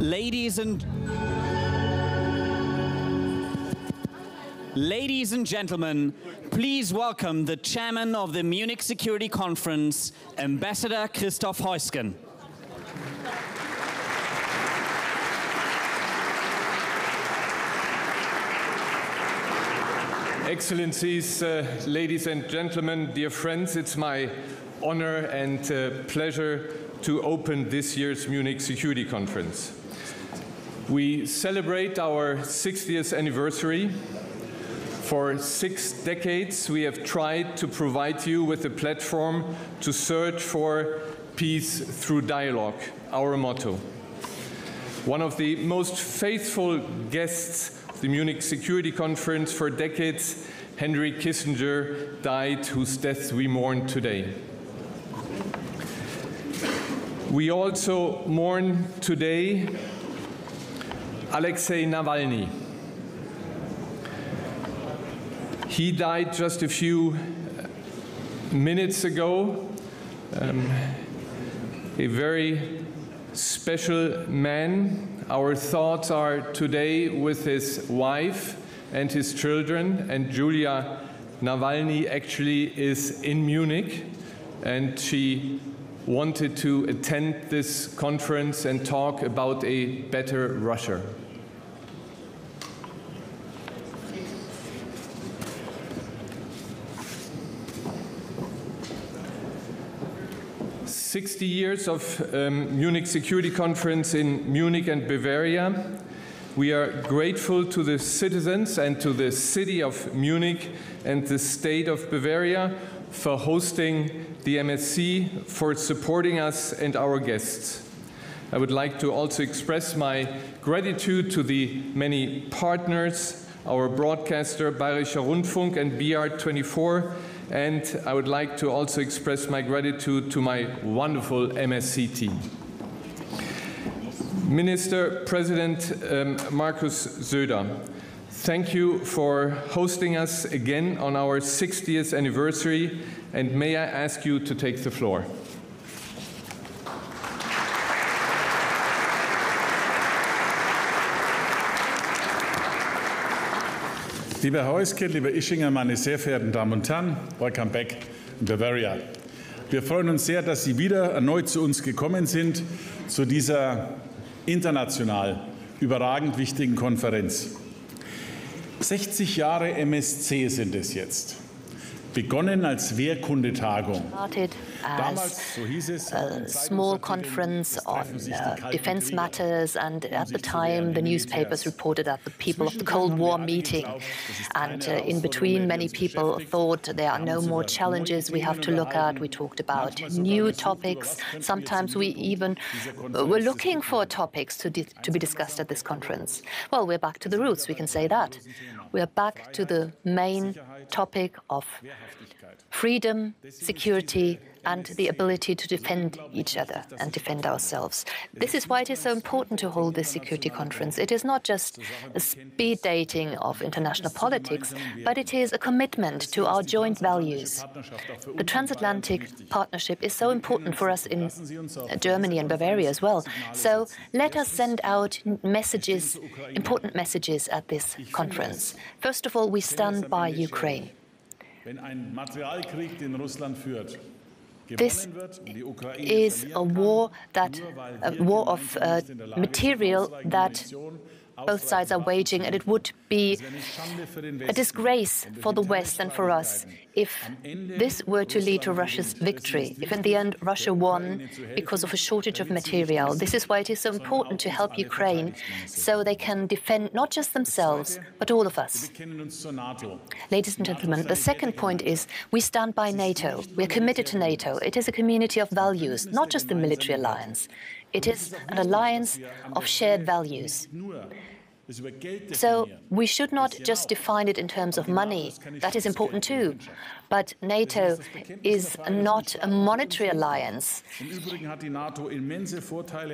Ladies and gentlemen, please welcome the chairman of the Munich Security Conference, Ambassador Christoph Heusgen. Excellencies, ladies and gentlemen, dear friends, it's my honor and pleasure to open this year's Munich Security Conference. We celebrate our 60th anniversary. For 6 decades, we have tried to provide you with a platform to search for peace through dialogue, our motto. One of the most faithful guests of the Munich Security Conference for decades, Henry Kissinger, died, whose death we mourn today. We also mourn today Alexei Navalny. He died just a few minutes ago, a very special man. Our thoughts are today with his wife and his children, and Julia Navalny actually is in Munich, and she wanted to attend this conference and talk about a better Russia. "60 years of Munich Security Conference in Munich and Bavaria. We are grateful to the citizens and to the city of Munich and the state of Bavaria for hosting the MSC, for supporting us and our guests. I would like to also express my gratitude to the many partners, our broadcaster Bayerischer Rundfunk and BR24, and I would like to also express my gratitude to my wonderful MSC team. Minister President Markus Söder, thank you for hosting us again on our 60th anniversary, and may I ask you to take the floor. Lieber Herr Heusgen, lieber Ischinger, meine sehr verehrten Damen und Herren, welcome back in Bavaria. Wir freuen uns sehr, dass Sie wieder erneut zu uns gekommen sind, zu dieser international überragend wichtigen Konferenz. 60 Jahre MSC sind es jetzt. Begonnen als Wehrkundetagung. As a small conference on defense matters, and at the time the newspapers reported that the people of the Cold War meeting, and in between many people thought there are no more challenges we have to look at. We talked about new topics. Sometimes we even were looking for topics to be discussed at this conference. Well, we're back to the roots, we can say that. We are back to the main topic of freedom, security, and the ability to defend each other and defend ourselves. This is why it is so important to hold this security conference. It is not just a speed dating of international politics, but it is a commitment to our joint values. The transatlantic partnership is so important for us in Germany and Bavaria as well. So let us send out messages, important messages at this conference. First of all, we stand by Ukraine. This is a war of material that both sides are waging, and it would be a disgrace for the West and for us if this were to lead to Russia's victory, if in the end Russia won because of a shortage of material. This is why it is so important to help Ukraine so they can defend not just themselves, but all of us. Ladies and gentlemen, the second point is we stand by NATO. We are committed to NATO. It is a community of values, not just a military alliance. It is an alliance of shared values. So we should not just define it in terms of money. That is important too. But NATO is not a monetary alliance.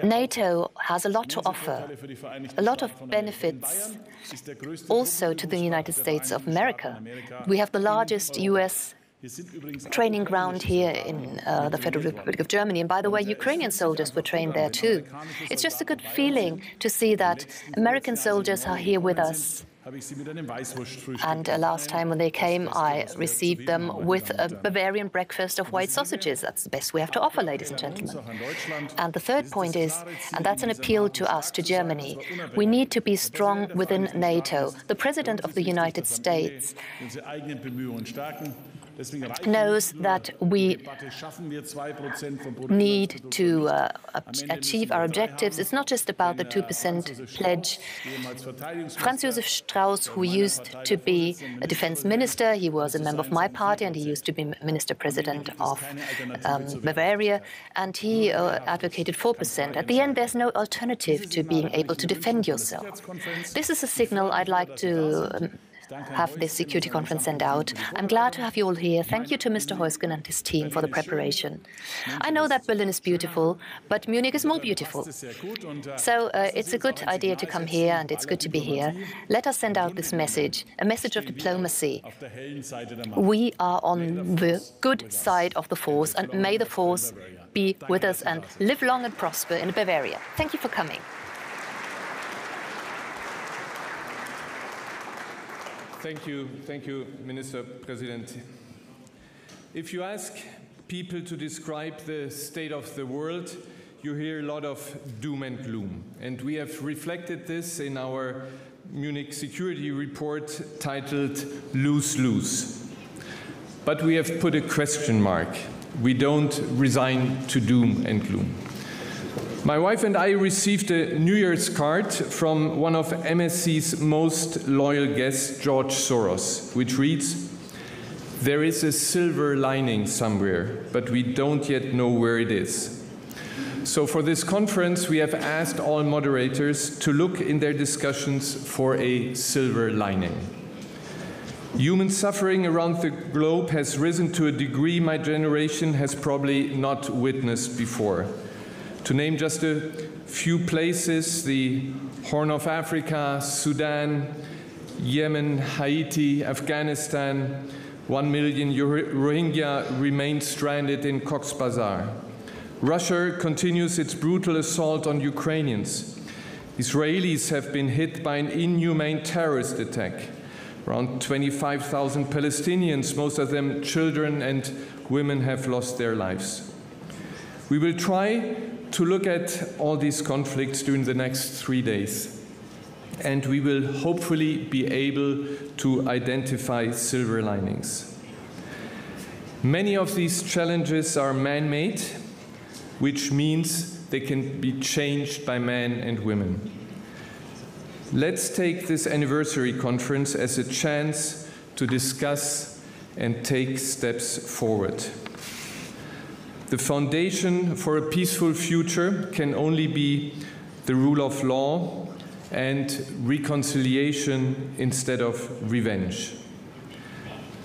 NATO has a lot to offer, a lot of benefits also to the United States of America. We have the largest US training ground here in the Federal Republic of Germany. And by the way, Ukrainian soldiers were trained there too. It's just a good feeling to see that American soldiers are here with us. And last time when they came, I received them with a Bavarian breakfast of white sausages. That's the best we have to offer, ladies and gentlemen. And the third point is, and that's an appeal to us, to Germany, we need to be strong within NATO. The President of the United States knows that we need to achieve our objectives. It's not just about the 2% pledge. Franz Josef Strauß, who used to be a defense minister, he was a member of my party and he used to be minister-president of Bavaria, and he advocated 4%. At the end, there's no alternative to being able to defend yourself. This is a signal I'd like to have this security conference send out. I'm glad to have you all here. Thank you to Mr. Heusgen and his team for the preparation. I know that Berlin is beautiful, but Munich is more beautiful. So it's a good idea to come here, and it's good to be here. Let us send out this message, a message of diplomacy. We are on the good side of the force, and may the force be with us and live long and prosper in Bavaria. Thank you for coming. Thank you, Minister President. If you ask people to describe the state of the world, you hear a lot of doom and gloom. And we have reflected this in our Munich security report titled Lose-Lose. But we have put a question mark. We don't resign to doom and gloom. My wife and I received a New Year's card from one of MSC's most loyal guests, George Soros, which reads, "There is a silver lining somewhere, but we don't yet know where it is." So for this conference, we have asked all moderators to look in their discussions for a silver lining. Human suffering around the globe has risen to a degree my generation has probably not witnessed before. To name just a few places, the Horn of Africa, Sudan, Yemen, Haiti, Afghanistan, 1 million Rohingya remain stranded in Cox's Bazar. Russia continues its brutal assault on Ukrainians. Israelis have been hit by an inhumane terrorist attack. Around 25,000 Palestinians, most of them children and women, have lost their lives. We will try to look at all these conflicts during the next 3 days, and we will hopefully be able to identify silver linings. Many of these challenges are man-made, which means they can be changed by men and women. Let's take this anniversary conference as a chance to discuss and take steps forward. The foundation for a peaceful future can only be the rule of law and reconciliation instead of revenge.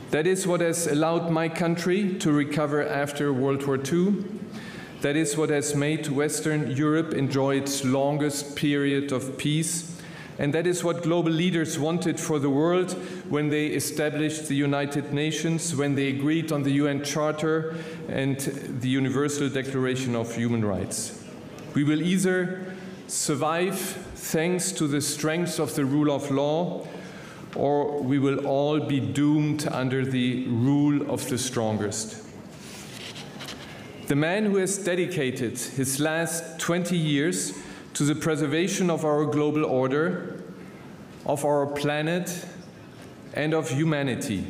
That is what has allowed my country to recover after World War II. That is what has made Western Europe enjoy its longest period of peace. And that is what global leaders wanted for the world when they established the United Nations, when they agreed on the UN Charter and the Universal Declaration of Human Rights. We will either survive thanks to the strength of the rule of law, or we will all be doomed under the rule of the strongest. The man who has dedicated his last 20 years to the preservation of our global order, of our planet, and of humanity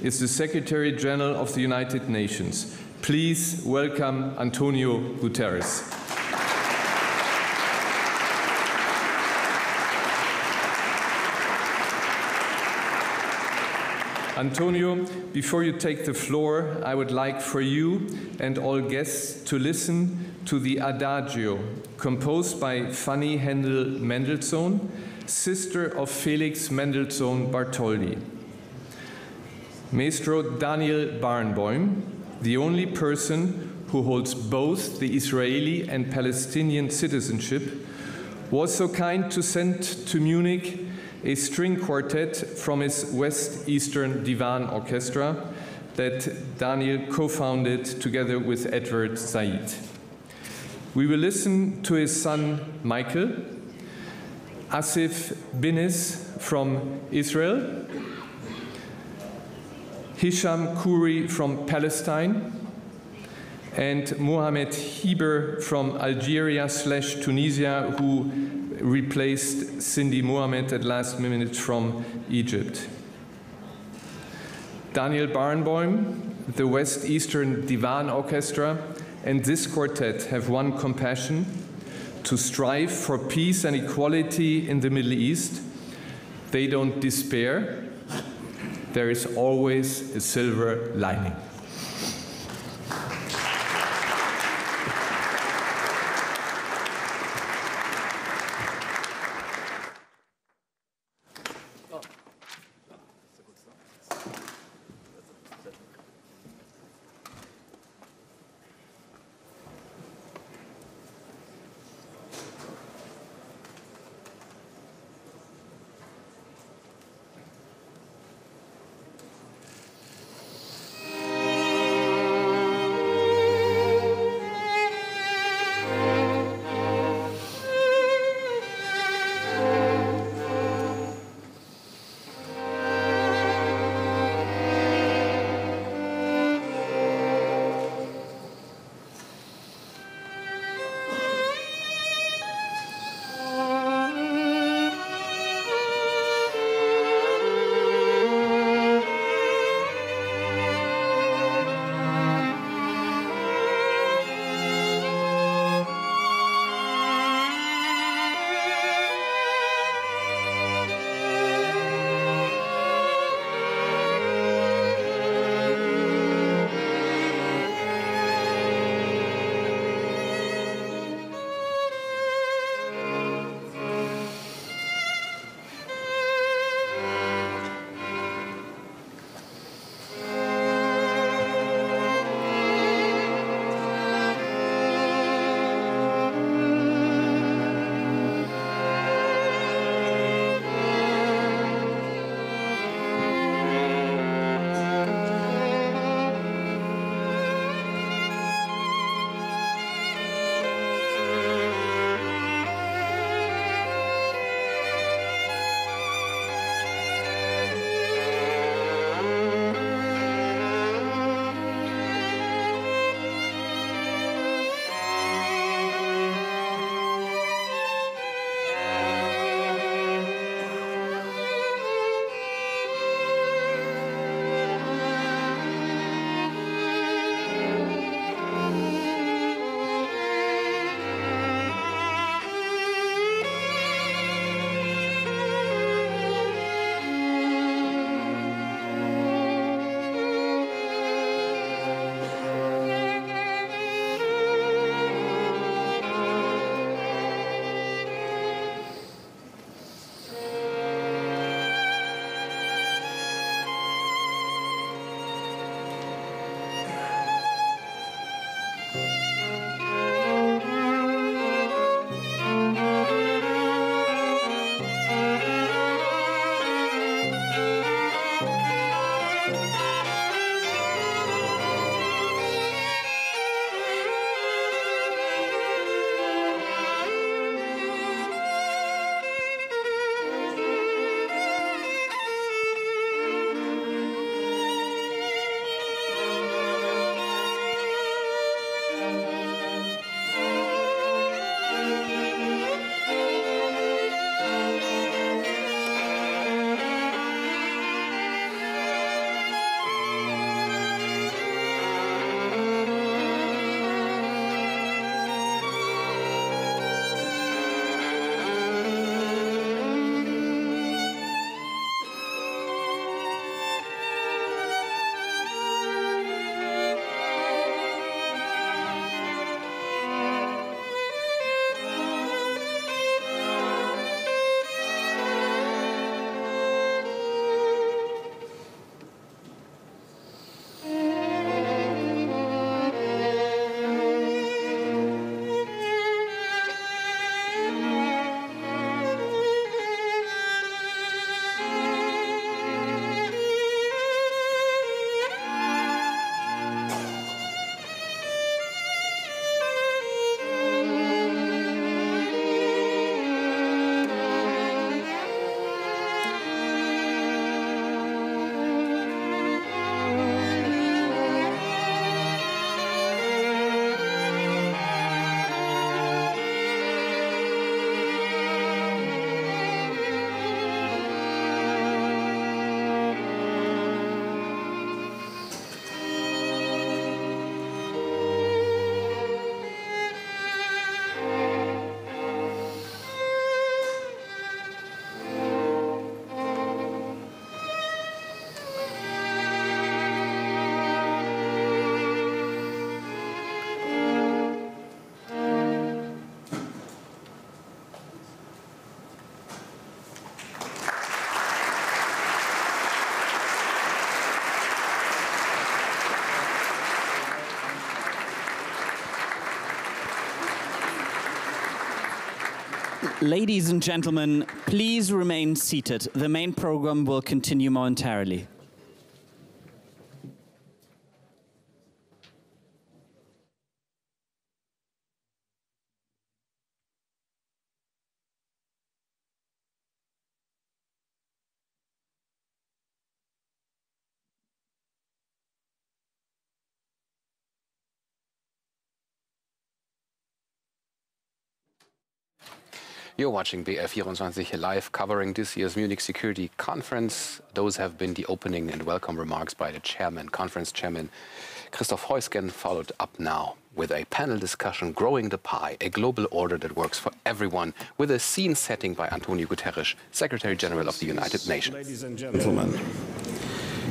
is the Secretary General of the United Nations. Please welcome António Guterres. António, before you take the floor, I would like for you and all guests to listen to the Adagio, composed by Fanny Händel-Mendelssohn, sister of Felix Mendelssohn Bartholdy. Maestro Daniel Barenboim, the only person who holds both the Israeli and Palestinian citizenship, was so kind to send to Munich a string quartet from his West Eastern Divan Orchestra that Daniel co-founded together with Edward Said. We will listen to his son Michael, Asif Binis from Israel, Hisham Khoury from Palestine, and Mohamed Hiber from Algeria/Tunisia, who replaced Cindy Mohamed at last minute from Egypt. Daniel Barenboim, the West Eastern Divan Orchestra, and this quartet have one compassion: to strive for peace and equality in the Middle East. They don't despair. There is always a silver lining. Ladies and gentlemen, please remain seated. The main program will continue momentarily. You're watching BR24 live, covering this year's Munich Security Conference. Those have been the opening and welcome remarks by the conference chairman, Christoph Heusgen, followed up now with a panel discussion, Growing the Pie, a global order that works for everyone, with a scene setting by António Guterres, Secretary General of the United Nations. Ladies and gentlemen,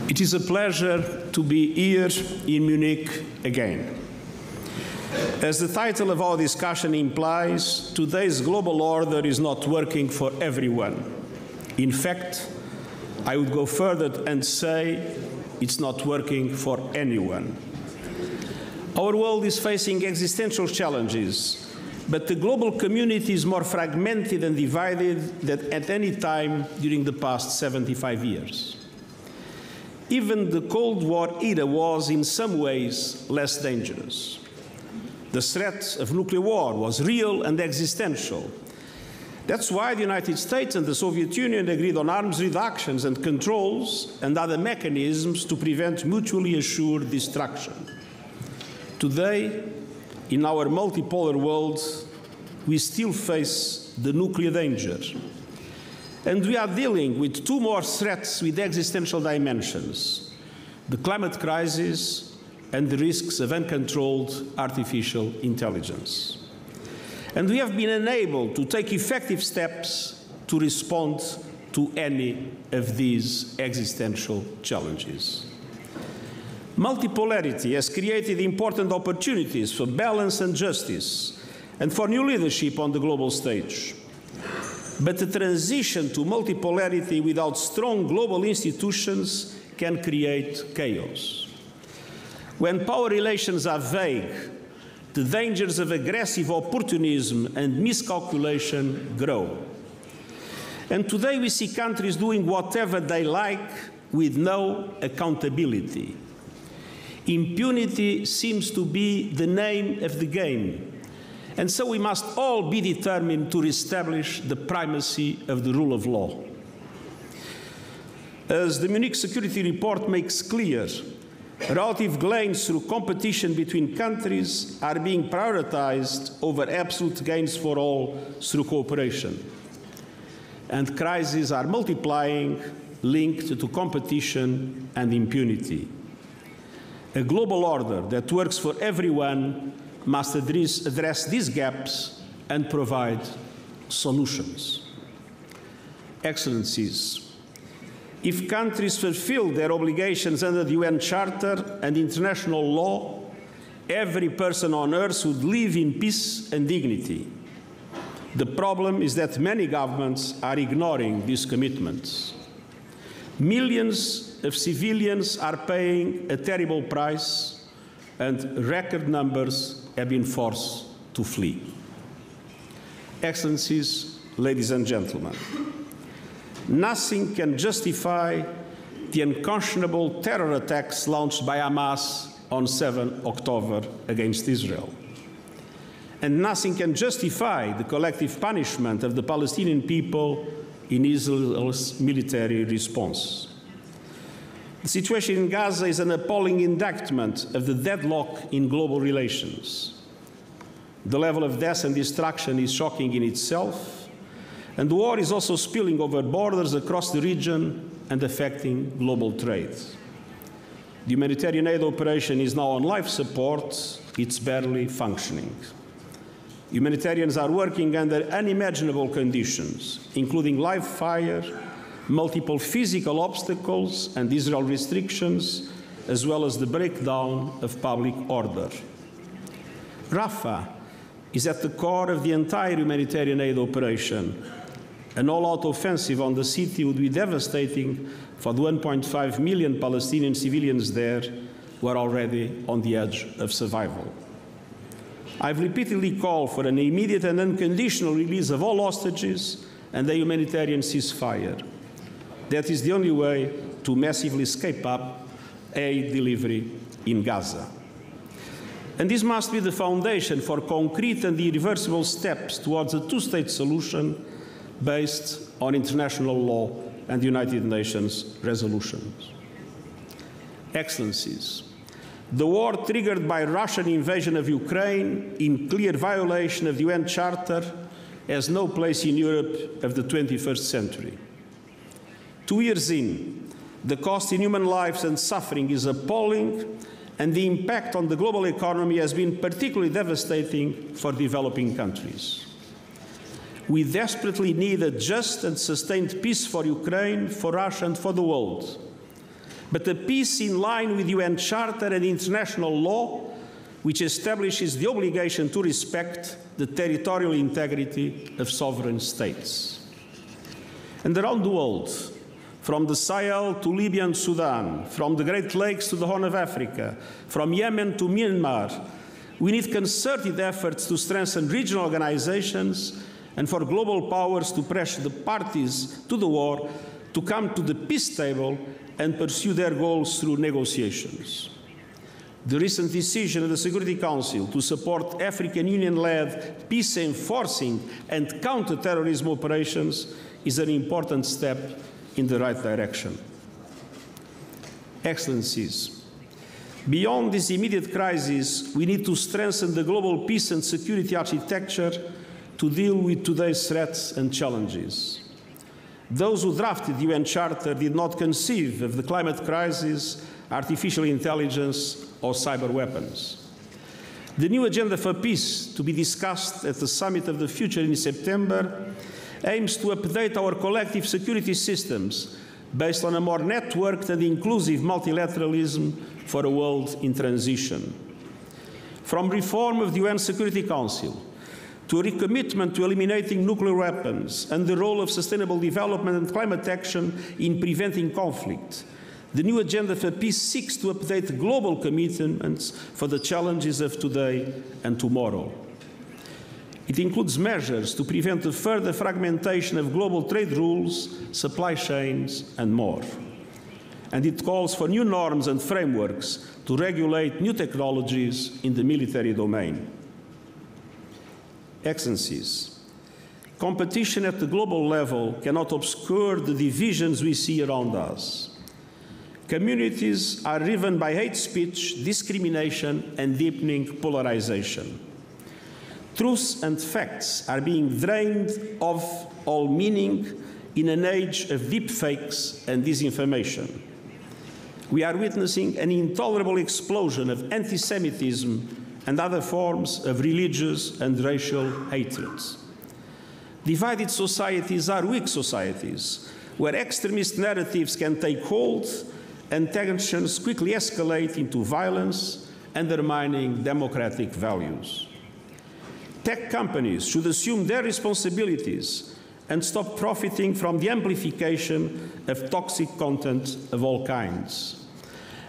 it is a pleasure to be here in Munich again. As the title of our discussion implies, today's global order is not working for everyone. In fact, I would go further and say it's not working for anyone. Our world is facing existential challenges, but the global community is more fragmented and divided than at any time during the past 75 years. Even the Cold War era was, in some ways, less dangerous. The threat of nuclear war was real and existential. That's why the United States and the Soviet Union agreed on arms reductions and controls and other mechanisms to prevent mutually assured destruction. Today, in our multipolar world, we still face the nuclear danger. And we are dealing with two more threats with existential dimensions: the climate crisis and the risks of uncontrolled artificial intelligence. And we have been unable to take effective steps to respond to any of these existential challenges. Multipolarity has created important opportunities for balance and justice, and for new leadership on the global stage. But the transition to multipolarity without strong global institutions can create chaos. When power relations are vague, the dangers of aggressive opportunism and miscalculation grow. And today we see countries doing whatever they like with no accountability. Impunity seems to be the name of the game. And so we must all be determined to reestablish the primacy of the rule of law. As the Munich Security Report makes clear, relative gains through competition between countries are being prioritized over absolute gains for all through cooperation. And crises are multiplying, linked to competition and impunity. A global order that works for everyone must address these gaps and provide solutions. Excellencies, if countries fulfill their obligations under the UN Charter and international law, every person on earth would live in peace and dignity. The problem is that many governments are ignoring these commitments. Millions of civilians are paying a terrible price, and record numbers have been forced to flee. Excellencies, ladies and gentlemen, nothing can justify the unconscionable terror attacks launched by Hamas on 7 October against Israel. And nothing can justify the collective punishment of the Palestinian people in Israel's military response. The situation in Gaza is an appalling indictment of the deadlock in global relations. The level of death and destruction is shocking in itself, and the war is also spilling over borders across the region and affecting global trade. The humanitarian aid operation is now on life support. It's barely functioning. Humanitarians are working under unimaginable conditions, including live fire, multiple physical obstacles and Israel restrictions, as well as the breakdown of public order. Rafah is at the core of the entire humanitarian aid operation. An all-out offensive on the city would be devastating for the 1.5 million Palestinian civilians there who are already on the edge of survival. I've repeatedly called for an immediate and unconditional release of all hostages and a humanitarian ceasefire. That is the only way to massively scale up aid delivery in Gaza. And this must be the foundation for concrete and irreversible steps towards a two-state solution based on international law and United Nations resolutions. Excellencies, the war triggered by Russian invasion of Ukraine in clear violation of the UN Charter has no place in Europe of the 21st century. 2 years in, the cost in human lives and suffering is appalling, and the impact on the global economy has been particularly devastating for developing countries. We desperately need a just and sustained peace for Ukraine, for Russia, and for the world. But a peace in line with UN Charter and international law, which establishes the obligation to respect the territorial integrity of sovereign states. And around the world, from the Sahel to Libya and Sudan, from the Great Lakes to the Horn of Africa, from Yemen to Myanmar, we need concerted efforts to strengthen regional organizations and for global powers to pressure the parties to the war to come to the peace table and pursue their goals through negotiations. The recent decision of the Security Council to support African Union-led peace-enforcing and counter-terrorism operations is an important step in the right direction. Excellencies, beyond this immediate crisis, we need to strengthen the global peace and security architecture to deal with today's threats and challenges. Those who drafted the UN Charter did not conceive of the climate crisis, artificial intelligence, or cyber weapons. The new agenda for peace, to be discussed at the Summit of the Future in September, aims to update our collective security systems based on a more networked and inclusive multilateralism for a world in transition. From reform of the UN Security Council, to a recommitment to eliminating nuclear weapons and the role of sustainable development and climate action in preventing conflict, the new agenda for peace seeks to update global commitments for the challenges of today and tomorrow. It includes measures to prevent the further fragmentation of global trade rules, supply chains, and more. And it calls for new norms and frameworks to regulate new technologies in the military domain. Excellencies, competition at the global level cannot obscure the divisions we see around us. Communities are driven by hate speech, discrimination, and deepening polarization. Truths and facts are being drained of all meaning in an age of deep fakes and disinformation. We are witnessing an intolerable explosion of anti-Semitism and other forms of religious and racial hatred. Divided societies are weak societies, where extremist narratives can take hold and tensions quickly escalate into violence, undermining democratic values. Tech companies should assume their responsibilities and stop profiting from the amplification of toxic content of all kinds.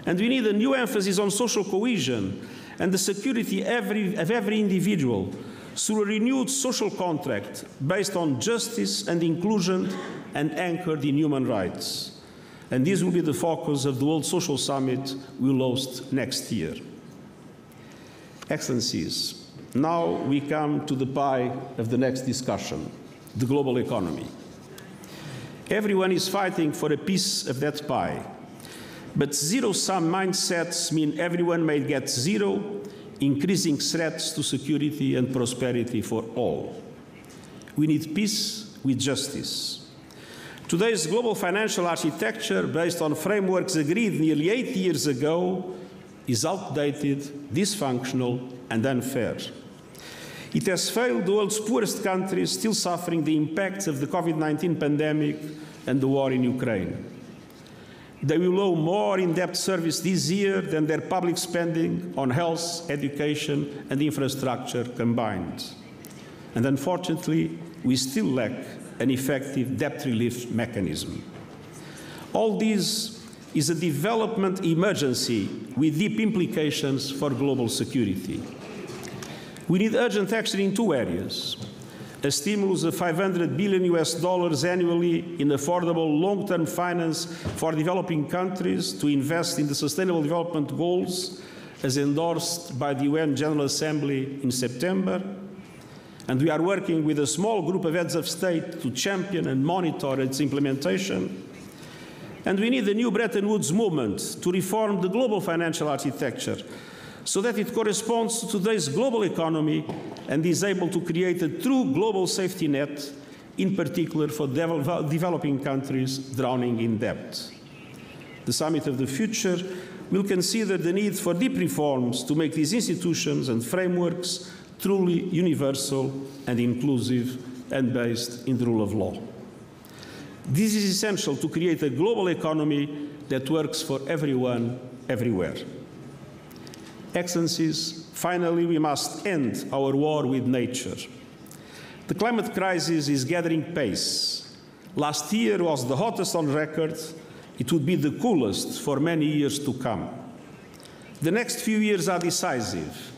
And we need a new emphasis on social cohesion and the security of every individual through a renewed social contract based on justice and inclusion and anchored in human rights. And this will be the focus of the World Social Summit we will host next year. Excellencies, now we come to the pie of the next discussion, the global economy. Everyone is fighting for a piece of that pie. But zero-sum mindsets mean everyone may get zero, increasing threats to security and prosperity for all. We need peace with justice. Today's global financial architecture, based on frameworks agreed nearly 80 years ago, is outdated, dysfunctional, and unfair. It has failed the world's poorest countries, still suffering the impacts of the COVID-19 pandemic and the war in Ukraine. They will owe more in debt service this year than their public spending on health, education, and infrastructure combined. And unfortunately, we still lack an effective debt relief mechanism. All this is a development emergency with deep implications for global security. We need urgent action in two areas: a stimulus of $500 billion annually in affordable long-term finance for developing countries to invest in the Sustainable Development Goals as endorsed by the UN General Assembly in September. And we are working with a small group of heads of state to champion and monitor its implementation. And we need a new Bretton Woods movement to reform the global financial architecture so that it corresponds to today's global economy and is able to create a true global safety net, in particular for developing countries drowning in debt. The Summit of the Future will consider the need for deep reforms to make these institutions and frameworks truly universal and inclusive and based in the rule of law. This is essential to create a global economy that works for everyone, everywhere. Excellencies, finally, we must end our war with nature. The climate crisis is gathering pace. Last year was the hottest on record. It would be the coolest for many years to come. The next few years are decisive.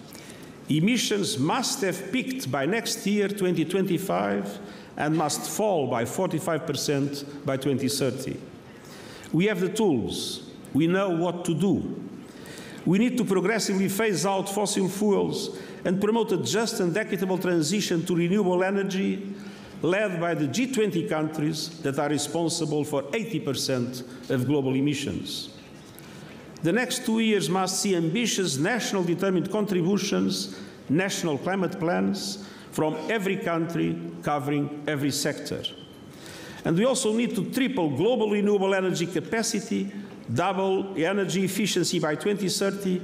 Emissions must have peaked by next year, 2025, and must fall by 45% by 2030. We have the tools. We know what to do. We need to progressively phase out fossil fuels and promote a just and equitable transition to renewable energy, led by the G20 countries that are responsible for 80% of global emissions. The next 2 years must see ambitious national determined contributions, national climate plans from every country covering every sector. And we also need to triple global renewable energy capacity, double energy efficiency by 2030,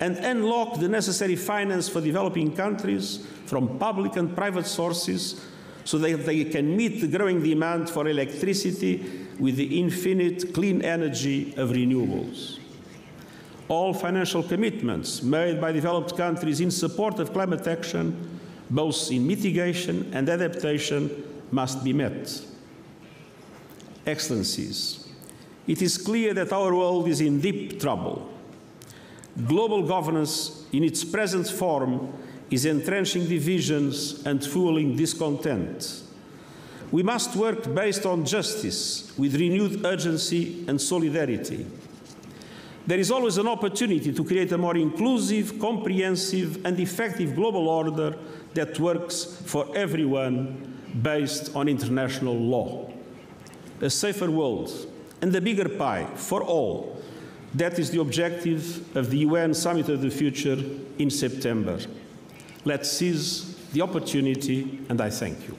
and unlock the necessary finance for developing countries from public and private sources so that they can meet the growing demand for electricity with the infinite clean energy of renewables. All financial commitments made by developed countries in support of climate action, both in mitigation and adaptation, must be met. Excellencies, it is clear that our world is in deep trouble. Global governance in its present form is entrenching divisions and fueling discontent. We must work based on justice with renewed urgency and solidarity. There is always an opportunity to create a more inclusive, comprehensive, and effective global order that works for everyone based on international law. A safer world and a bigger pie for all. That is the objective of the UN Summit of the Future in September. Let's seize the opportunity, and I thank you.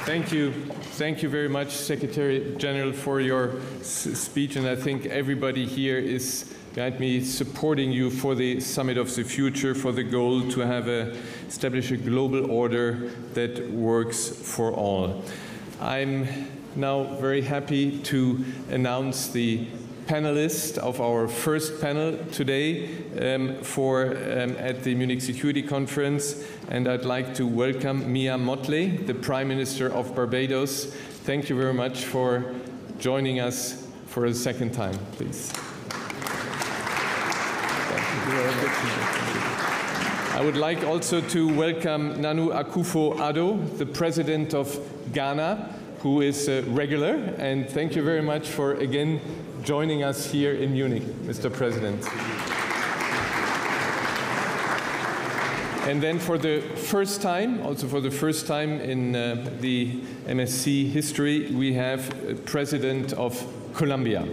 Thank you. Thank you very much, Secretary General, for your speech. And I think everybody here is behind me supporting you for the Summit of the Future, for the goal to have establish a global order that works for all. I'm now very happy to announce the panelists of our first panel today at the Munich Security Conference, and I'd like to welcome Mia Mottley, the Prime Minister of Barbados. Thank you very much for joining us for a second time, please. I would like also to welcome Nanu Akufo-Addo, the President of Ghana, who is a regular, and thank you very much for again joining us here in Munich, Mr. President. And then for the first time, also for the first time in the MSC history, we have President of Colombia,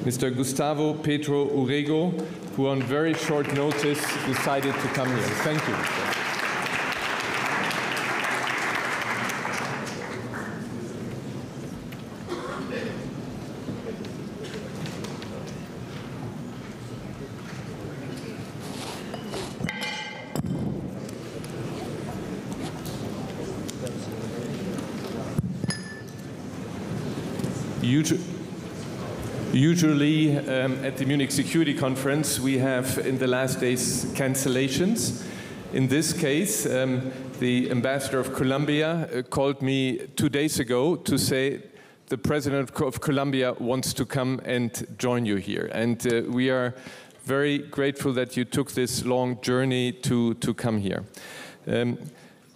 Mr. Gustavo Petro Urrego, who on very short notice decided to come here. Thank you. Usually at the Munich Security Conference, we have in the last days cancellations. In this case, the ambassador of Colombia called me 2 days ago to say the President of Colombia wants to come and join you here. And we are very grateful that you took this long journey to come here.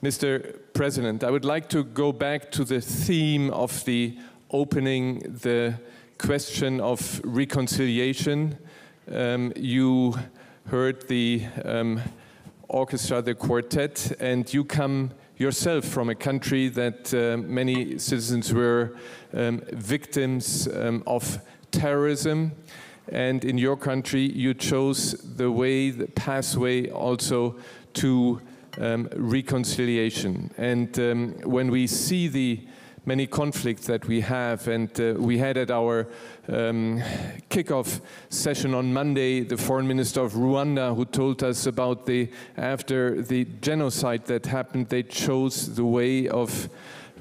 Mr. President, I would like to go back to the theme of the opening, the question of reconciliation. You heard the orchestra, the quartet, and you come yourself from a country that many citizens were victims of terrorism. And in your country, you chose the way, the pathway also to reconciliation. And when we see the many conflicts that we have, and we had at our kickoff session on Monday, the foreign minister of Rwanda, who told us about after the genocide that happened, they chose the way of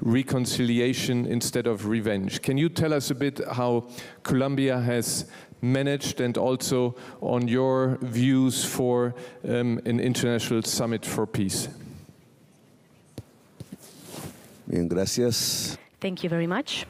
reconciliation instead of revenge. Can you tell us a bit how Colombia has managed, and also on your views for an international summit for peace? Bien, gracias. Thank you very much.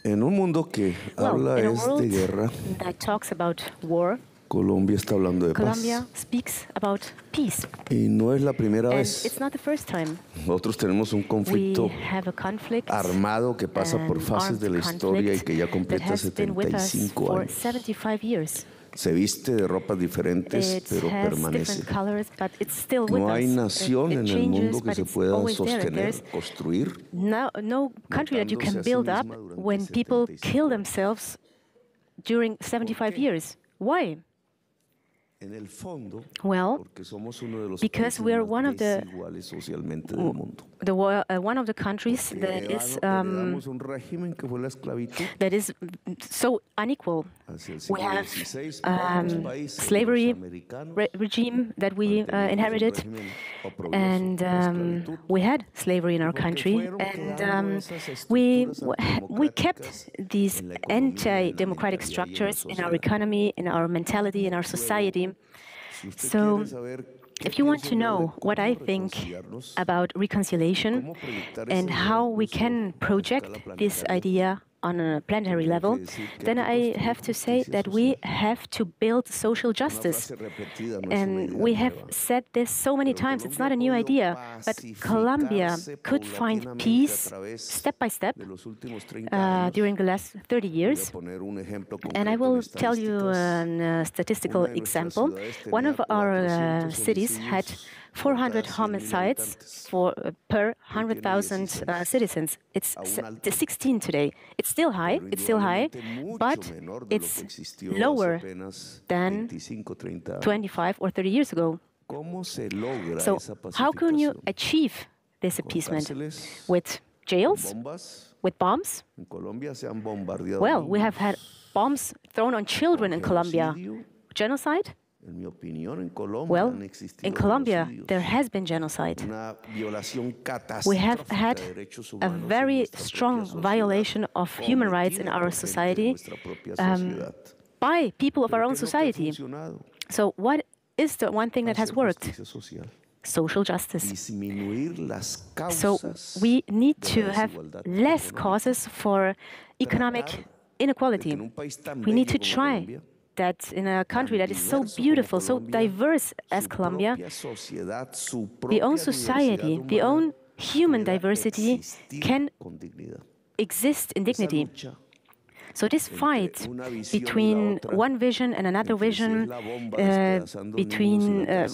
En un mundo que habla in a es world de guerra, that talks about war, Colombia está hablando de Colombia paz. speaks about peace. Y no es la primera And vez. it's not the first time. Nosotros tenemos un We conflicto have a conflict, armado que pasa por an fases de la armed historia y que ya conflict that completa has been with us 75 for años. 75 years. Se viste de ropas diferentes, It pero has permanece. different colors, but it's still with No hay us. nación It en el changes, mundo que but se it's pueda always there. sostener, There's construir, no country that you matándose can a sí build up misma durante when people 75 kill años. themselves during 75 years. Why? En el fondo, Well, porque somos uno de los because países we are más one of the desiguales socialmente del mundo. one of the countries Heredamos un régimen que fue la esclavitud. that is so unequal. Hacia el We siglo have XVI, pocos países slavery americanos regime that we teníamos un inherited, régimen oprobioso and de esclavitud. we had slavery in our country, and we kept these anti-democratic structures in our economy, in our mentality, in our society. So, if you want to know what I think about reconciliation and how we can project this idea on a planetary level, then I have to say that we have to build social justice. And we have said this so many times, it's not a new idea, but Colombia could find peace step by step during the last 30 years. And I will tell you a statistical example. One of our cities had 400 homicides per 100,000 citizens. It's 16 today. It's still high, but it's lower than 25 or 30 years ago. So how can you achieve this appeasement? With jails? With bombs? Well, we have had bombs thrown on children in Colombia. Genocide? Well, in Colombia, there has been genocide. We have had a very strong violation of human rights in our society by people of our own society. So what is the one thing that has worked? Social justice. So we need to have less causes for economic inequality. We need to try that in a country that is so beautiful, so diverse as Colombia, the own society, the own human diversity can exist in dignity. So this fight between one vision and another vision, between a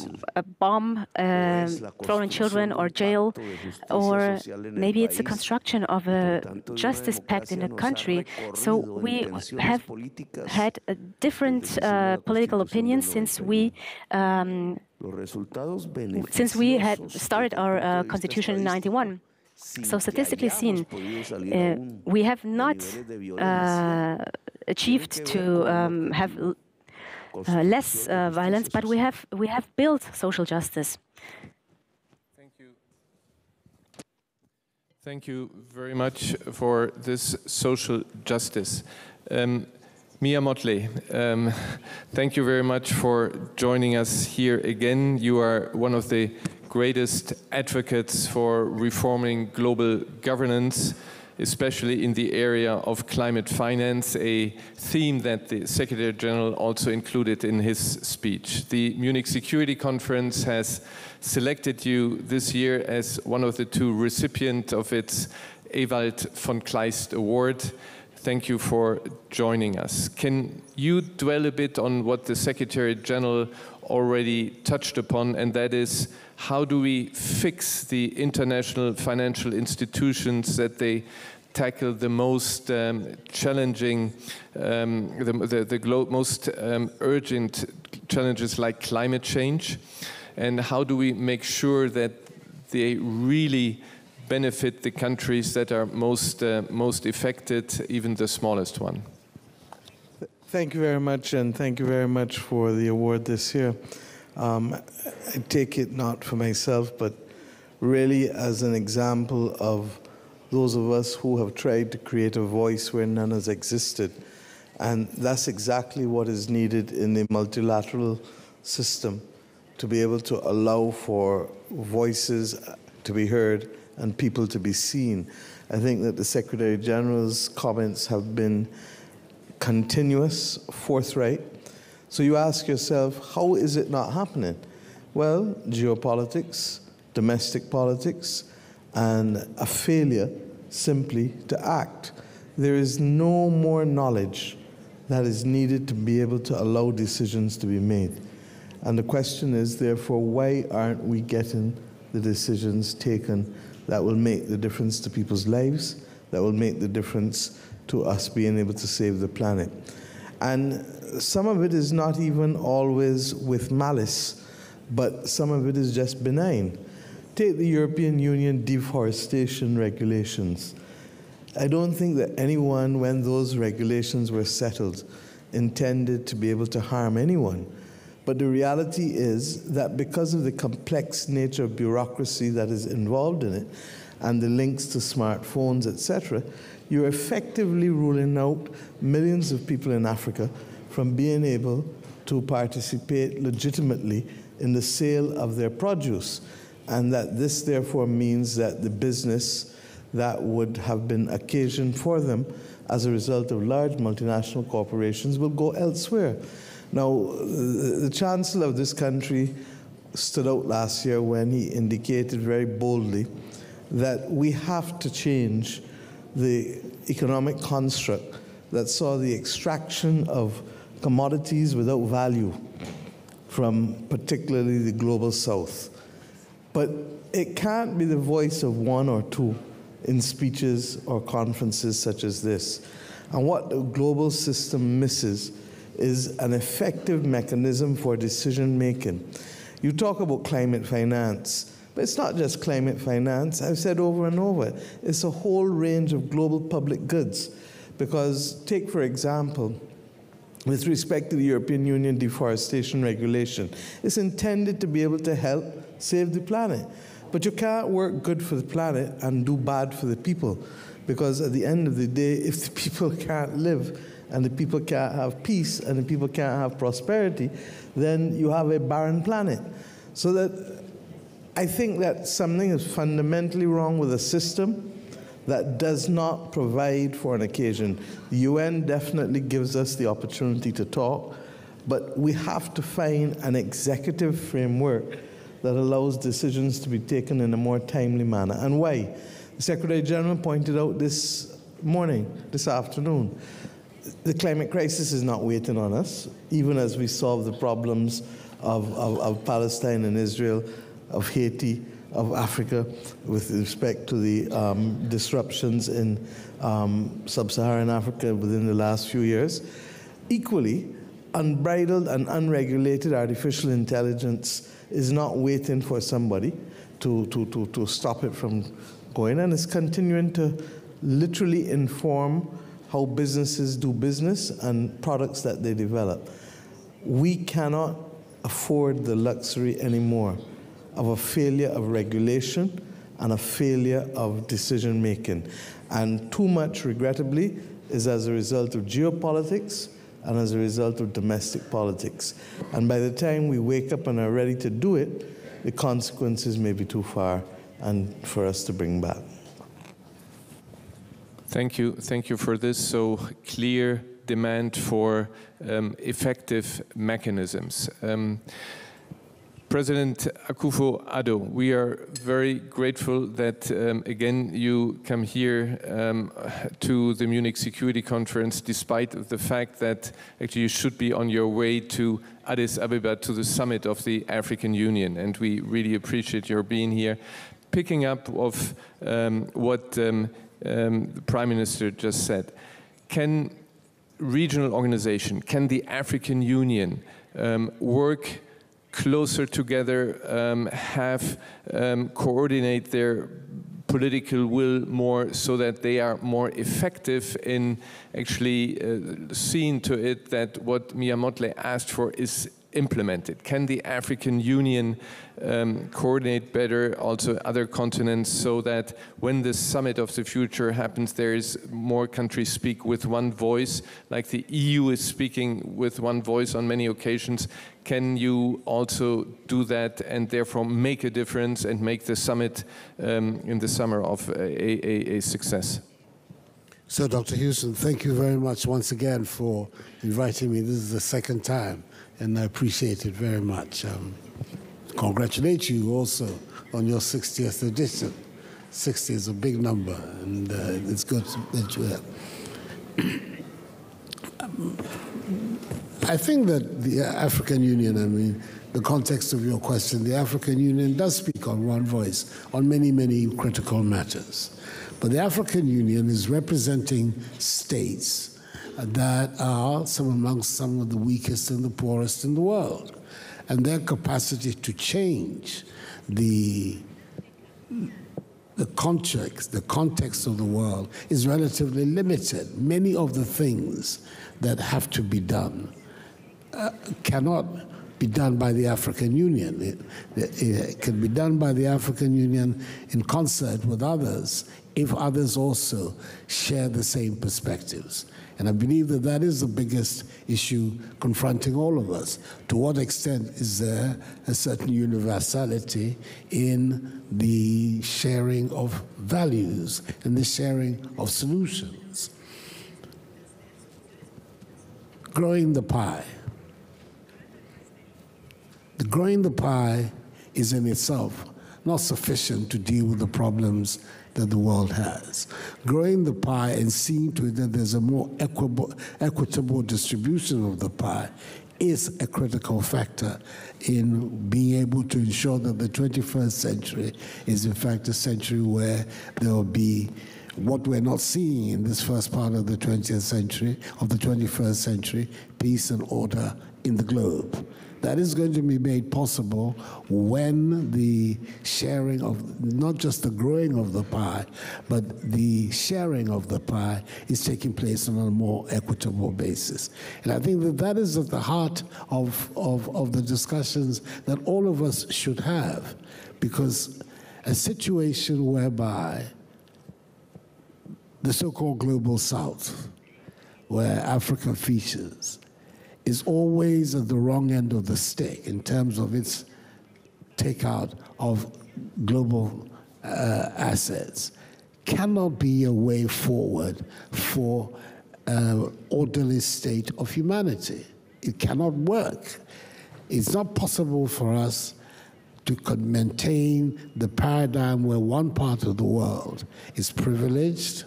bomb thrown on children or jail, or maybe it's a construction of a justice pact in a country. So we have had different political opinions since we had started our constitution in '91. So statistically seen, we have not achieved to have less violence, but we have built social justice. Thank you very much for this social justice. Mia Motley, thank you very much for joining us here again. You are one of the greatest advocates for reforming global governance, especially in the area of climate finance, a theme that the Secretary General also included in his speech. The Munich Security Conference has selected you this year as one of the 2 recipients of its Ewald von Kleist Award. Thank you for joining us. Can you dwell a bit on what the Secretary General already touched upon, and that is, how do we fix the international financial institutions that they tackle the most challenging, most urgent challenges like climate change? And how do we make sure that they really benefit the countries that are most affected, even the smallest one? Thank you very much, and thank you very much for the award this year. I take it not for myself, but really as an example of those of us who have tried to create a voice where none has existed. And that's exactly what is needed in the multilateral system, to be able to allow for voices to be heard and people to be seen. I think that the Secretary General's comments have been continuous, forthright. So you ask yourself, how is it not happening? Well, geopolitics, domestic politics, and a failure simply to act. There is no more knowledge that is needed to be able to allow decisions to be made. And the question is, therefore, why aren't we getting the decisions taken that will make the difference to people's lives, that will make the difference to us being able to save the planet? And some of it is not even always with malice, but some of it is just benign. Take the European Union deforestation regulations. I don't think that anyone, when those regulations were settled, intended to be able to harm anyone. But the reality is that because of the complex nature of bureaucracy that is involved in it, and the links to smartphones, etc., you're effectively ruling out millions of people in Africa from being able to participate legitimately in the sale of their produce. And that this therefore means that the business that would have been occasioned for them as a result of large multinational corporations will go elsewhere. Now, the Chancellor of this country stood out last year when he indicated very boldly that we have to change the economic construct that saw the extraction of commodities without value from particularly the global south. But it can't be the voice of one or two in speeches or conferences such as this. And what the global system misses is an effective mechanism for decision making. You talk about climate finance, but it's not just climate finance. I've said over and over, it's a whole range of global public goods. Because take, for example, with respect to the European Union deforestation regulation, it's intended to be able to help save the planet. But you can't work good for the planet and do bad for the people. Because at the end of the day, if the people can't live, and the people can't have peace, and the people can't have prosperity, then you have a barren planet. So that I think that something is fundamentally wrong with a system that does not provide for an occasion. The UN definitely gives us the opportunity to talk, but we have to find an executive framework that allows decisions to be taken in a more timely manner. And why? The Secretary General pointed out this afternoon, the climate crisis is not waiting on us, even as we solve the problems of Palestine and Israel, of Haiti, of Africa, with respect to the disruptions in sub-Saharan Africa within the last few years. Equally, unbridled and unregulated artificial intelligence is not waiting for somebody to stop it from going, and it's continuing to literally inform how businesses do business and products that they develop. We cannot afford the luxury anymore of a failure of regulation and a failure of decision making. And too much, regrettably, is as a result of geopolitics and as a result of domestic politics. And by the time we wake up and are ready to do it, the consequences may be too far and for us to bring back. Thank you for this so clear demand for effective mechanisms. President Akufo-Addo, we are very grateful that again you come here to the Munich Security Conference, despite the fact that actually you should be on your way to Addis Ababa to the summit of the African Union, and we really appreciate your being here. Picking up of what the Prime Minister just said, can regional organization, can the African Union work closer together, coordinate their political will more so that they are more effective in actually seeing to it that what Mia Mottley asked for is implemented? Can the African Union coordinate better also other continents so that when the summit of the future happens, there is more countries speak with one voice, like the EU is speaking with one voice on many occasions? Can you also do that and therefore make a difference and make the summit in the summer of a success? So, Dr. Heusgen, thank you very much once again for inviting me. This is the second time, and I appreciate it very much. Congratulate you also on your 60th edition. 60 is a big number, and it's good that you're here. I think that the African Union, I mean, the context of your question, the African Union does speak on one voice on many, many critical matters. But the African Union is representing states that are amongst some of the weakest and the poorest in the world. And their capacity to change the context of the world is relatively limited. Many of the things that have to be done cannot be done by the African Union. It can be done by the African Union in concert with others if others also share the same perspectives. And I believe that that is the biggest issue confronting all of us. To what extent is there a certain universality in the sharing of values and the sharing of solutions? Growing the pie. Growing the pie is in itself not sufficient to deal with the problems that the world has. Growing the pie and seeing to it that there's a more equitable distribution of the pie is a critical factor in being able to ensure that the 21st century is in fact a century where there will be what we're not seeing in this first part of the 20th century, of the 21st century, peace and order in the globe. That is going to be made possible when the sharing of, not just the growing of the pie, but the sharing of the pie is taking place on a more equitable basis. And I think that that is at the heart of the discussions that all of us should have, because a situation whereby the so-called global South, where Africa features, is always at the wrong end of the stick in terms of its takeout of global assets, cannot be a way forward for an orderly state of humanity. It cannot work. It's not possible for us to maintain the paradigm where one part of the world is privileged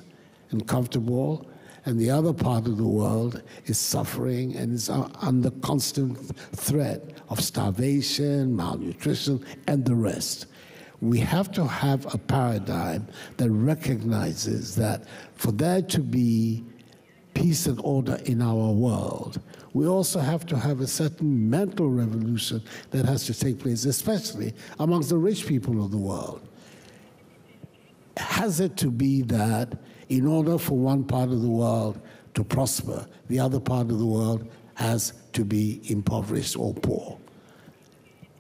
and comfortable, and the other part of the world is suffering and is under constant threat of starvation, malnutrition, and the rest. We have to have a paradigm that recognizes that for there to be peace and order in our world, we also have to have a certain mental revolution that has to take place, especially amongst the rich people of the world. Has it to be that in order for one part of the world to prosper, the other part of the world has to be impoverished or poor?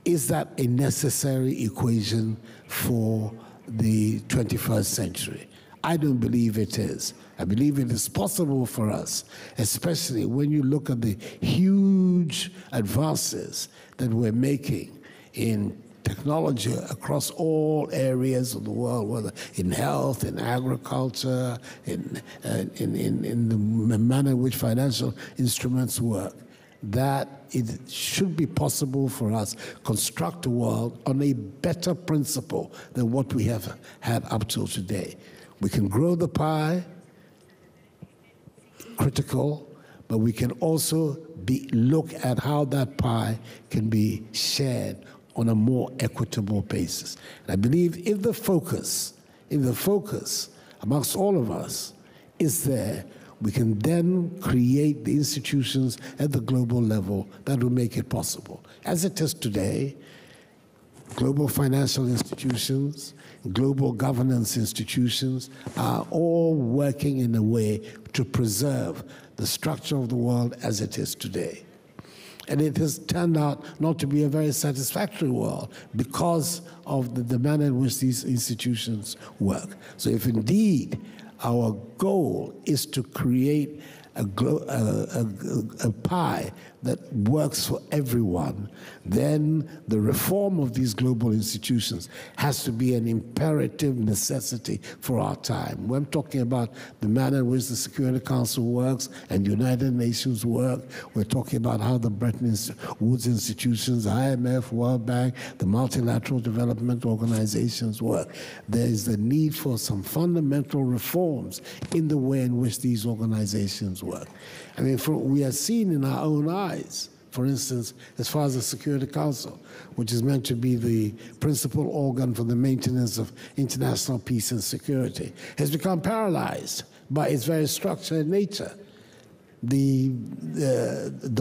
Is that a necessary equation for the 21st century? I don't believe it is. I believe it is possible for us, especially when you look at the huge advances that we're making in technology across all areas of the world, whether in health, in agriculture, in the manner in which financial instruments work, that it should be possible for us to construct a world on a better principle than what we have had up till today. We can grow the pie, critical, but we can also look at how that pie can be shared on a more equitable basis. And I believe if the focus amongst all of us is there, we can then create the institutions at the global level that will make it possible. As it is today, global financial institutions, global governance institutions are all working in a way to preserve the structure of the world as it is today. And it has turned out not to be a very satisfactory world because of the manner in which these institutions work. So if indeed our goal is to create a pie that works for everyone, then the reform of these global institutions has to be an imperative necessity for our time. When I'm talking about the manner in which the Security Council works and United Nations work, we're talking about how the Bretton Woods institutions, IMF, World Bank, the multilateral development organizations work. There is the need for some fundamental reforms in the way in which these organizations work. I mean, we are seen in our own eyes, for instance, as far as the Security Council, which is meant to be the principal organ for the maintenance of international peace and security, has become paralyzed by its very structure and nature. The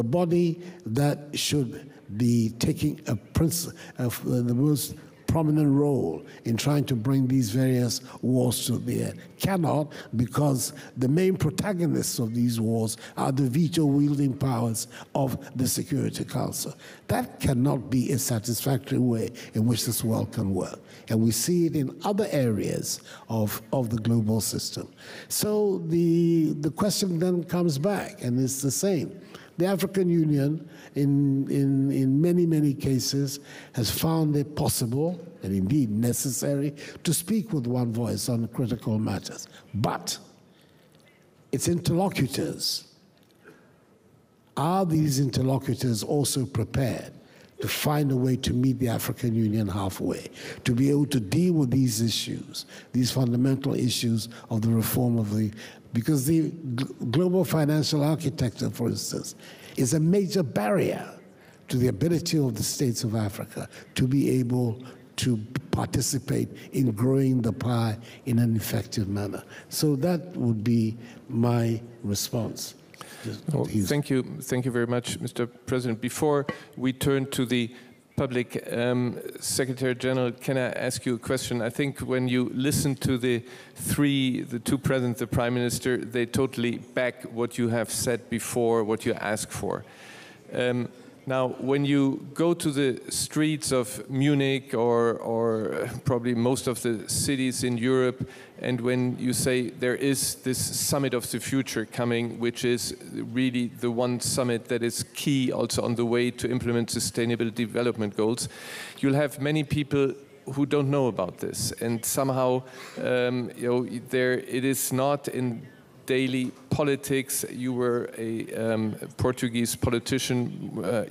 body that should be taking the most prominent role in trying to bring these various wars to bear cannot, because the main protagonists of these wars are the veto-wielding powers of the Security Council. That cannot be a satisfactory way in which this world can work. And we see it in other areas of the global system. So the question then comes back, and it's the same. The African Union, in many, many cases, has found it possible, and indeed necessary, to speak with one voice on critical matters. But its interlocutors, are these interlocutors also prepared to find a way to meet the African Union halfway, to be able to deal with these issues, these fundamental issues of the reform of because the global financial architecture, for instance, is a major barrier to the ability of the states of Africa to be able to participate in growing the pie in an effective manner. So that would be my response. Well, thank you very much, Mr. President. Before we turn to the public, Secretary General, can I ask you a question? I think when you listen to the two presidents, the Prime Minister, they totally back what you have said before, what you asked for. Now, when you go to the streets of Munich or probably most of the cities in Europe, and when you say there is this summit of the future coming, which is really the one summit that is key also on the way to implement sustainable development goals, you'll have many people who don't know about this, and somehow it is not in daily politics. You were a Portuguese politician,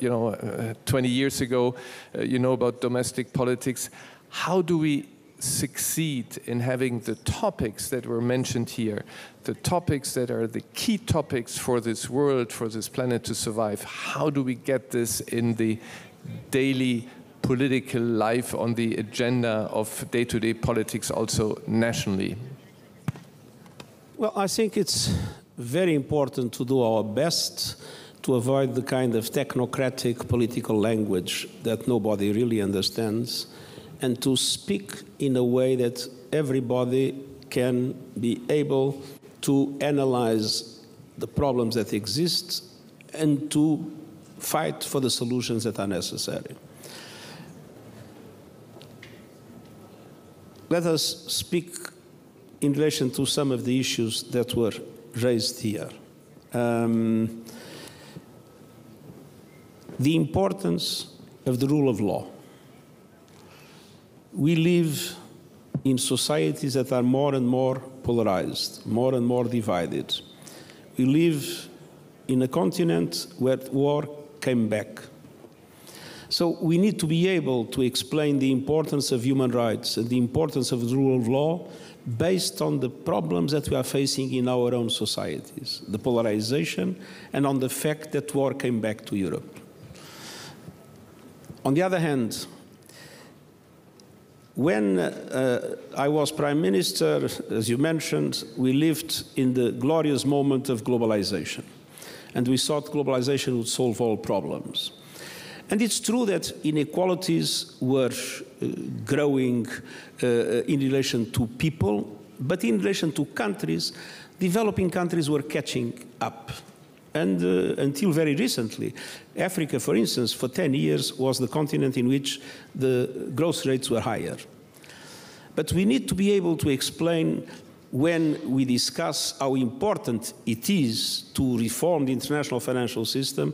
20 years ago. You know about domestic politics. How do we succeed in having the topics that were mentioned here, the topics that are the key topics for this world, for this planet to survive? How do we get this in the daily political life, on the agenda of day-to-day politics, also nationally? Well, I think it's very important to do our best to avoid the kind of technocratic political language that nobody really understands, and to speak in a way that everybody can be able to analyze the problems that exist and to fight for the solutions that are necessary. Let us speak in relation to some of the issues that were raised here. The importance of the rule of law. we live in societies that are more and more polarized, more and more divided. We live in a continent where war came back. So we need to be able to explain the importance of human rights and the importance of the rule of law based on the problems that we are facing in our own societies, the polarization, and on the fact that war came back to Europe. On the other hand, when I was Prime Minister, as you mentioned, we lived in the glorious moment of globalization. And we thought globalization would solve all problems. And it's true that inequalities were growing in relation to people, but in relation to countries, developing countries were catching up. And until very recently, Africa, for instance, for 10 years was the continent in which the growth rates were higher. But we need to be able to explain, when we discuss how important it is to reform the international financial system,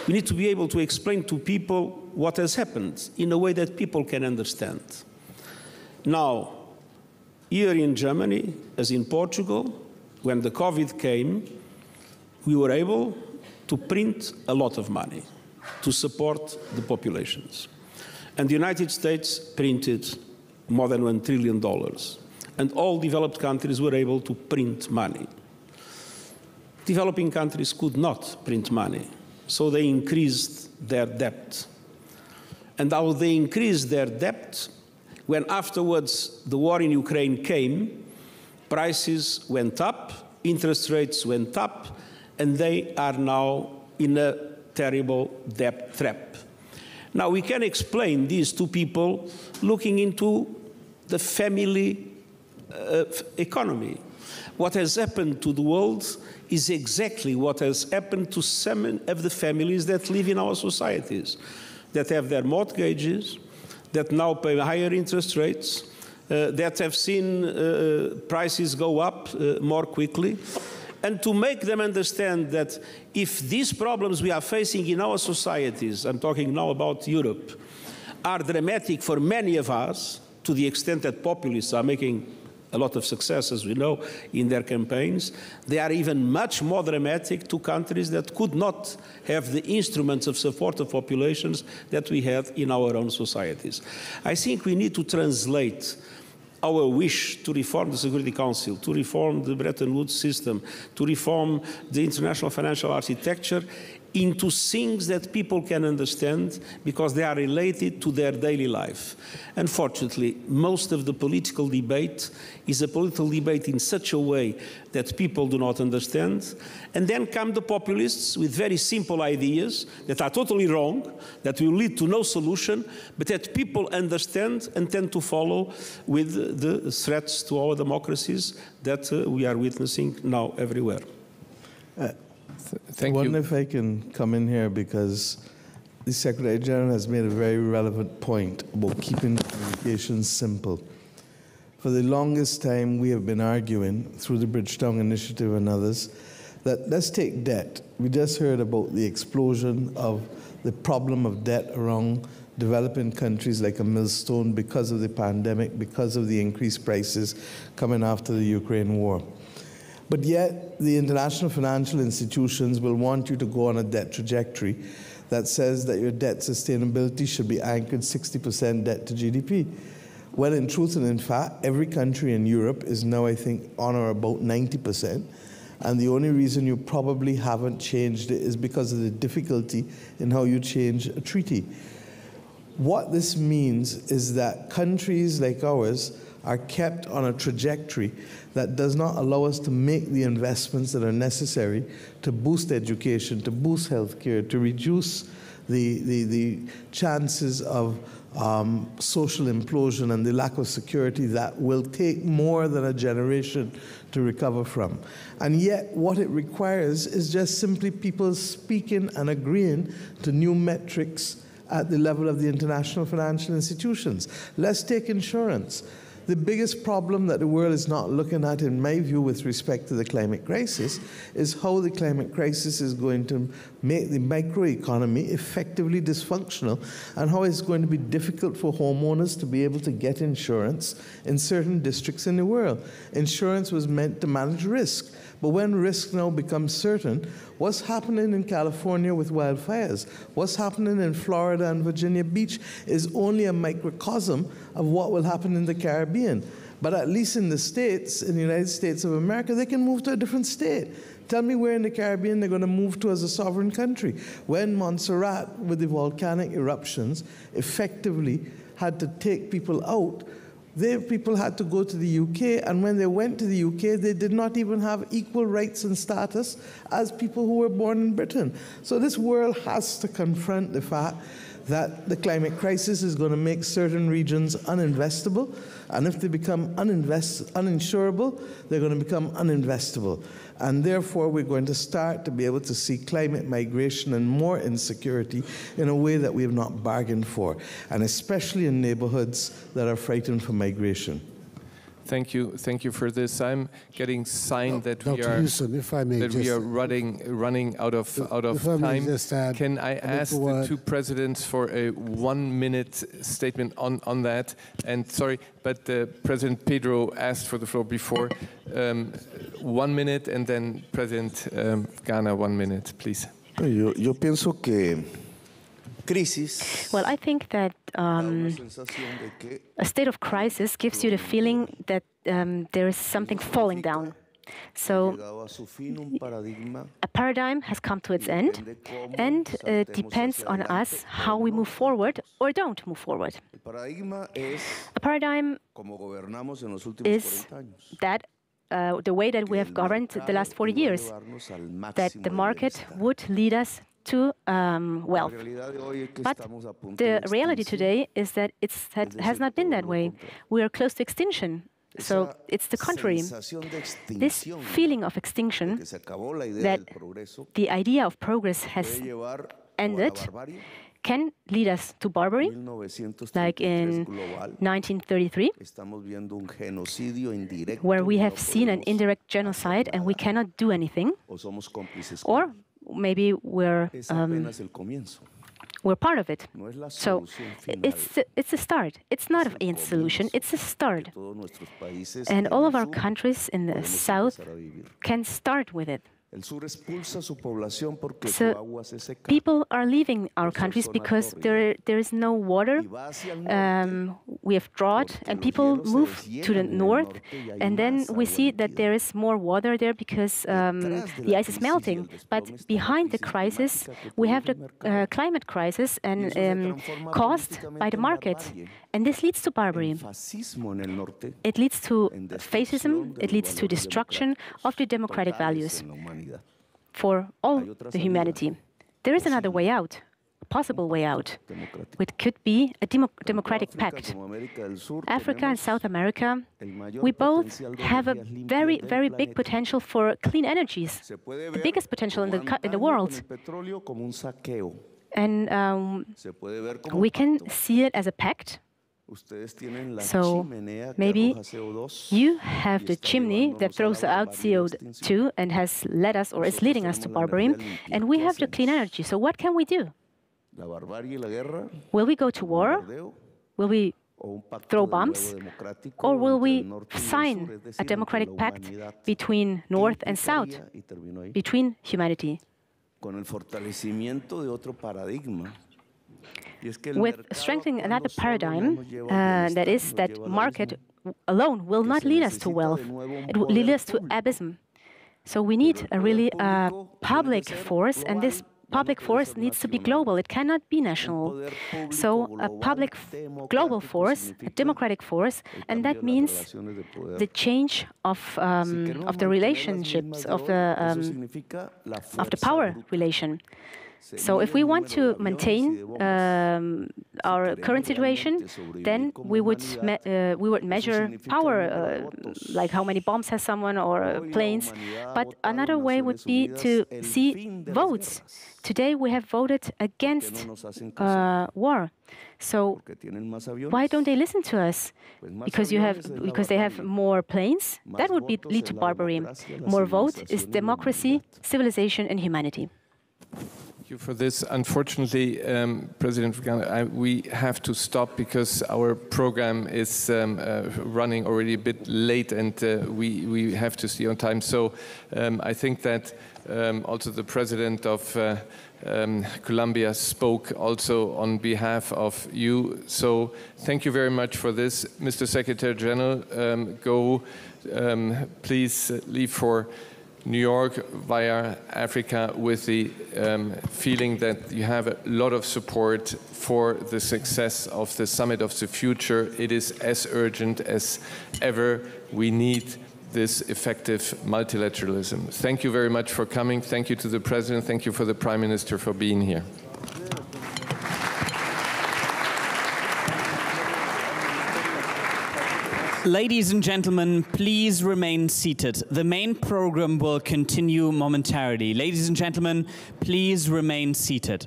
we need to be able to explain to people what has happened in a way that people can understand. Now, here in Germany, as in Portugal, when the COVID came, we were able to print a lot of money to support the populations. And the United States printed more than $1 trillion. And all developed countries were able to print money. Developing countries could not print money, so they increased their debt. And how they increased their debt, when afterwards the war in Ukraine came, prices went up, interest rates went up, and they are now in a terrible debt trap. Now, we can explain this to people looking into the family economy. What has happened to the world is exactly what has happened to some of the families that live in our societies, that have their mortgages, that now pay higher interest rates, that have seen prices go up more quickly. And to make them understand that if these problems we are facing in our societies, I'm talking now about Europe, are dramatic for many of us, to the extent that populists are making a lot of success, as we know, in their campaigns, they are even much more dramatic to countries that could not have the instruments of support of populations that we have in our own societies. I think we need to translate our wish to reform the Security Council, to reform the Bretton Woods system, to reform the international financial architecture into things that people can understand because they are related to their daily life. Unfortunately, most of the political debate is a political debate in such a way that people do not understand. And then come the populists with very simple ideas that are totally wrong, that will lead to no solution, but that people understand and tend to follow with the threats to our democracies that we are witnessing now everywhere. I wonder if I can come in here, because the Secretary General has made a very relevant point about keeping communications simple. For the longest time, we have been arguing through the Bridgetown Initiative and others that let's take debt. We just heard about the explosion of the problem of debt around developing countries like a millstone because of the pandemic, because of the increased prices coming after the Ukraine war. But yet, the international financial institutions will want you to go on a debt trajectory that says that your debt sustainability should be anchored 60% debt to GDP. Well, in truth and in fact, every country in Europe is now, I think, on or about 90%. And the only reason you probably haven't changed it is because of the difficulty in how you change a treaty. What this means is that countries like ours are kept on a trajectory that does not allow us to make the investments that are necessary to boost education, to boost healthcare, to reduce the chances of social implosion and the lack of security that will take more than a generation to recover from. And yet what it requires is just simply people speaking and agreeing to new metrics at the level of the international financial institutions. Let's take insurance. The biggest problem that the world is not looking at, in my view, with respect to the climate crisis, is how the climate crisis is going to make the microeconomy effectively dysfunctional, and how it's going to be difficult for homeowners to be able to get insurance in certain districts in the world. Insurance was meant to manage risk. But when risk now becomes certain, what's happening in California with wildfires, what's happening in Florida and Virginia Beach is only a microcosm of what will happen in the Caribbean. But at least in the States, in the United States of America, they can move to a different state. Tell me where in the Caribbean they're going to move to as a sovereign country. When Montserrat, with the volcanic eruptions, effectively had to take people out, people had to go to the UK, and when they went to the UK, they did not even have equal rights and status as people who were born in Britain. So this world has to confront the fact that the climate crisis is going to make certain regions uninvestable, and if they become uninsurable, they're going to become uninvestable. And therefore, we're going to start to be able to see climate migration and more insecurity in a way that we have not bargained for, and especially in neighborhoods that are frightened for migration. Thank you for this. I'm getting sign that Dr. Houston, if I may we are running out of time. Can I ask the two presidents for a 1-minute statement on that? And sorry, but President Pedro asked for the floor before. 1 minute, and then President Ghana, 1 minute, please. Yo pienso que crisis. Well, I think that a state of crisis gives you the feeling that there is something falling down. So a paradigm has come to its end, and it depends on us how we move forward or don't move forward. A paradigm is that the way that we have governed the last 40 years, that the market would lead us to wealth. But the reality today is that it has not been that way. We are close to extinction. So it's the contrary. This feeling of extinction, that the idea of progress has ended, can lead us to barbary, like in 1933, where we have seen an indirect genocide and we cannot do anything, or maybe we're part of it. So it's a start. It's not a solution, it's a start. And all of our countries in the south can start with it. So people are leaving our countries because there is no water. We have drought, and people move to the north, and then we see that there is more water there because the ice is melting. But behind the crisis, we have the climate crisis, and caused by the market. And this leads to barbary. It leads to fascism. It leads to destruction of the democratic values for all the humanity. There is another way out, a possible way out, which could be a democratic pact. Africa and South America, we both have a very, very big potential for clean energies, the biggest potential in the world. And we can see it as a pact. So maybe you have the chimney that throws out CO2 and has led us, or is leading us, to barbary, and we have the clean energy. So what can we do? Will we go to war? Will we throw bombs? Or will we sign a democratic pact between North and South, between humanity? With strengthening another paradigm, that is that market alone will not lead us to wealth. It will lead us to abysm. So we need a really public force, and this public force needs to be global. It cannot be national. So a public global force, a democratic force, and that means the change of the relationships, of the power relation. So if we want to maintain our current situation, then we would measure power, like how many bombs has someone or planes. But another way would be to see votes. Today we have voted against war. So why don't they listen to us? Because they have more planes? That would lead to barbarism. More vote is democracy, civilization, and humanity. Thank you for this. Unfortunately, President Heusgen, we have to stop because our program is running already a bit late, and we have to stay on time. So I think that also the President of Colombia spoke also on behalf of you. So thank you very much for this. Mr. Secretary General, please leave for New York via Africa with the feeling that you have a lot of support for the success of the Summit of the Future. It is as urgent as ever. We need this effective multilateralism. Thank you very much for coming. Thank you to the President. Thank you for the Prime Minister for being here. Ladies and gentlemen, please remain seated. The main program will continue momentarily. Ladies and gentlemen, please remain seated.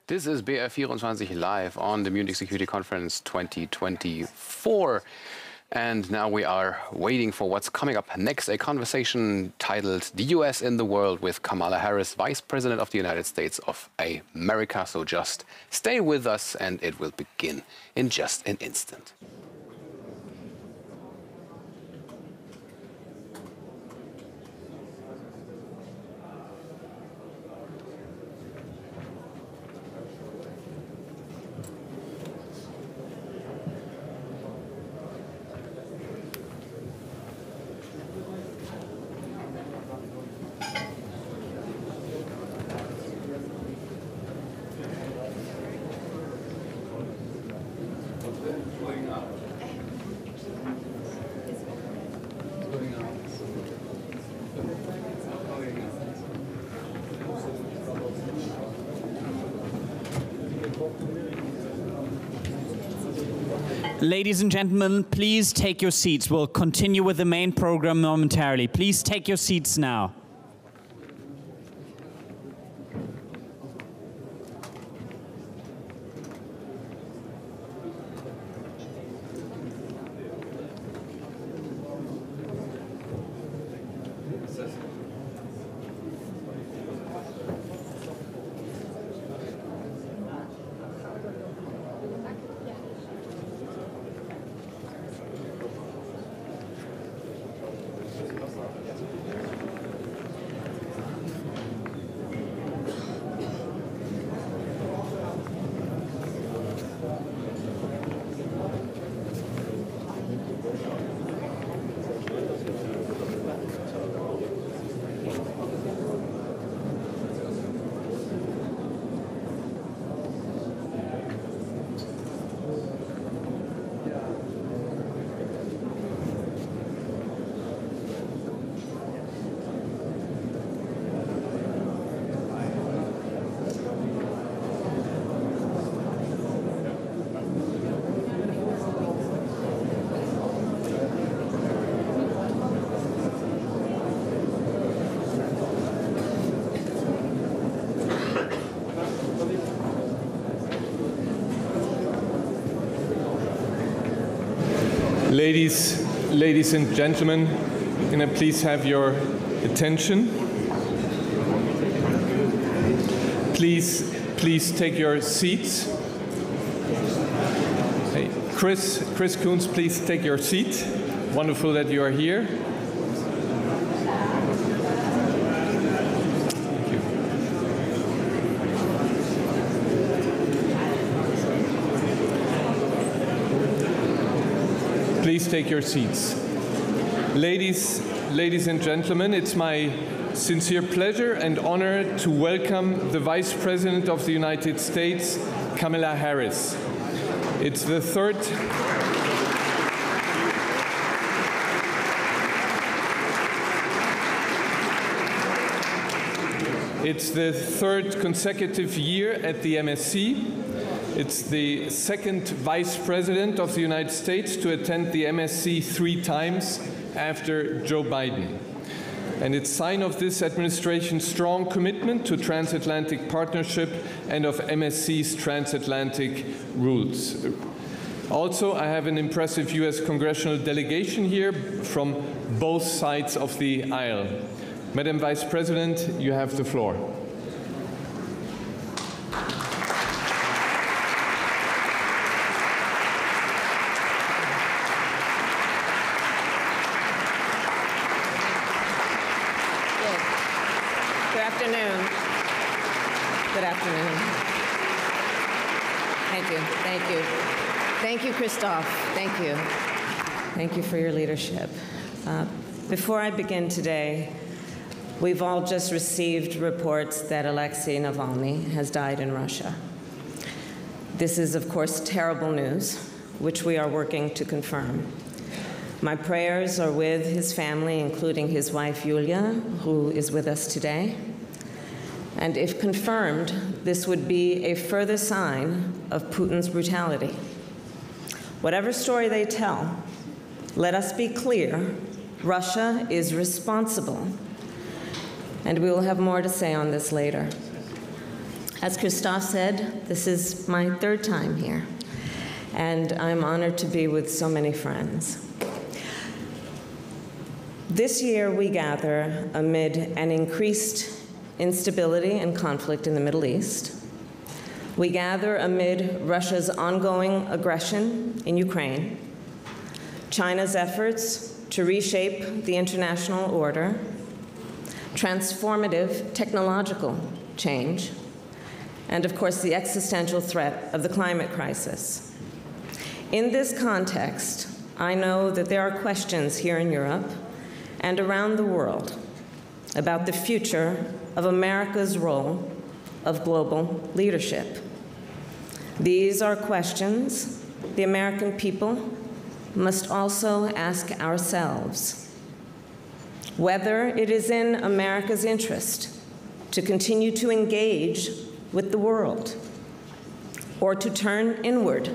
This is BR24 live on the Munich Security Conference 2024. And now we are waiting for what's coming up next, a conversation titled "The US in the World" with Kamala Harris, Vice President of the United States of America. So just stay with us and it will begin in just an instant. Ladies and gentlemen, please take your seats. We'll continue with the main program momentarily. Please take your seats now. Ladies and gentlemen, can I please have your attention? Please take your seats. Hey, Chris Coons, please take your seat. Wonderful that you are here. Please take your seats. Ladies and gentlemen, it's my sincere pleasure and honor to welcome the Vice President of the United States, Kamala Harris. It's the third It's the third consecutive year at the MSC. It's the second Vice President of the United States to attend the MSC 3 times after Joe Biden. And it's a sign of this administration's strong commitment to transatlantic partnership and of MSC's transatlantic rules. Also, I have an impressive US congressional delegation here from both sides of the aisle. Madam Vice President, you have the floor. Good afternoon. Good afternoon. Thank you. Thank you. Thank you, Christoph. Thank you. Thank you for your leadership. Before I begin today, we've all just received reports that Alexei Navalny has died in Russia. This is, of course, terrible news, which we are working to confirm. My prayers are with his family, including his wife, Yulia, who is with us today. And if confirmed, this would be a further sign of Putin's brutality. Whatever story they tell, let us be clear, Russia is responsible. And we will have more to say on this later. As Christoph said, this is my 3rd time here, and I'm honored to be with so many friends. This year, we gather amid an increased instability and conflict in the Middle East. We gather amid Russia's ongoing aggression in Ukraine, China's efforts to reshape the international order, transformative technological change, and of course, the existential threat of the climate crisis. In this context, I know that there are questions here in Europe and around the world about the future of America's role of global leadership. These are questions the American people must also ask ourselves. Whether it is in America's interest to continue to engage with the world or to turn inward.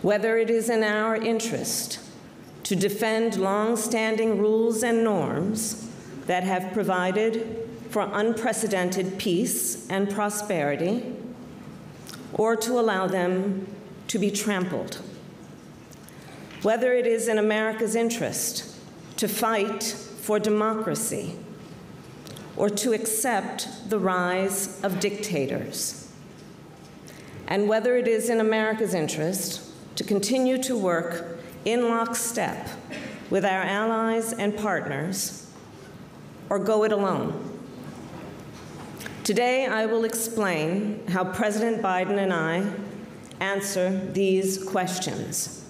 Whether it is in our interest to defend long-standing rules and norms that have provided for unprecedented peace and prosperity, or to allow them to be trampled. Whether it is in America's interest to fight for democracy, or to accept the rise of dictators. And whether it is in America's interest to continue to work in lockstep with our allies and partners, or go it alone. Today, I will explain how President Biden and I answer these questions,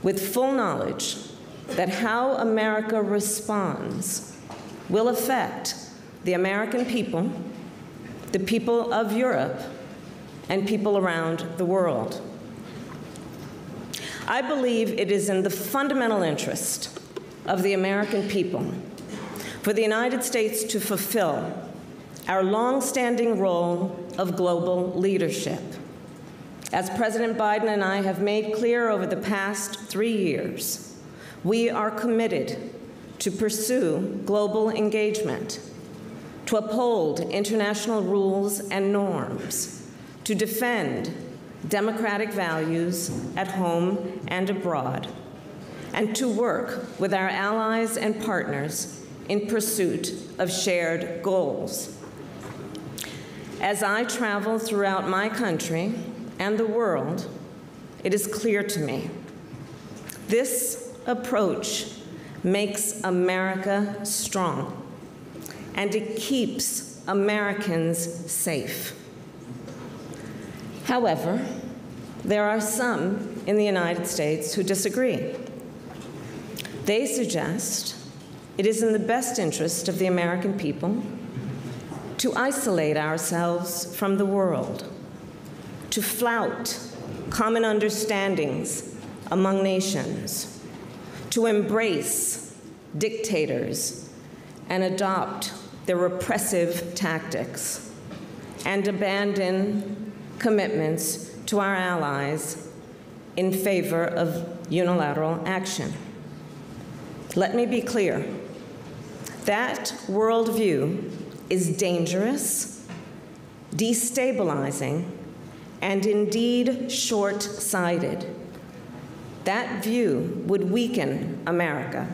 with full knowledge that how America responds will affect the American people, the people of Europe, and people around the world. I believe it is in the fundamental interest of the American people for the United States to fulfill our long-standing role of global leadership. As President Biden and I have made clear over the past 3 years, we are committed to pursue global engagement, to uphold international rules and norms, to defend democratic values at home and abroad, and to work with our allies and partners in pursuit of shared goals. As I travel throughout my country and the world, it is clear to me, this approach makes America strong, and it keeps Americans safe. However, there are some in the United States who disagree. They suggest it is in the best interest of the American people to isolate ourselves from the world, to flout common understandings among nations, to embrace dictators and adopt their repressive tactics and abandon commitments to our allies in favor of unilateral action. Let me be clear. That worldview is dangerous, destabilizing, and indeed short-sighted. That view would weaken America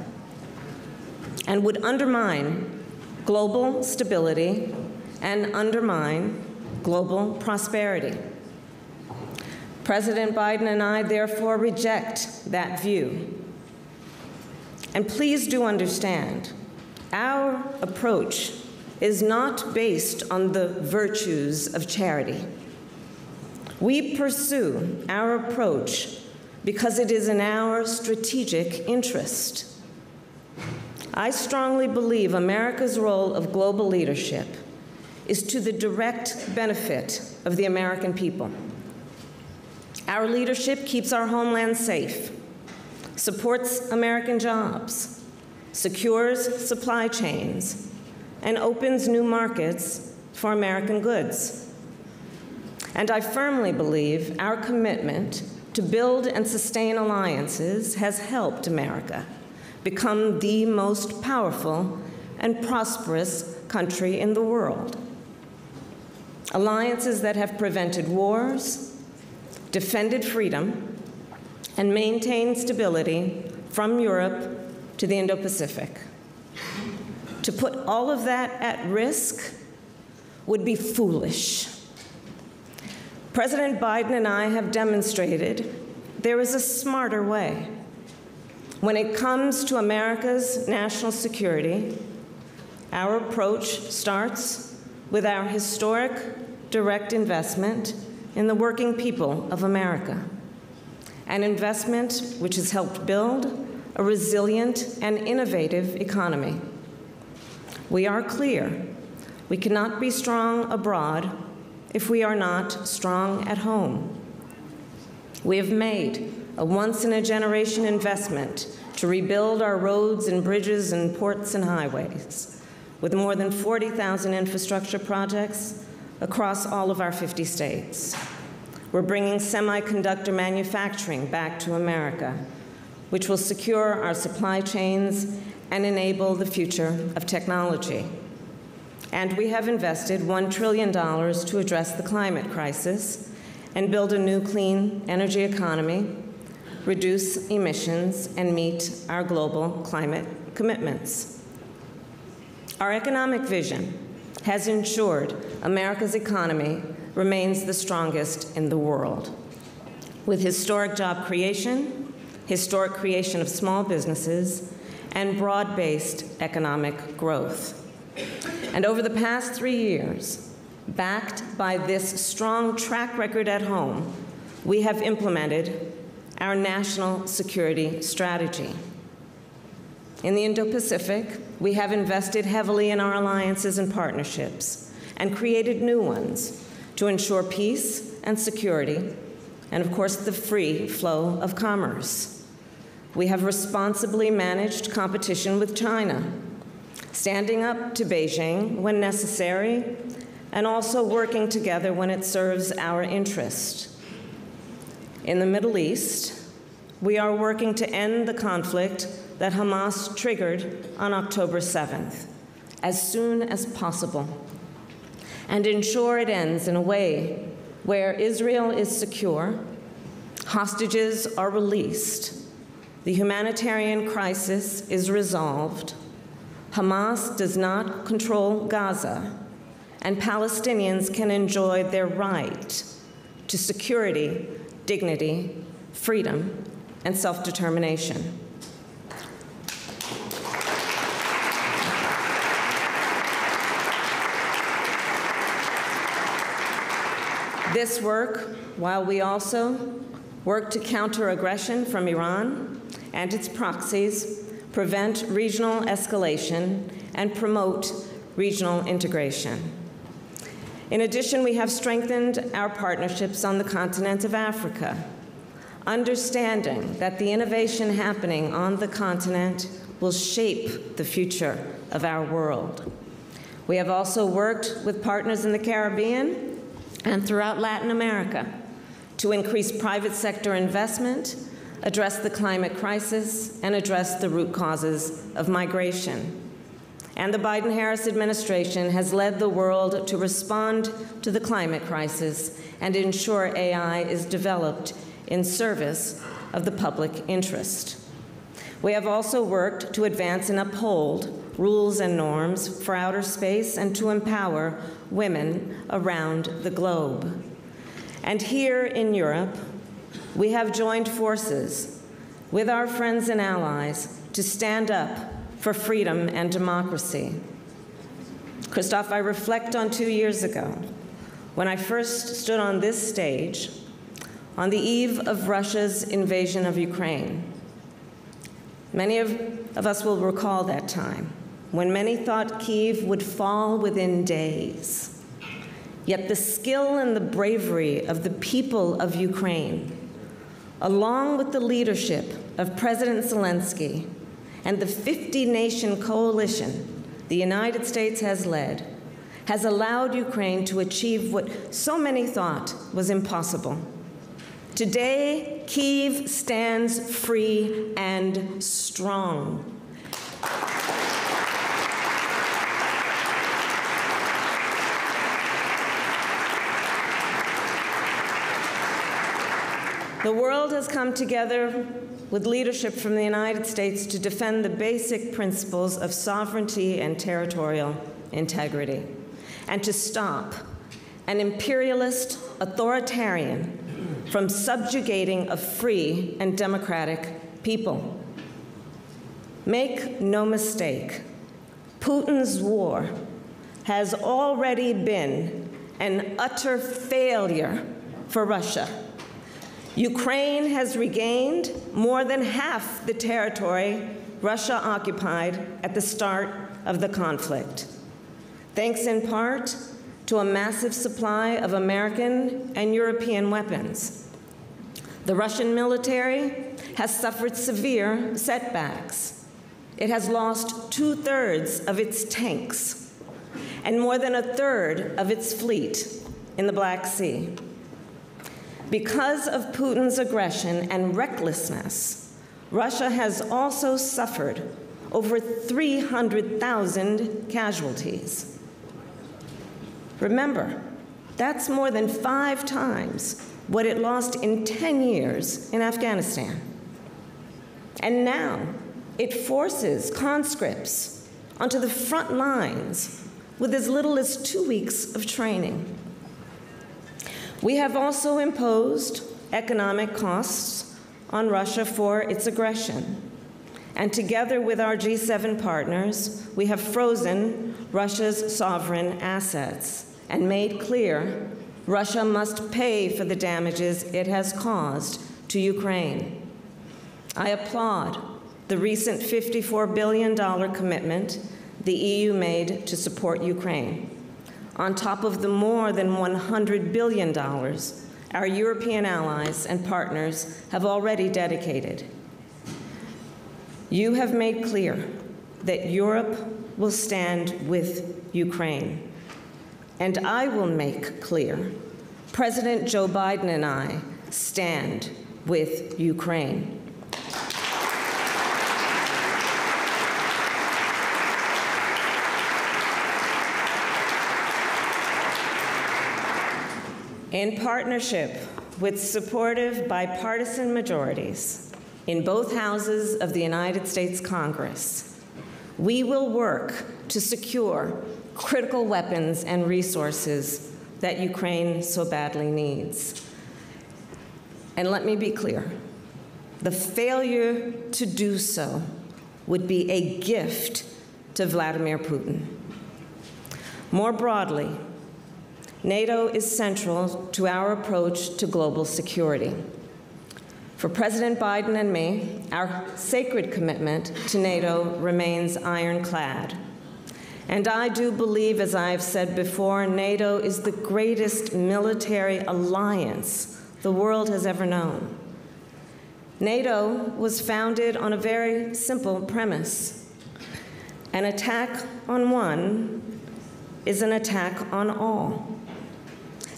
and would undermine global stability and undermine global prosperity. President Biden and I therefore reject that view. And please do understand, our approach is not based on the virtues of charity. We pursue our approach because it is in our strategic interest. I strongly believe America's role of global leadership is to the direct benefit of the American people. Our leadership keeps our homeland safe, supports American jobs, secures supply chains, and opens new markets for American goods. And I firmly believe our commitment to build and sustain alliances has helped America become the most powerful and prosperous country in the world. Alliances that have prevented wars, defended freedom, and maintained stability from Europe to the Indo-Pacific. To put all of that at risk would be foolish. President Biden and I have demonstrated there is a smarter way. When it comes to America's national security, our approach starts with our historic direct investment in the working people of America, an investment which has helped build a resilient and innovative economy. We are clear, we cannot be strong abroad if we are not strong at home. We have made a once-in-a-generation investment to rebuild our roads and bridges and ports and highways, with more than 40,000 infrastructure projects across all of our 50 states. We're bringing semiconductor manufacturing back to America, which will secure our supply chains and enable the future of technology. And we have invested $1 trillion to address the climate crisis and build a new clean energy economy, reduce emissions, and meet our global climate commitments. Our economic vision has ensured America's economy remains the strongest in the world, with historic job creation, historic creation of small businesses, and broad-based economic growth. And over the past 3 years, backed by this strong track record at home, we have implemented our national security strategy. In the Indo-Pacific, we have invested heavily in our alliances and partnerships and created new ones to ensure peace and security, and of course, the free flow of commerce. We have responsibly managed competition with China, standing up to Beijing when necessary, and also working together when it serves our interest. In the Middle East, we are working to end the conflict that Hamas triggered on October 7th, as soon as possible, and ensure it ends in a way where Israel is secure, hostages are released, the humanitarian crisis is resolved, Hamas does not control Gaza, and Palestinians can enjoy their right to security, dignity, freedom, and self-determination. This work, while we also work to counter aggression from Iran and its proxies, prevent regional escalation, and promote regional integration. In addition, we have strengthened our partnerships on the continent of Africa, understanding that the innovation happening on the continent will shape the future of our world. We have also worked with partners in the Caribbean and throughout Latin America to increase private sector investment, address the climate crisis, and address the root causes of migration. And the Biden-Harris administration has led the world to respond to the climate crisis and ensure AI is developed in service of the public interest. We have also worked to advance and uphold rules and norms for outer space and to empower women around the globe. And here in Europe, we have joined forces with our friends and allies to stand up for freedom and democracy. Christoph, I reflect on 2 years ago when I first stood on this stage on the eve of Russia's invasion of Ukraine. Many of us will recall that time when many thought Kyiv would fall within days. Yet the skill and the bravery of the people of Ukraine, along with the leadership of President Zelensky and the 50-nation coalition the United States has led, has allowed Ukraine to achieve what so many thought was impossible. Today, Kyiv stands free and strong. The world has come together with leadership from the United States to defend the basic principles of sovereignty and territorial integrity, and to stop an imperialist authoritarian from subjugating a free and democratic people. Make no mistake, Putin's war has already been an utter failure for Russia. Ukraine has regained more than half the territory Russia occupied at the start of the conflict, thanks in part to a massive supply of American and European weapons. The Russian military has suffered severe setbacks. It has lost 2/3 of its tanks and more than 1/3 of its fleet in the Black Sea. Because of Putin's aggression and recklessness, Russia has also suffered over 300,000 casualties. Remember, that's more than 5 times what it lost in 10 years in Afghanistan. And now it forces conscripts onto the front lines with as little as 2 weeks of training. We have also imposed economic costs on Russia for its aggression. And together with our G7 partners, we have frozen Russia's sovereign assets and made clear Russia must pay for the damages it has caused to Ukraine. I applaud the recent $54 billion commitment the EU made to support Ukraine, on top of the more than $100 billion our European allies and partners have already dedicated. You have made clear that Europe will stand with Ukraine. And I will make clear, President Joe Biden and I stand with Ukraine. In partnership with supportive bipartisan majorities in both houses of the United States Congress, we will work to secure critical weapons and resources that Ukraine so badly needs. And let me be clear, the failure to do so would be a gift to Vladimir Putin. More broadly, NATO is central to our approach to global security. For President Biden and me, our sacred commitment to NATO remains ironclad. And I do believe, as I've said before, NATO is the greatest military alliance the world has ever known. NATO was founded on a very simple premise. An attack on one is an attack on all.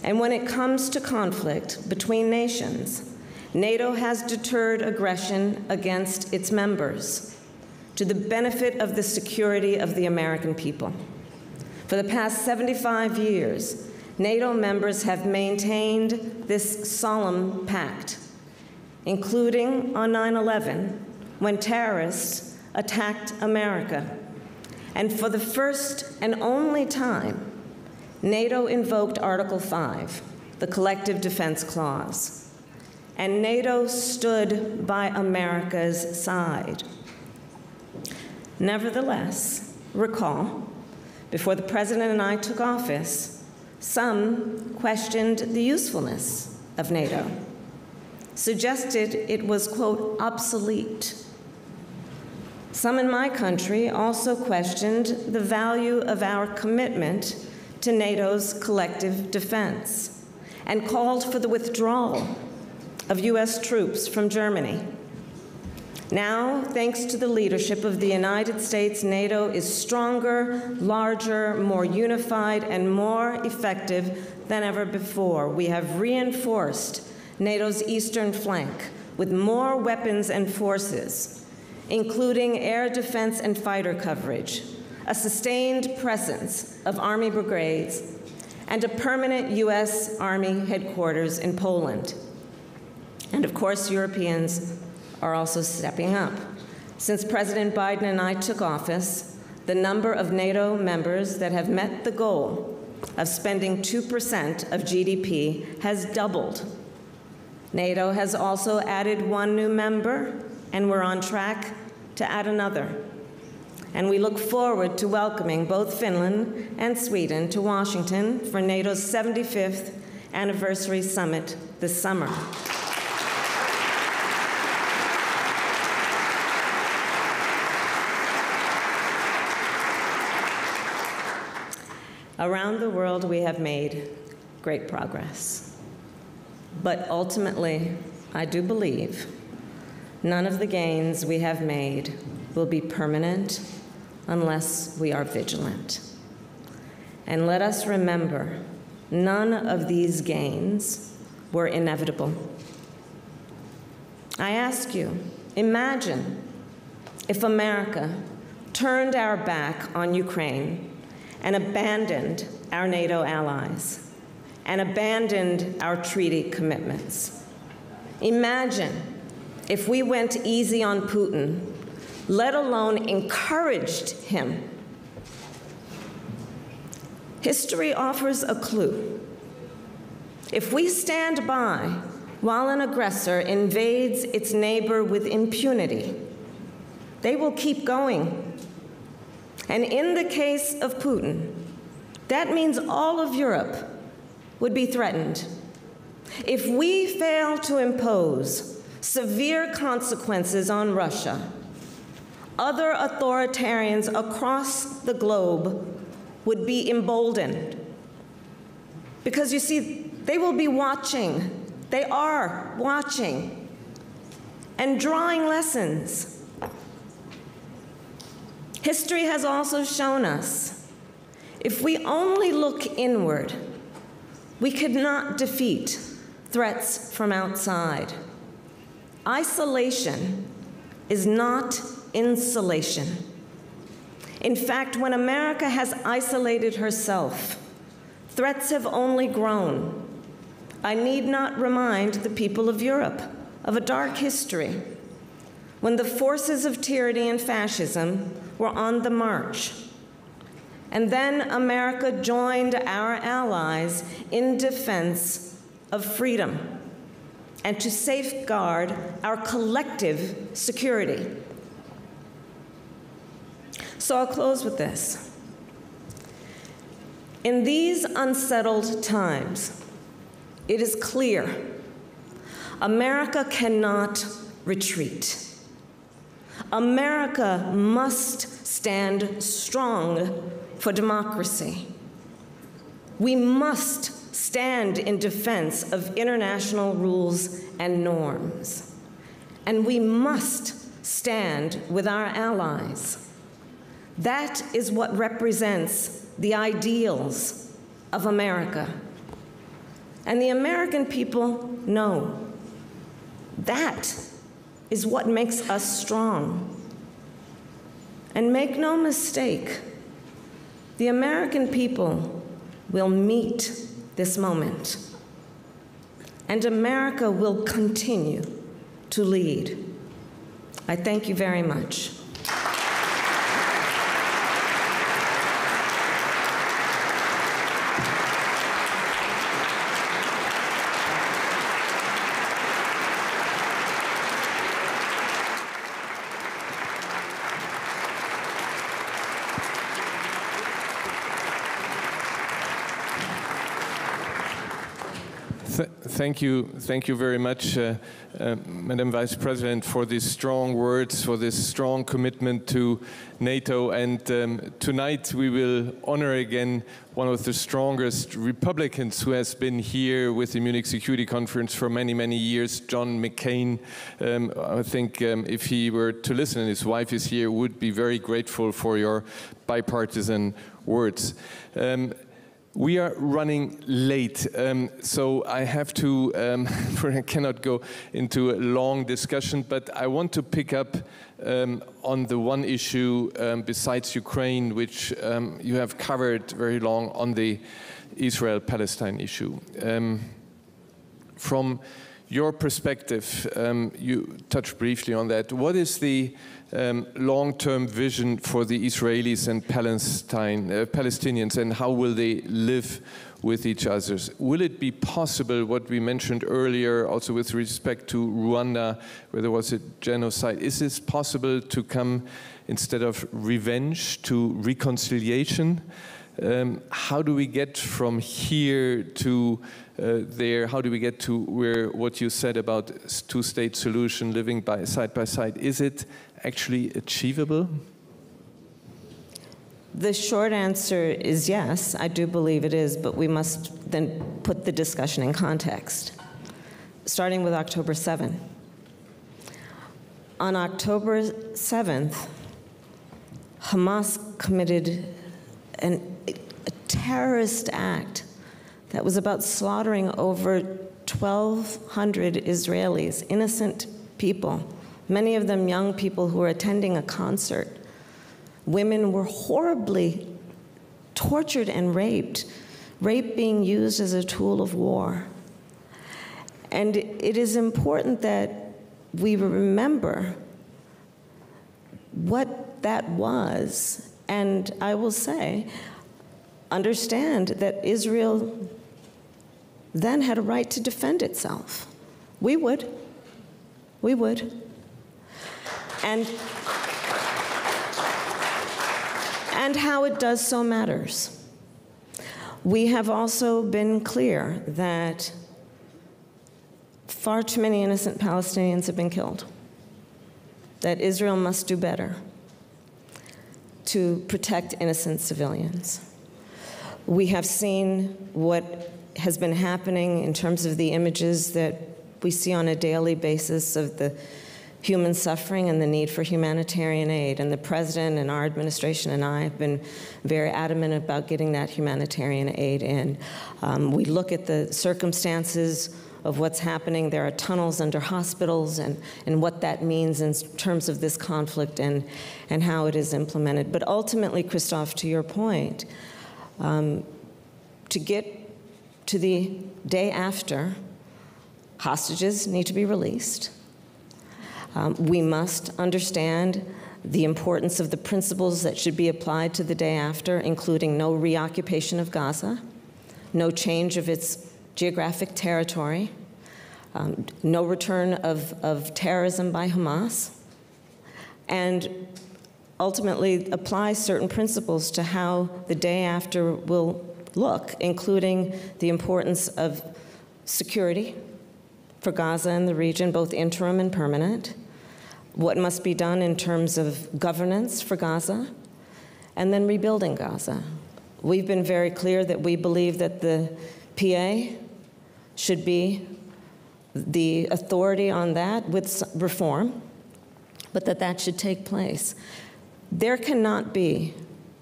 And when it comes to conflict between nations, NATO has deterred aggression against its members to the benefit of the security of the American people. For the past 75 years, NATO members have maintained this solemn pact, including on 9/11, when terrorists attacked America. And for the first and only time, NATO invoked Article 5, the Collective Defense Clause. And NATO stood by America's side. Nevertheless, recall, before the President and I took office, some questioned the usefulness of NATO, suggested it was, quote, obsolete. Some in my country also questioned the value of our commitment to NATO's collective defense and called for the withdrawal of U.S. troops from Germany. Now, thanks to the leadership of the United States, NATO is stronger, larger, more unified, and more effective than ever before. We have reinforced NATO's eastern flank with more weapons and forces, including air defense and fighter coverage, a sustained presence of Army brigades, and a permanent U.S. Army headquarters in Poland. And of course, Europeans are also stepping up. Since President Biden and I took office, the number of NATO members that have met the goal of spending 2% of GDP has doubled. NATO has also added one new member, and we're on track to add another. And we look forward to welcoming both Finland and Sweden to Washington for NATO's 75th anniversary summit this summer. Around the world, we have made great progress. But ultimately, I do believe none of the gains we have made will be permanent unless we are vigilant. And let us remember, none of these gains were inevitable. I ask you, imagine if America turned our back on Ukraine and abandoned our NATO allies, and abandoned our treaty commitments. Imagine if we went easy on Putin, let alone encouraged him. History offers a clue. If we stand by while an aggressor invades its neighbor with impunity, they will keep going. And in the case of Putin, that means all of Europe would be threatened. If we fail to impose severe consequences on Russia, other authoritarians across the globe would be emboldened. Because you see, they will be watching. They are watching and drawing lessons. History has also shown us, if we only look inward, we could not defeat threats from outside. Isolation is not insulation. In fact, when America has isolated herself, threats have only grown. I need not remind the people of Europe of a dark history when the forces of tyranny and fascism were on the march. And then America joined our allies in defense of freedom and to safeguard our collective security. So I'll close with this. In these unsettled times, it is clear America cannot retreat. America must stand strong for democracy. We must stand in defense of international rules and norms. And we must stand with our allies. That is what represents the ideals of America. And the American people know that is what makes us strong. And make no mistake, the American people will meet this moment. And America will continue to lead. I thank you very much. Thank you very much, Madam Vice President, for these strong words, for this strong commitment to NATO. And tonight we will honor again one of the strongest Republicans who has been here with the Munich Security Conference for many, many years, John McCain. I think if he were to listen, and his wife is here, would be very grateful for your bipartisan words. We are running late, so I have to, I cannot go into a long discussion, but I want to pick up on the one issue besides Ukraine, which you have covered very long, on the Israel-Palestine issue. From your perspective, you touched briefly on that. What is the long-term vision for the Israelis and Palestinians, and how will they live with each other? Will it be possible, what we mentioned earlier, also with respect to Rwanda, where there was a genocide, is it possible to come, instead of revenge, to reconciliation? How do we get from here to there? How do we get to where what you said about two-state solution, living side by side? Is it actually achievable? The short answer is yes, I do believe it is, but we must then put the discussion in context, starting with October 7th. On October 7th, Hamas committed a terrorist act that was about slaughtering over 1,200 Israelis, innocent people, many of them young people who were attending a concert. Women were horribly tortured and raped, rape being used as a tool of war. And it is important that we remember what that was. And I will say, understand that Israel then had a right to defend itself. We would. We would. And how it does so matters. We have also been clear that far too many innocent Palestinians have been killed, that Israel must do better to protect innocent civilians. We have seen what has been happening in terms of the images that we see on a daily basis of the human suffering and the need for humanitarian aid. And the President and our administration and I have been very adamant about getting that humanitarian aid in. We look at the circumstances of what's happening. There are tunnels under hospitals, and what that means in terms of this conflict and how it is implemented. But ultimately, Christoph, to your point, to get to the day after, hostages need to be released. We must understand the importance of the principles that should be applied to the day after, including no reoccupation of Gaza, no change of its geographic territory, no return of terrorism by Hamas, and ultimately apply certain principles to how the day after will look, including the importance of security for Gaza and the region, both interim and permanent, what must be done in terms of governance for Gaza, and then rebuilding Gaza. We've been very clear that we believe that the PA should be the authority on that with reform, but that should take place. There cannot be,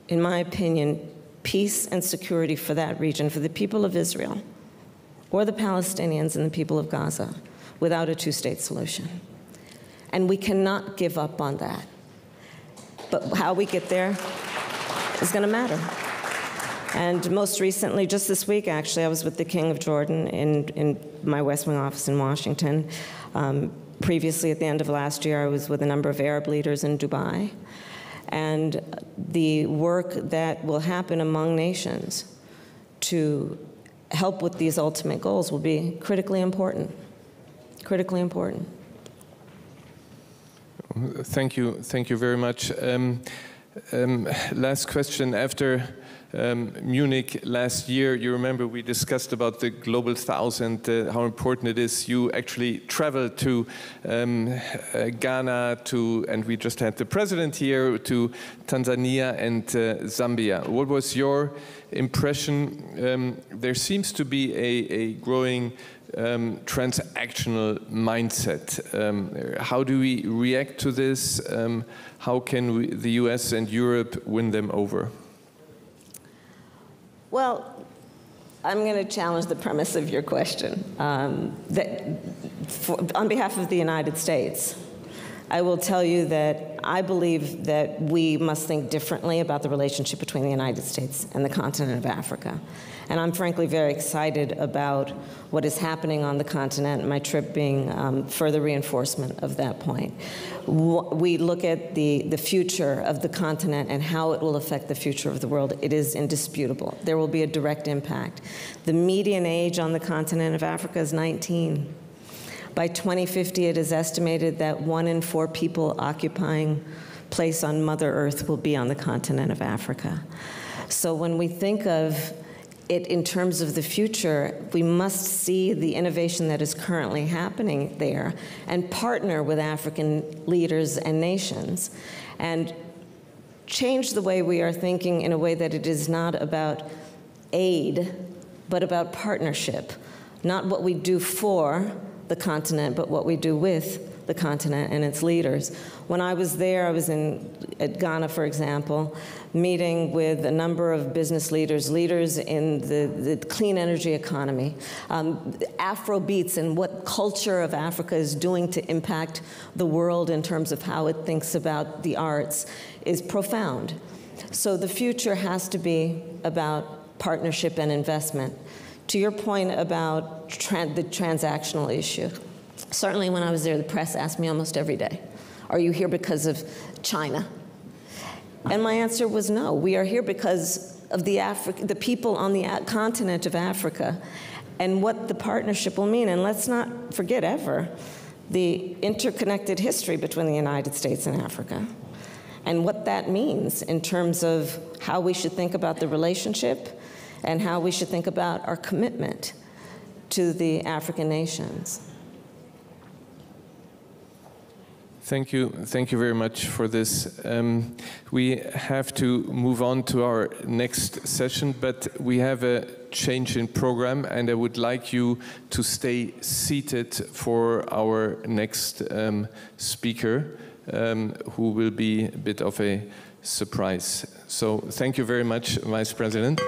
in my opinion, peace and security for that region, for the people of Israel, or the Palestinians and the people of Gaza, without a two-state solution. And we cannot give up on that. But how we get there is going to matter. And most recently, just this week, actually, I was with the King of Jordan in my West Wing office in Washington. Previously, at the end of last year, I was with a number of Arab leaders in Dubai. And the work that will happen among nations to help with these ultimate goals will be critically important. Critically important. Thank you very much. Last question. After Munich last year, you remember we discussed about the Global South and how important it is. You actually traveled to Ghana, and we just had the president here, to Tanzania and Zambia. What was your impression? There seems to be a growing transactional mindset. How do we react to this? How can the US and Europe win them over? Well, I'm going to challenge the premise of your question. On behalf of the United States, I will tell you that I believe that we must think differently about the relationship between the United States and the continent of Africa. And I'm frankly very excited about what is happening on the continent, my trip being further reinforcement of that point. We look at the future of the continent and how it will affect the future of the world. It is indisputable. There will be a direct impact. The median age on the continent of Africa is 19. By 2050, it is estimated that 1 in 4 people occupying place on Mother Earth will be on the continent of Africa. So when we think of it in terms of the future, we must see the innovation that is currently happening there and partner with African leaders and nations and change the way we are thinking in a way that it is not about aid, but about partnership. Not what we do for the continent, but what we do with the continent and its leaders. When I was there, I was at Ghana, for example, meeting with a number of business leaders in the clean energy economy, Afrobeats and what culture of Africa is doing to impact the world in terms of how it thinks about the arts is profound. So the future has to be about partnership and investment. To your point about the transactional issue, certainly when I was there, the press asked me almost every day, are you here because of China? And my answer was no. We are here because of the people on the continent of Africa and what the partnership will mean. And let's not forget ever the interconnected history between the United States and Africa and what that means in terms of how we should think about the relationship and how we should think about our commitment to the African nations. Thank you very much for this. We have to move on to our next session, but we have a change in program, and I would like you to stay seated for our next speaker, who will be a bit of a surprise. So thank you very much, Vice President.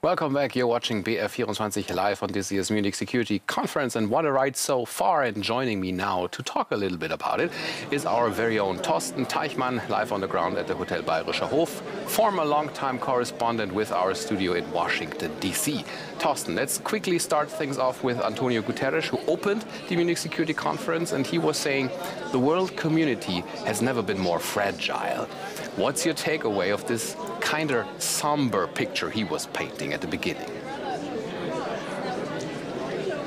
Welcome back. You're watching BR24 live on this year's Munich Security Conference, and what a ride so far. And joining me now to talk a little bit about it is our very own Thorsten Teichmann, live on the ground at the Hotel Bayerischer Hof, former longtime correspondent with our studio in Washington, D.C. Thorsten, let's quickly start things off with António Guterres, who opened the Munich Security Conference, and he was saying the world community has never been more fragile. What's your takeaway of this kind of somber picture he was painting at the beginning?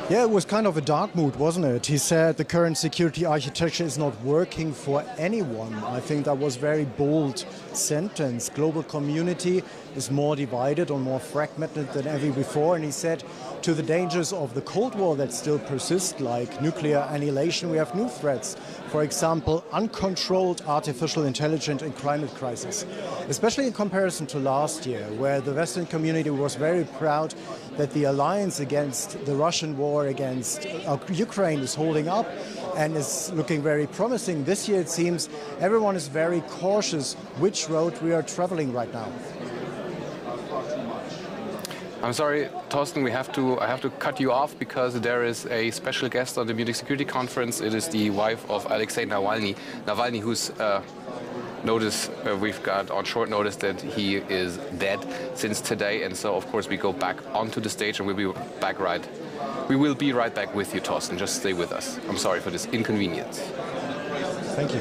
Yeah, it was kind of a dark mood, wasn't it? He said the current security architecture is not working for anyone. I think that was a very bold sentence. Global community is more divided or more fragmented than ever before. And he said to the dangers of the Cold War that still persist, like nuclear annihilation. We have new threats, for example, uncontrolled artificial intelligence and climate crisis, especially in comparison to last year, where the Western community was very proud that the alliance against the Russian war against Ukraine is holding up and is looking very promising. This year it seems everyone is very cautious which road we are traveling right now. I'm sorry, Thorsten, I have to cut you off because there is a special guest on the Munich Security Conference. It is the wife of Alexei Navalny, who's we've got on short notice that he is dead since today, and so of course we go back onto the stage and we will be right back with you, Thorsten. Just stay with us. I'm sorry for this inconvenience. Thank you.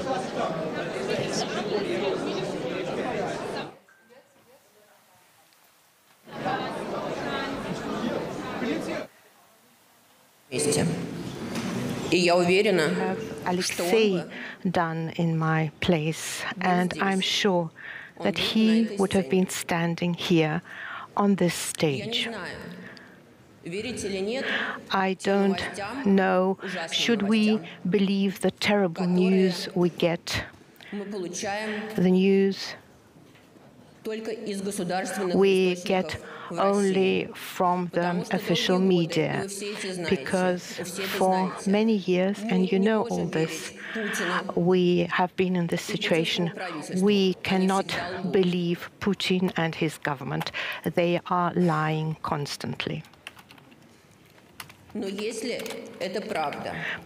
Alexei done in my place, and I'm sure that he would have been standing here on this stage. I don't know, should we believe the terrible news we get? The news we get only from the official media, because for many years, and you know all this, we have been in this situation. We cannot believe Putin and his government. They are lying constantly.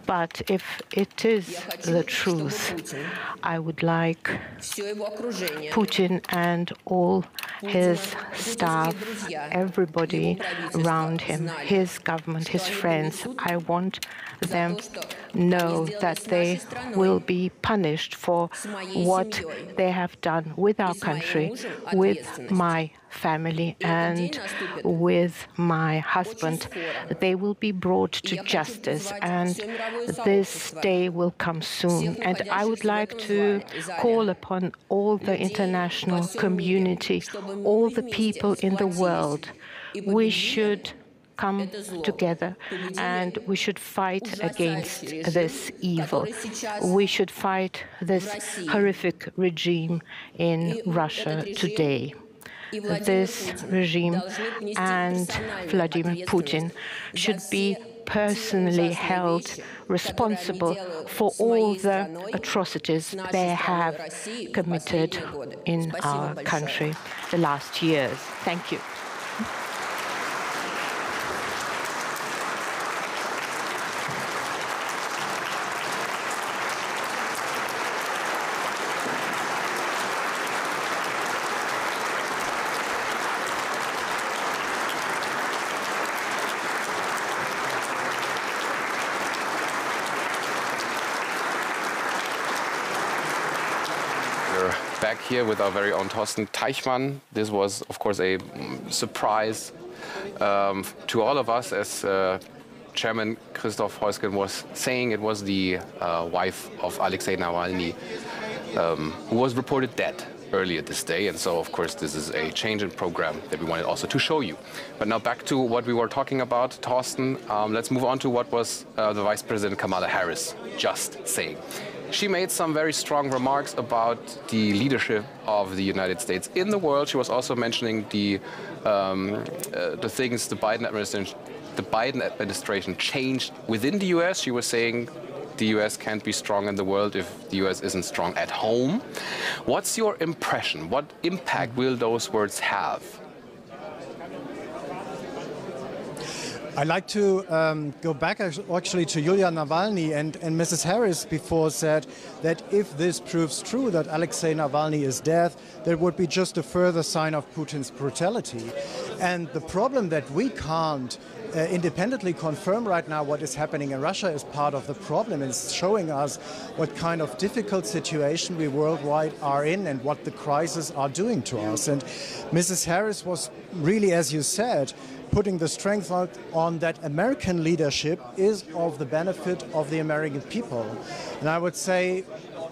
But if it is the truth, I would like Putin and all his staff, everybody around him, his government, his friends, I want them know that they will be punished for what they have done with our country, with my family and with my husband. They will be brought to justice, and this day will come soon. And I would like to call upon all the international community, all the people in the world. We should come together and we should fight against this evil. We should fight this horrific regime in Russia today. This regime and Vladimir Putin should be personally held responsible for all the atrocities they have committed in our country the last years. Thank you. Back here with our very own Thorsten Teichmann. This was, of course, a surprise to all of us. As Chairman Christoph Heusgen was saying, it was the wife of Alexei Navalny who was reported dead earlier this day. And so, of course, this is a change in program that we wanted also to show you. But now back to what we were talking about, Thorsten. Let's move on to what was the Vice President Kamala Harris just saying. She made some very strong remarks about the leadership of the United States in the world. She was also mentioning the things the Biden administration changed within the U.S. She was saying the U.S. can't be strong in the world if the U.S. isn't strong at home. What's your impression? What impact will those words have? I'd like to go back actually to Yulia Navalny, and Mrs. Harris before said that if this proves true, that Alexei Navalny is dead, that would be just a further sign of Putin's brutality. And the problem that we can't independently confirm right now what is happening in Russia is part of the problem. It's showing us what kind of difficult situation we worldwide are in and what the crises are doing to us. And Mrs. Harris was really, as you said, putting the strength on that American leadership is of the benefit of the American people. And I would say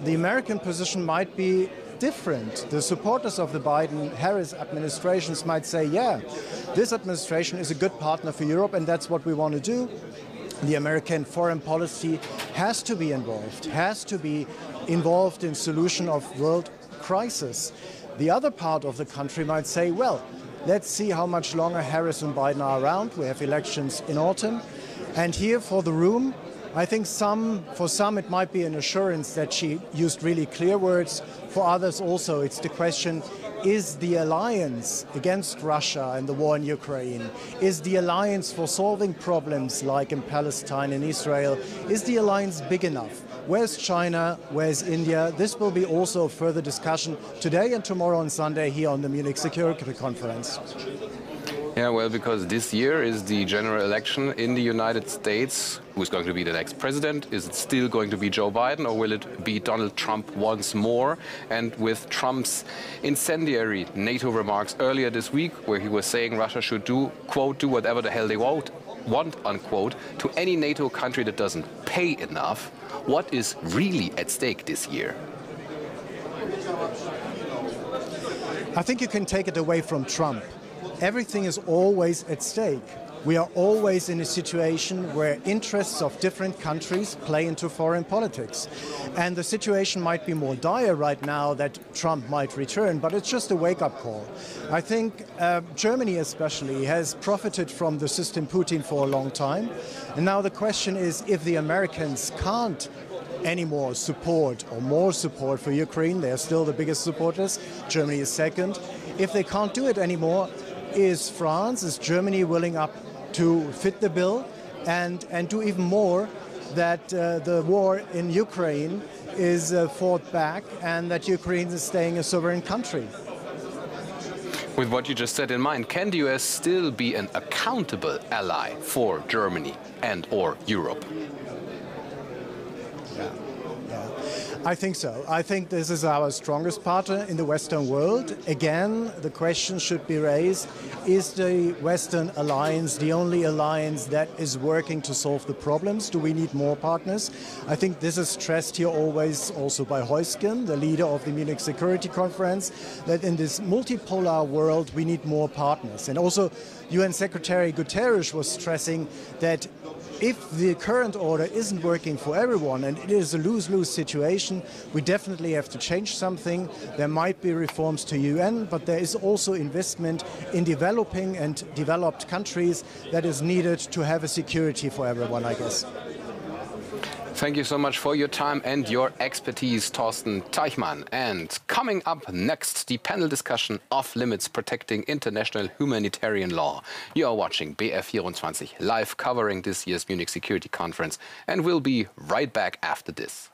the American position might be different. The supporters of the Biden-Harris administrations might say, yeah, this administration is a good partner for Europe, and that's what we want to do. The American foreign policy has to be involved in solution of world crisis. The other part of the country might say, well, let's see how much longer Harris and Biden are around. We have elections in autumn. And here for the room, I think for some it might be an assurance that she used really clear words. For others also, it's the question, is the alliance against Russia and the war in Ukraine, is the alliance for solving problems like in Palestine and Israel, is the alliance big enough? Where's China? Where's India? This will be also further discussion today and tomorrow on Sunday here on the Munich Security Conference. Yeah, well, because this year is the general election in the United States. Who's going to be the next president? Is it still going to be Joe Biden, or will it be Donald Trump once more? And with Trump's incendiary NATO remarks earlier this week, where he was saying Russia should do, quote, do whatever the hell they want, unquote, to any NATO country that doesn't pay enough, what is really at stake this year? I think you can take it away from Trump. Everything is always at stake. We are always in a situation where interests of different countries play into foreign politics. And the situation might be more dire right now that Trump might return, but it's just a wake-up call. I think Germany especially has profited from the system Putin for a long time. And now the question is, if the Americans can't any more support or more support for Ukraine, they're still the biggest supporters, Germany is second. If they can't do it anymore, is France, is Germany willing up to fit the bill and do even more that the war in Ukraine is fought back and that Ukraine is staying a sovereign country? With what you just said in mind, can the US still be an accountable ally for Germany and or Europe? I think so. I think this is our strongest partner in the Western world. Again, the question should be raised, is the Western alliance the only alliance that is working to solve the problems? Do we need more partners? I think this is stressed here always also by Heusgen, the leader of the Munich Security Conference, that in this multipolar world we need more partners. And also UN Secretary Guterres was stressing that if the current order isn't working for everyone and it is a lose-lose situation, we definitely have to change something. There might be reforms to UN, but there is also investment in developing and developed countries that is needed to have a security for everyone, I guess. Thank you so much for your time and your expertise, Thorsten Teichmann. And coming up next, the panel discussion off limits protecting international humanitarian law. You are watching BR24 live covering this year's Munich Security Conference, and we'll be right back after this.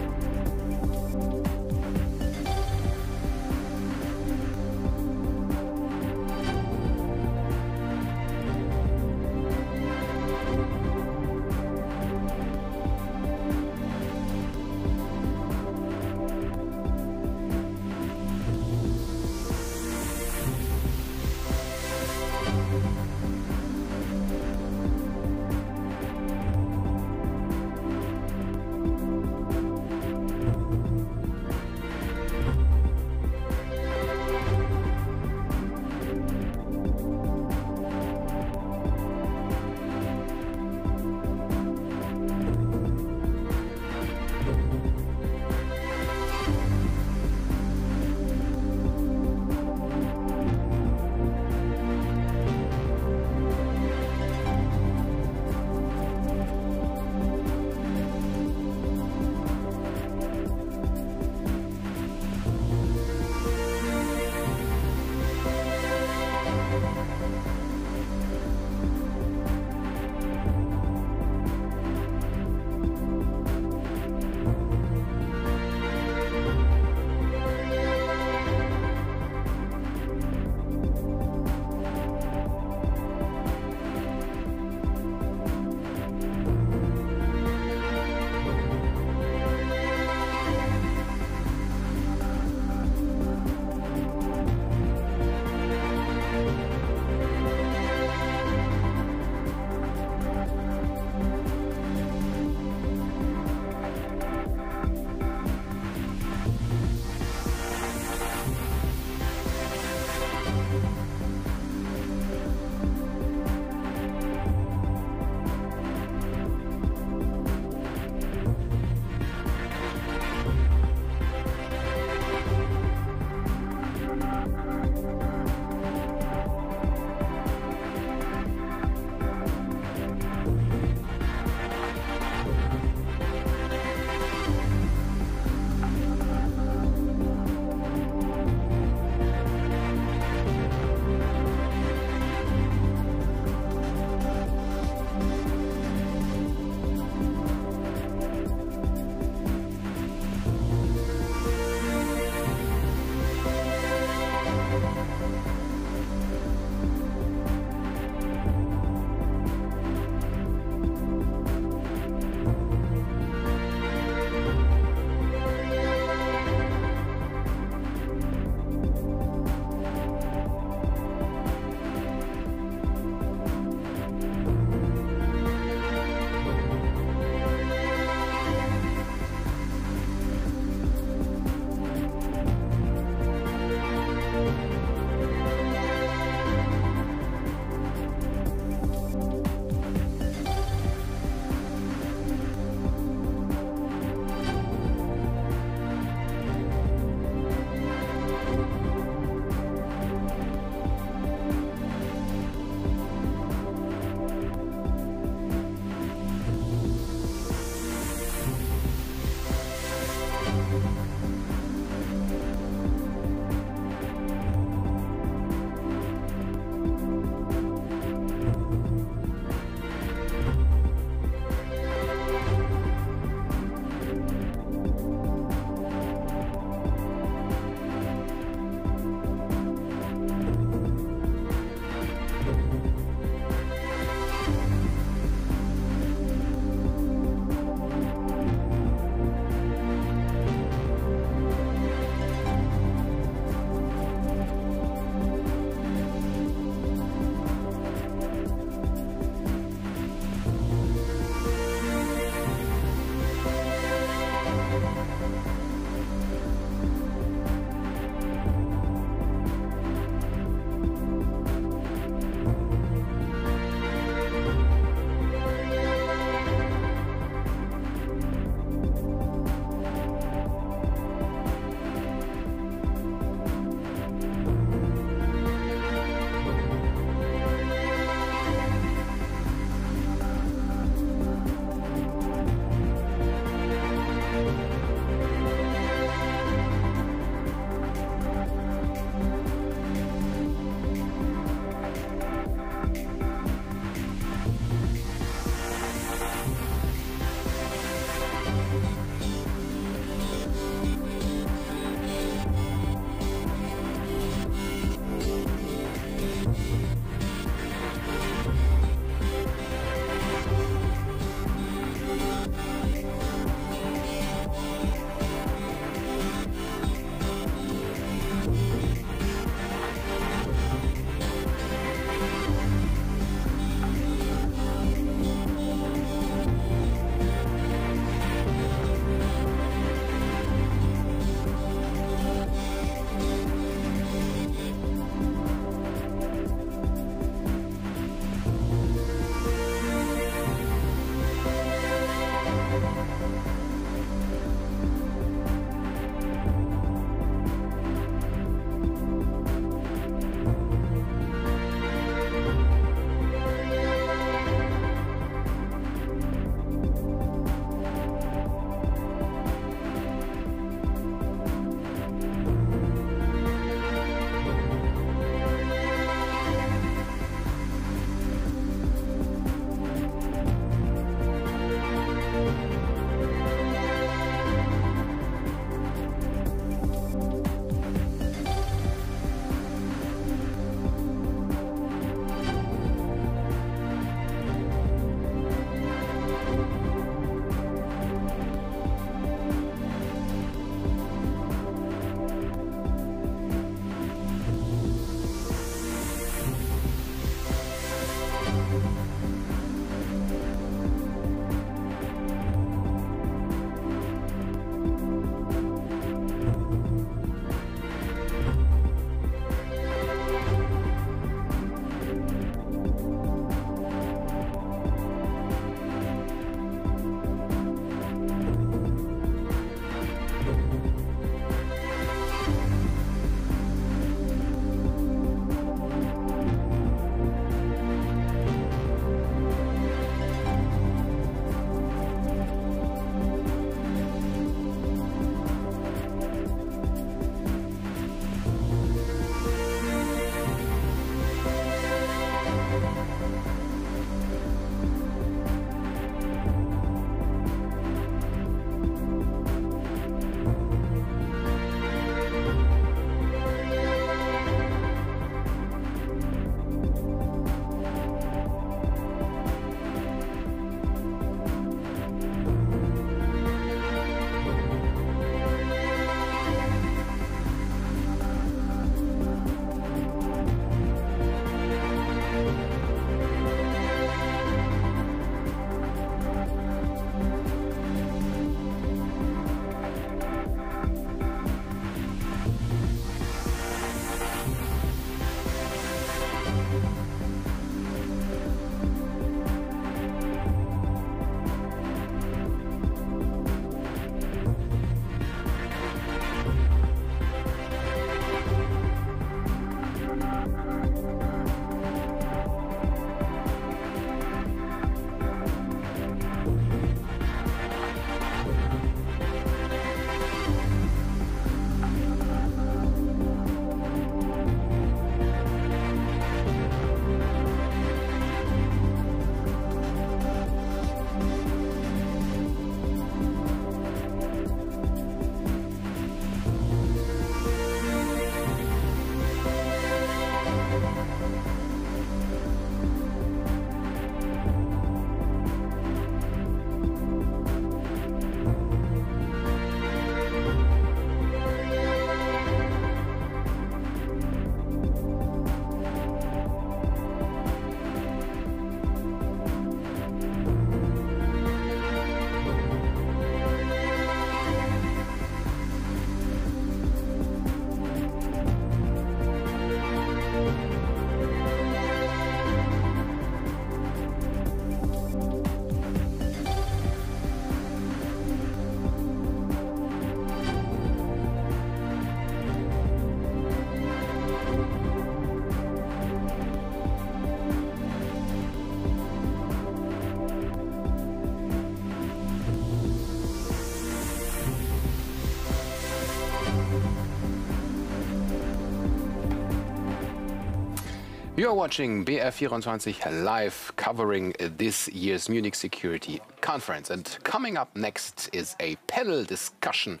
You are watching BR24 live, covering this year's Munich Security Conference. And coming up next is a panel discussion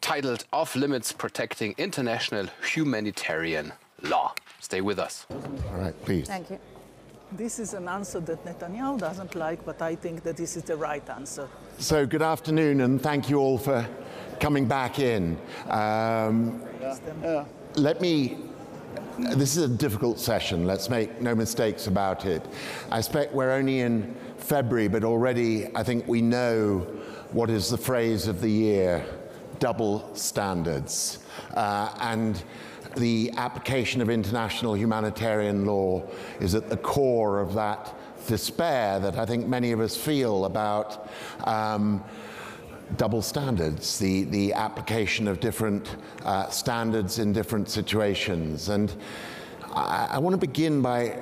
titled Off Limits Protecting International Humanitarian Law. Stay with us. All right, please. Thank you. This is an answer that Netanyahu doesn't like, but I think that this is the right answer. So good afternoon, and thank you all for coming back in. This is a difficult session, let's make no mistakes about it. I expect we're only in February, but already I think we know what is the phrase of the year: double standards. And the application of international humanitarian law is at the core of that despair that I think many of us feel about double standards, the application of different standards in different situations. And I want to begin by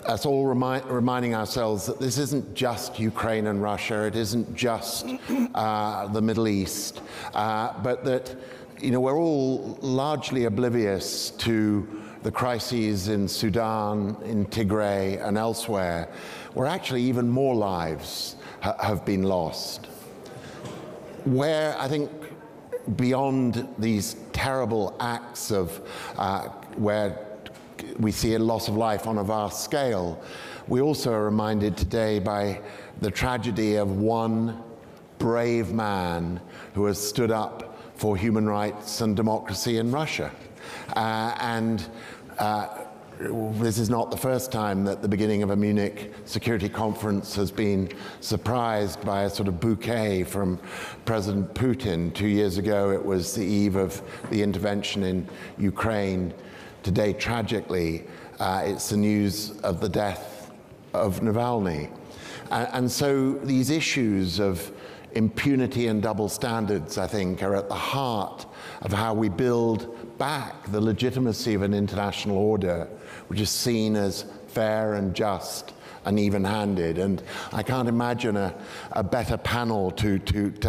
us all reminding ourselves that this isn't just Ukraine and Russia, it isn't just the Middle East, but that we're all largely oblivious to the crises in Sudan, in Tigray, and elsewhere, where actually even more lives have been lost. Where I think beyond these terrible acts of where we see a loss of life on a vast scale, we also are reminded today by the tragedy of one brave man who has stood up for human rights and democracy in Russia. This is not the first time that the beginning of a Munich Security Conference has been surprised by a sort of bouquet from President Putin. 2 years ago, it was the eve of the intervention in Ukraine. Today, tragically, it's the news of the death of Navalny. And so these issues of impunity and double standards, I think, are at the heart of how we build back the legitimacy of an international order, which is seen as fair and just and even-handed. And I can't imagine a better panel to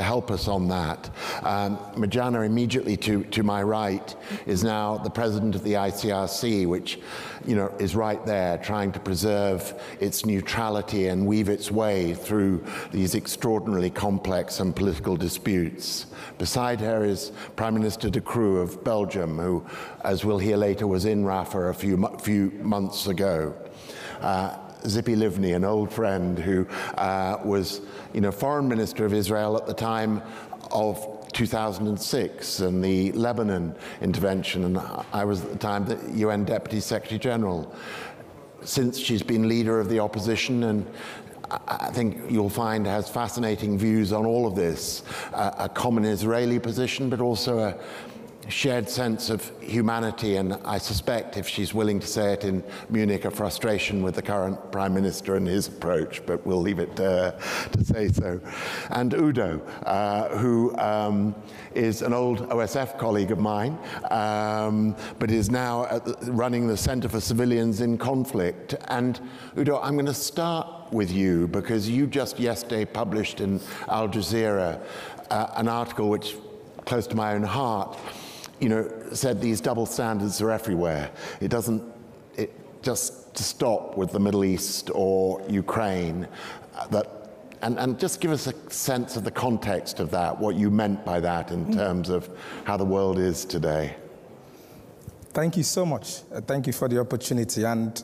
help us on that. Marjana, immediately to my right, is now the president of the ICRC, which is right there trying to preserve its neutrality and weave its way through these extraordinarily complex and political disputes. Beside her is Prime Minister De Croo of Belgium, who, as we'll hear later, was in Rafah a few months ago. Zippy Livni, an old friend who was foreign minister of Israel at the time of 2006 and the Lebanon intervention, and I was at the time the UN Deputy Secretary General. Since she's been leader of the opposition, and I think you'll find has fascinating views on all of this, a common Israeli position, but also a shared sense of humanity, and I suspect, if she's willing to say it in Munich, a frustration with the current Prime Minister and his approach, but we'll leave it to say so. And Udo, who is an old OSF colleague of mine, but is now running the Center for Civilians in Conflict. And Udo, I'm going to start with you, because you just yesterday published in Al Jazeera an article which, close to my own heart, said these double standards are everywhere. It doesn't just stop with the Middle East or Ukraine. And just give us a sense of the context of that, what you meant by that in terms of how the world is today. Thank you so much. Thank you for the opportunity. And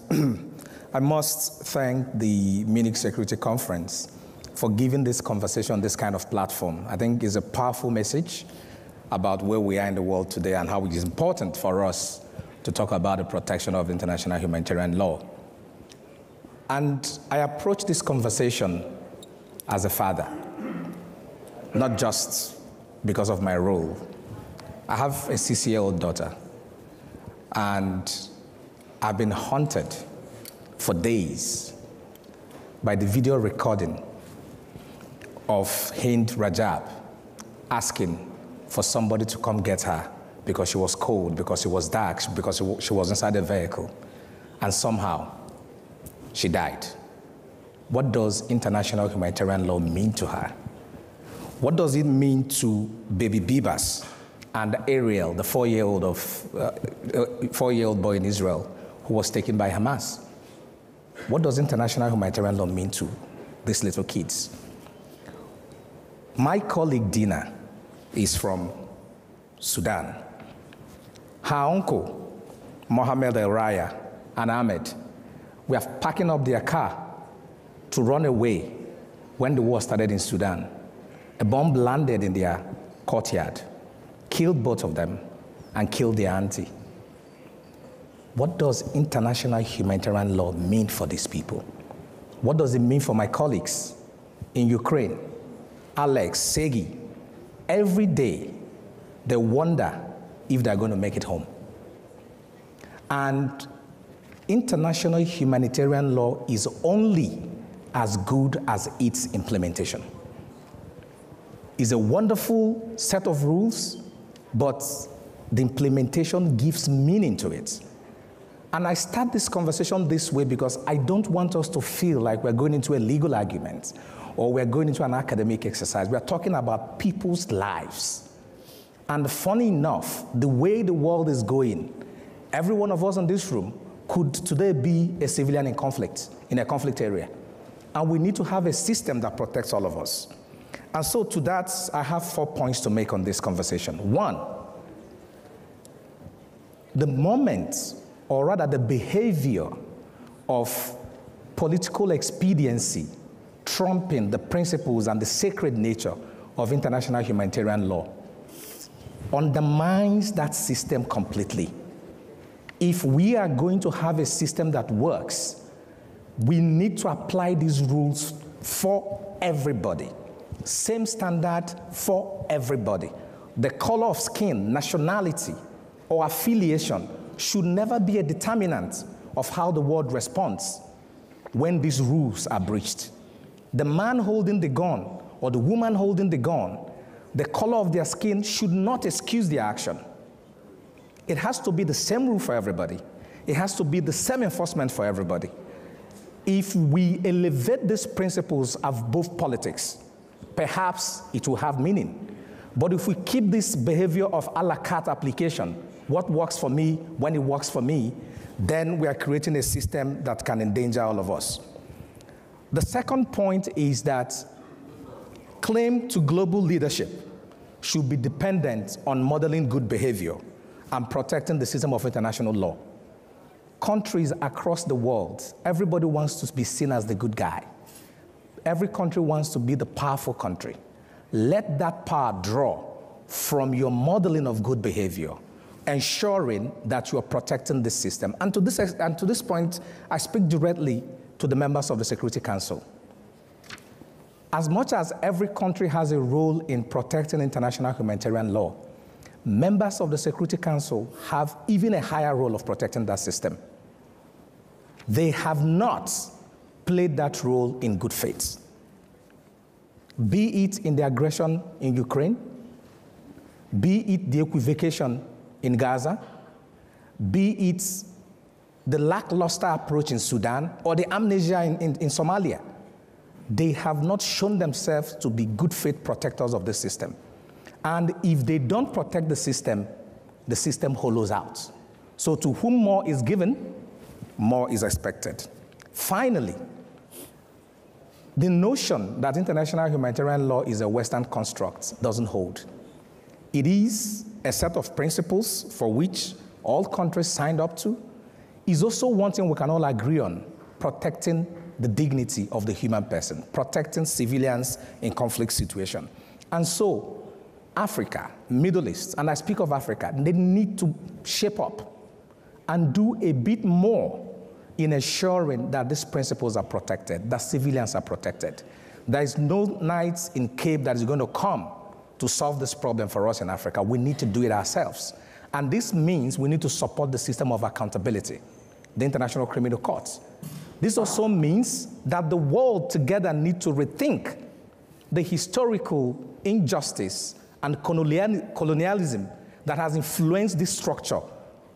I must thank the Munich Security Conference for giving this conversation this kind of platform. I think it's a powerful message about where we are in the world today and how it is important for us to talk about the protection of international humanitarian law. And I approach this conversation as a father, not just because of my role. I have a 6-year-old daughter, and I've been haunted for days by the video recording of Hind Rajab asking for somebody to come get her because she was cold, because it was dark, because she was inside the vehicle. And somehow, she died. What does international humanitarian law mean to her? What does it mean to baby Bibas and Ariel, the 4-year-old boy in Israel, who was taken by Hamas. What does international humanitarian law mean to these little kids? My colleague Dina is from Sudan. Her uncle, Mohammed El Raya, and Ahmed were packing up their car to run away when the war started in Sudan. A bomb landed in their courtyard, killed both of them, and killed their auntie. What does international humanitarian law mean for these people? What does it mean for my colleagues in Ukraine? Alex, Segi, every day they wonder if they're going to make it home. And international humanitarian law is only as good as its implementation. It's a wonderful set of rules, but the implementation gives meaning to it. And I start this conversation this way because I don't want us to feel like we're going into a legal argument or we're going into an academic exercise. We're talking about people's lives. And funny enough, the way the world is going, every one of us in this room could today be a civilian in conflict, in a conflict area. And we need to have a system that protects all of us. And so to that, I have 4 points to make on this conversation. One, the moment, or rather the behavior of political expediency trumping the principles and the sacred nature of international humanitarian law undermines that system completely. If we are going to have a system that works, we need to apply these rules for everybody. Same standard for everybody. The color of skin, nationality, or affiliation should never be a determinant of how the world responds when these rules are breached. The man holding the gun or the woman holding the gun, the color of their skin should not excuse their action. It has to be the same rule for everybody. It has to be the same enforcement for everybody. If we elevate these principles of both politics, perhaps it will have meaning. But if we keep this behavior of a la carte application, what works for me when it works for me, then we are creating a system that can endanger all of us. The second point is that claim to global leadership should be dependent on modeling good behavior and protecting the system of international law. Countries across the world, everybody wants to be seen as the good guy. Every country wants to be the powerful country. Let that power draw from your modeling of good behavior, ensuring that you are protecting the system. And to this point, I speak directly to the members of the Security Council. As much as every country has a role in protecting international humanitarian law, members of the Security Council have even a higher role of protecting that system. They have not played that role in good faith. Be it in the aggression in Ukraine, be it the equivocation in Gaza, be it the lackluster approach in Sudan, or the amnesia in Somalia. They have not shown themselves to be good faith protectors of the system. And if they don't protect the system hollows out. So to whom more is given, more is expected. Finally, the notion that international humanitarian law is a Western construct doesn't hold. It is a set of principles for which all countries signed up to. Is also one thing we can all agree on: protecting the dignity of the human person, protecting civilians in conflict situation. And so Africa, Middle East, and I speak of Africa, they need to shape up and do a bit more in ensuring that these principles are protected, that civilians are protected. There is no night in Cape that is going to come to solve this problem for us in Africa. We need to do it ourselves. And this means we need to support the system of accountability, the International Criminal Court. This also means that the world together need to rethink the historical injustice and colonialism that has influenced this structure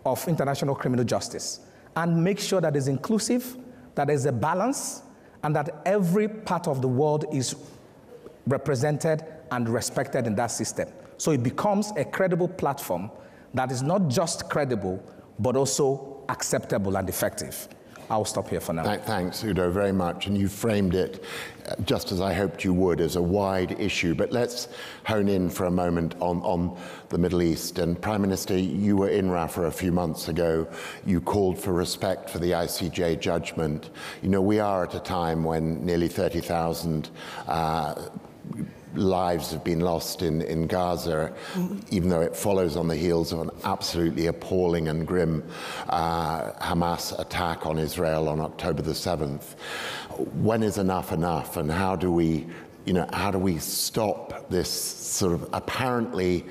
of international criminal justice, and make sure that it's inclusive, that there's a balance, and that every part of the world is represented and respected in that system. So it becomes a credible platform that is not just credible, but also acceptable and effective. I'll stop here for now. Thanks, Udo, very much. And you framed it just as I hoped you would, as a wide issue. But let's hone in for a moment on the Middle East. And Prime Minister, you were in Rafah a few months ago. You called for respect for the ICJ judgment. You know, we are at a time when nearly 30,000 lives have been lost in Gaza, even though it follows on the heels of an absolutely appalling and grim Hamas attack on Israel on October the 7th. When is enough enough, and how do we stop this sort of apparently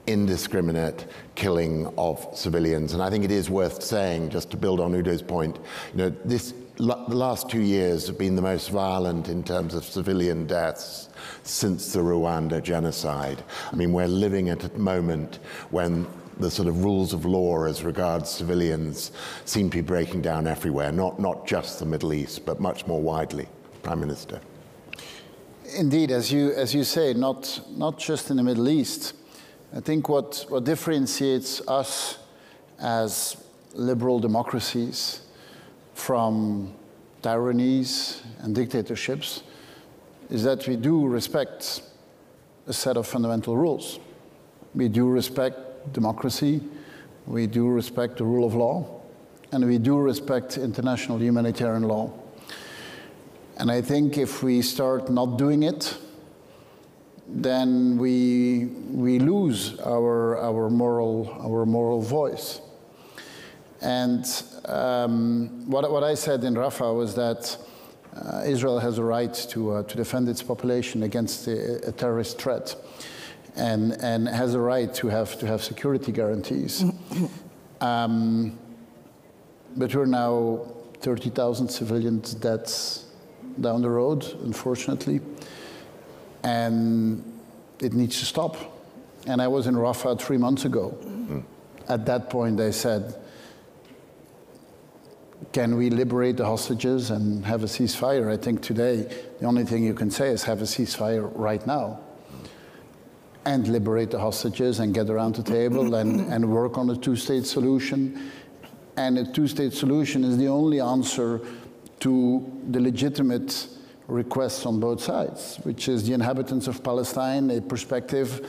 indiscriminate killing of civilians? And I think it is worth saying, just to build on Udo's point, the last 2 years have been the most violent in terms of civilian deaths since the Rwanda genocide. I mean, we're living at a moment when the sort of rules of law as regards civilians seem to be breaking down everywhere, not just the Middle East, but much more widely. Prime Minister. Indeed, as you say, not just in the Middle East. I think what differentiates us as liberal democracies from tyrannies and dictatorships is that we do respect a set of fundamental rules. We do respect democracy, we do respect the rule of law, and we do respect international humanitarian law. And I think if we start not doing it, then we lose our moral voice. And what I said in Rafah was that Israel has a right to defend its population against a terrorist threat, and has a right to have security guarantees. But we're now 30,000 civilians deaths down the road, unfortunately, and it needs to stop. And I was in Rafah 3 months ago. At that point, I said, can we liberate the hostages and have a ceasefire? I think today, the only thing you can say is have a ceasefire right now and liberate the hostages and get around the table and work on a two-state solution. And a two-state solution is the only answer to the legitimate requests on both sides, which is the inhabitants of Palestine, a perspective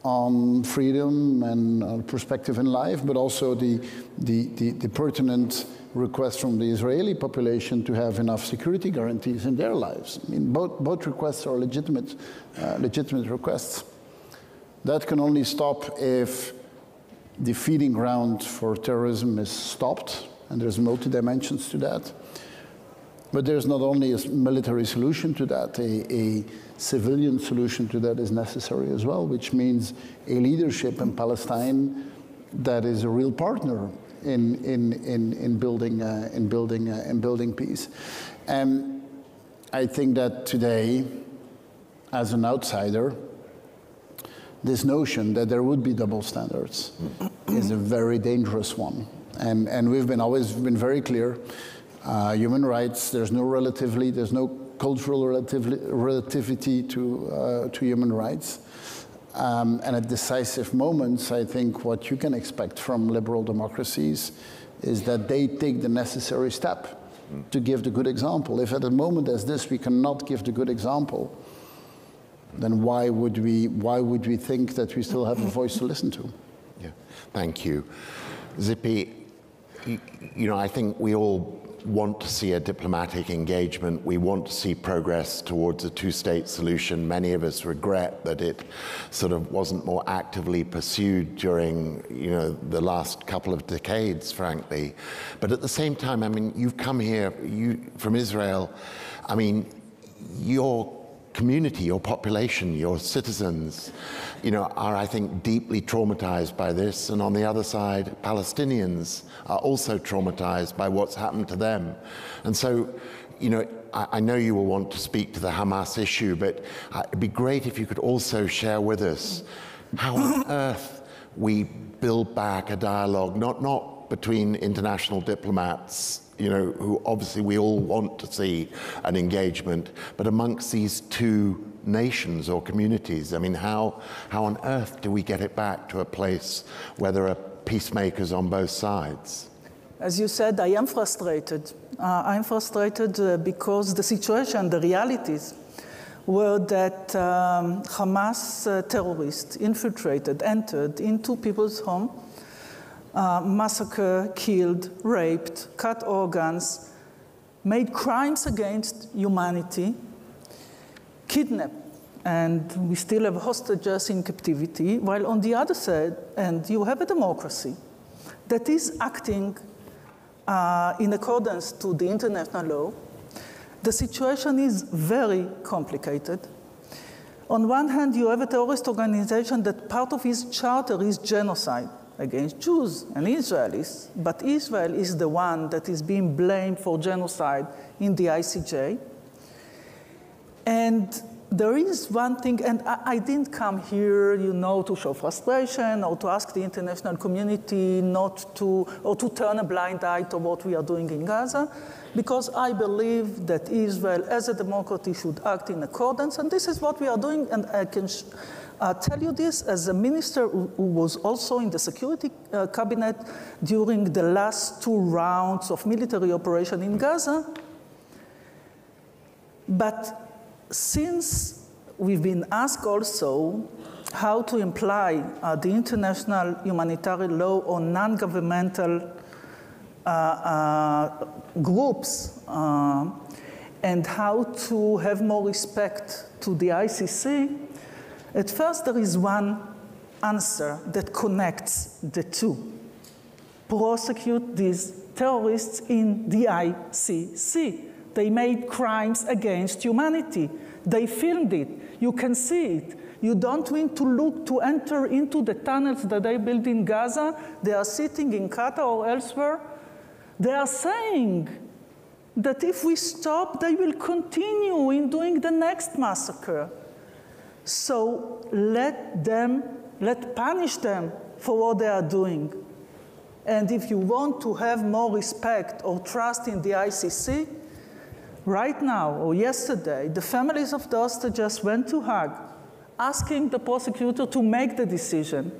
on freedom and a perspective in life, but also the pertinent request from the Israeli population to have enough security guarantees in their lives. I mean, both requests are legitimate requests. That can only stop if the feeding ground for terrorism is stopped, and there's multi-dimensions to that. But there's not only a military solution to that, a civilian solution to that is necessary as well, which means a leadership in Palestine that is a real partner in building peace. And I think that today, as an outsider, this notion that there would be double standards is a very dangerous one. And we've always been very clear. Human rights, there's no cultural relativity to human rights. And at decisive moments, I think what you can expect from liberal democracies is that they take the necessary step to give the good example. If at a moment as this we cannot give the good example, then why would we think that we still have a voice to listen to? Yeah, thank you. Zippy, I think we all want to see a diplomatic engagement. We want to see progress towards a two-state solution. Many of us regret that it sort of wasn't more actively pursued during, the last couple of decades, frankly. But at the same time, I mean, you've come here, from Israel. I mean, your community, your population, your citizens, are, I think, deeply traumatized by this. And on the other side, Palestinians are also traumatized by what's happened to them. And so, I know you will want to speak to the Hamas issue, but it'd be great if you could also share with us how on earth we build back a dialogue, not between international diplomats, who obviously we all want to see an engagement, but amongst these two nations or communities. I mean, how on earth do we get it back to a place where there are peacemakers on both sides? As you said, I am frustrated. I'm frustrated because the situation, the realities, were that Hamas terrorists infiltrated, entered into people's home, massacred, killed, raped, cut organs, made crimes against humanity, kidnapped, and we still have hostages in captivity, while on the other side, and you have a democracy that is acting in accordance to the international law. The situation is very complicated. On one hand, you have a terrorist organization that part of its charter is genocide against Jews and Israelis, but Israel is the one that is being blamed for genocide in the ICJ. And there is one thing, and I didn't come here, to show frustration or to ask the international community not to, or to turn a blind eye to what we are doing in Gaza, because I believe that Israel, as a democracy, should act in accordance, and this is what we are doing, and I can tell you this as a minister who was also in the security cabinet during the last 2 rounds of military operation in Gaza. But since we've been asked also how to imply the international humanitarian law on non-governmental groups and how to have more respect to the ICC, at first there is one answer that connects the two. Prosecute these terrorists in the ICC. They made crimes against humanity. They filmed it. You can see it. You don't need to enter into the tunnels that they built in Gaza. They are sitting in Qatar or elsewhere. They are saying that if we stop, they will continue in doing the next massacre. So let punish them for what they are doing. And if you want to have more respect or trust in the ICC, right now, or yesterday, the families of the hostages went to Hague, asking the prosecutor to make the decision.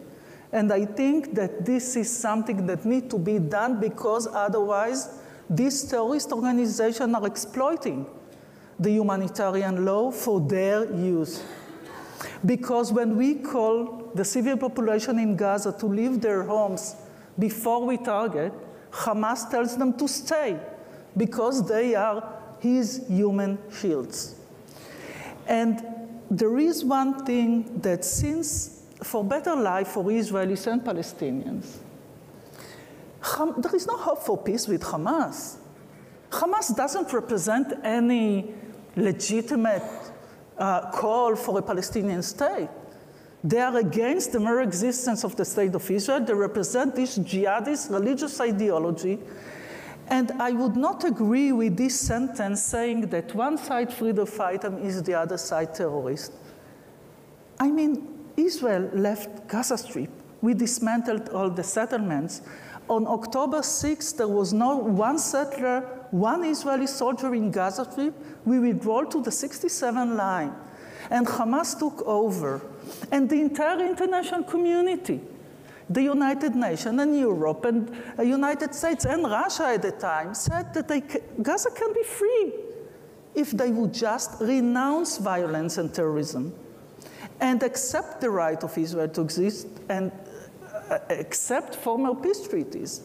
And I think that this is something that needs to be done, because otherwise these terrorist organizations are exploiting the humanitarian law for their use. Because when we call the civil population in Gaza to leave their homes before we target, Hamas tells them to stay, because they are his human shields. And there is one thing that, since for better life for Israelis and Palestinians, there is no hope for peace with Hamas. Hamas doesn't represent any legitimate call for a Palestinian state. They are against the mere existence of the state of Israel. They represent this jihadist religious ideology. And I would not agree with this sentence saying that one side freedom fighter is the other side terrorist. I mean, Israel left Gaza Strip. We dismantled all the settlements. On October 6th, there was no one settler, one Israeli soldier in Gaza Strip. We withdrew to the 67 line. And Hamas took over. And the entire international community, the United Nations and Europe and the United States and Russia at the time, said that Gaza can be free if they would just renounce violence and terrorism and accept the right of Israel to exist and accept former peace treaties.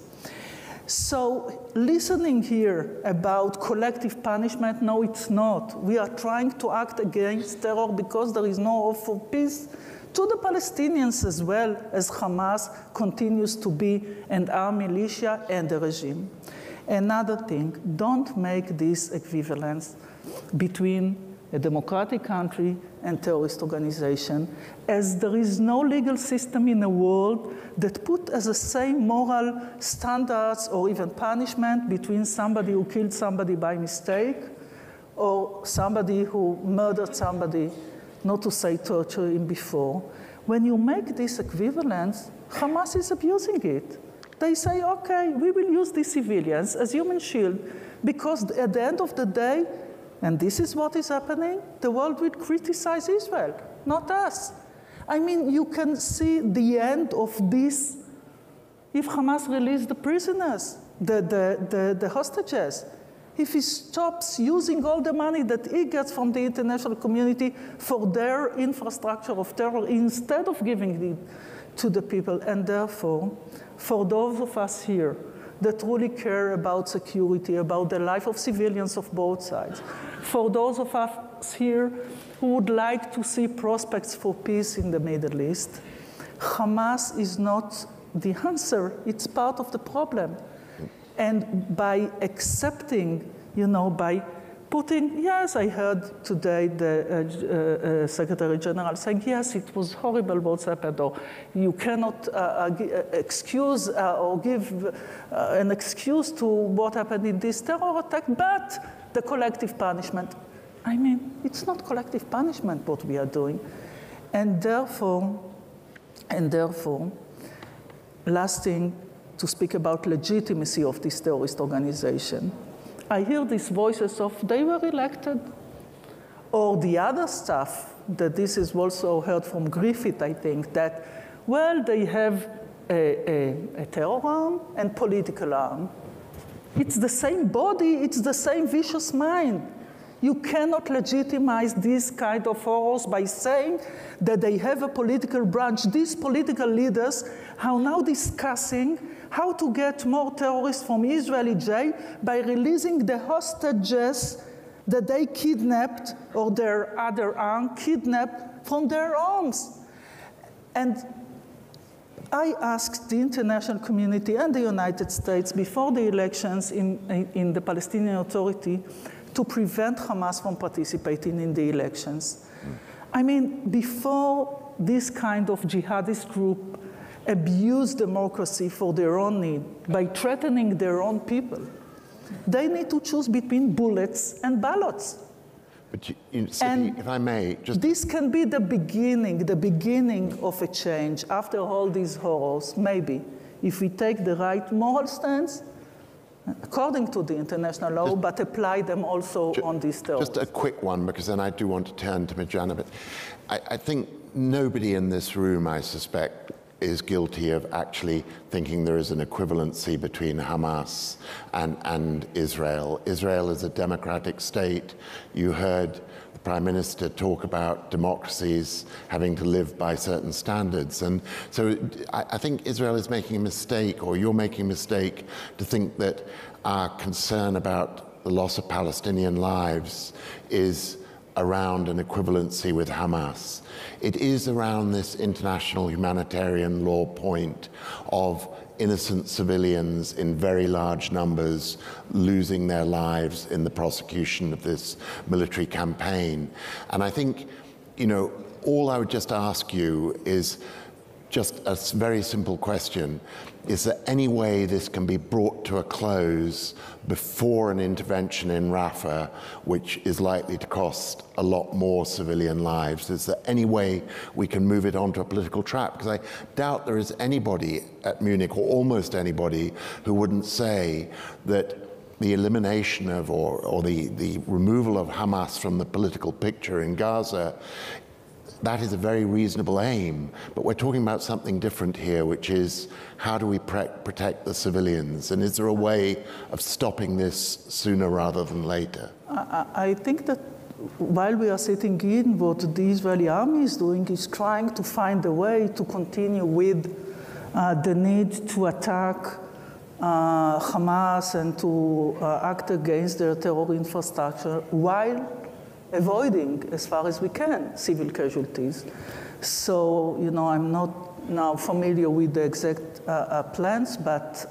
So listening here about collective punishment, no, it's not. We are trying to act against terror because there is no hope for peace to the Palestinians as well, as Hamas continues to be an armed militia and a regime. Another thing, don't make this equivalence between a democratic country and terrorist organization, as there is no legal system in the world that put as the same moral standards or even punishment between somebody who killed somebody by mistake or somebody who murdered somebody, not to say torture him before. When you make this equivalence, Hamas is abusing it. They say, okay, we will use these civilians as human shield, because at the end of the day, and this is what is happening, the world will criticize Israel, not us. I mean, you can see the end of this if Hamas releases the prisoners. the hostages, if he stops using all the money that he gets from the international community for their infrastructure of terror instead of giving it to the people. And therefore, for those of us here that truly care about security, about the life of civilians of both sides, for those of us here who would like to see prospects for peace in the Middle East, Hamas is not the answer, it's part of the problem. And by accepting, by putting, yes, I heard today the Secretary General saying, yes, it was horrible what's happened, or you cannot excuse or give an excuse to what happened in this terror attack, but the collective punishment. I mean, it's not collective punishment what we are doing. And therefore, last thing, to speak about legitimacy of this terrorist organization. I hear these voices of they were elected, or the other stuff that this is also heard from Griffith, I think, that, well, they have a terror arm and political arm. It's the same body, it's the same vicious mind. You cannot legitimize these kind of horrors by saying that they have a political branch. These political leaders are now discussing how to get more terrorists from Israeli jail by releasing the hostages that they kidnapped, or their other arm kidnapped from their arms. And I asked the international community and the United States before the elections in the Palestinian Authority to prevent Hamas from participating in the elections. I mean, before this kind of jihadist group abuse democracy for their own need by threatening their own people, they need to choose between bullets and ballots. But if I may, just this can be the beginning of a change after all these horrors, maybe, if we take the right moral stance, according to the international law, but apply them also on these terrorists. Just a quick one, because then I do want to turn to Mirjana, but I think nobody in this room, I suspect, is guilty of actually thinking there is an equivalency between Hamas and Israel. Israel is a democratic state. You heard the Prime Minister talk about democracies having to live by certain standards. And so I think Israel is making a mistake, or you're making a mistake, to think that our concern about the loss of Palestinian lives is around an equivalency with Hamas. It is around this international humanitarian law point of innocent civilians in very large numbers losing their lives in the prosecution of this military campaign. And I think, all I would just ask you is just a very simple question. Is there any way this can be brought to a close before an intervention in Rafah, which is likely to cost a lot more civilian lives? Is there any way we can move it onto a political track? Because I doubt there is anybody at Munich, or almost anybody, who wouldn't say that the elimination of, or the removal of Hamas from the political picture in Gaza, that is a very reasonable aim, but we're talking about something different here, which is how do we protect the civilians? And is there a way of stopping this sooner rather than later? I think that while we are sitting in, what the Israeli army is doing is trying to find a way to continue with the need to attack Hamas and to act against their terror infrastructure while avoiding, as far as we can, civil casualties. So, I'm not now familiar with the exact plans, but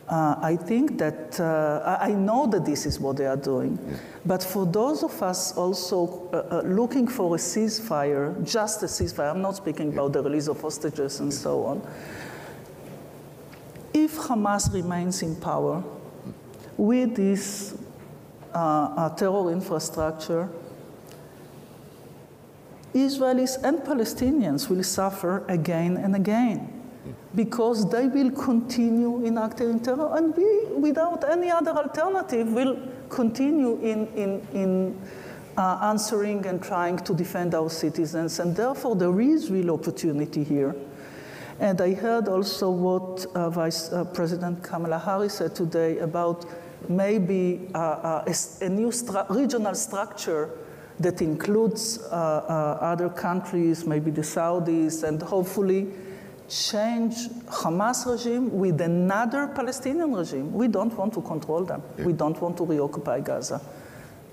I think that, I know that this is what they are doing. Yeah. But for those of us also looking for a ceasefire, just a ceasefire, I'm not speaking about the release of hostages and so on. If Hamas remains in power with this terror infrastructure, Israelis and Palestinians will suffer again and again because they will continue enacting terror, and we, without any other alternative, will continue in answering and trying to defend our citizens. And therefore, there is real opportunity here. And I heard also what Vice President Kamala Harris said today about maybe a new regional structure that includes other countries, maybe the Saudis, and hopefully change Hamas regime with another Palestinian regime. We don't want to control them. We don't want to reoccupy Gaza.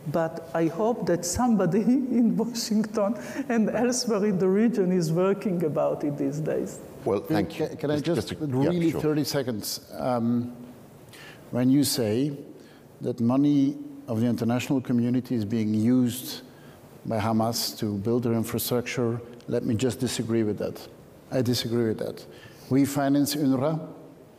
But I hope that somebody in Washington and elsewhere in the region is working about it these days. Well, thank you. Can I just really, sure. 30 seconds. When you say that money of the international community is being used by Hamas to build their infrastructure, let me just disagree with that. I disagree with that. We finance UNRWA,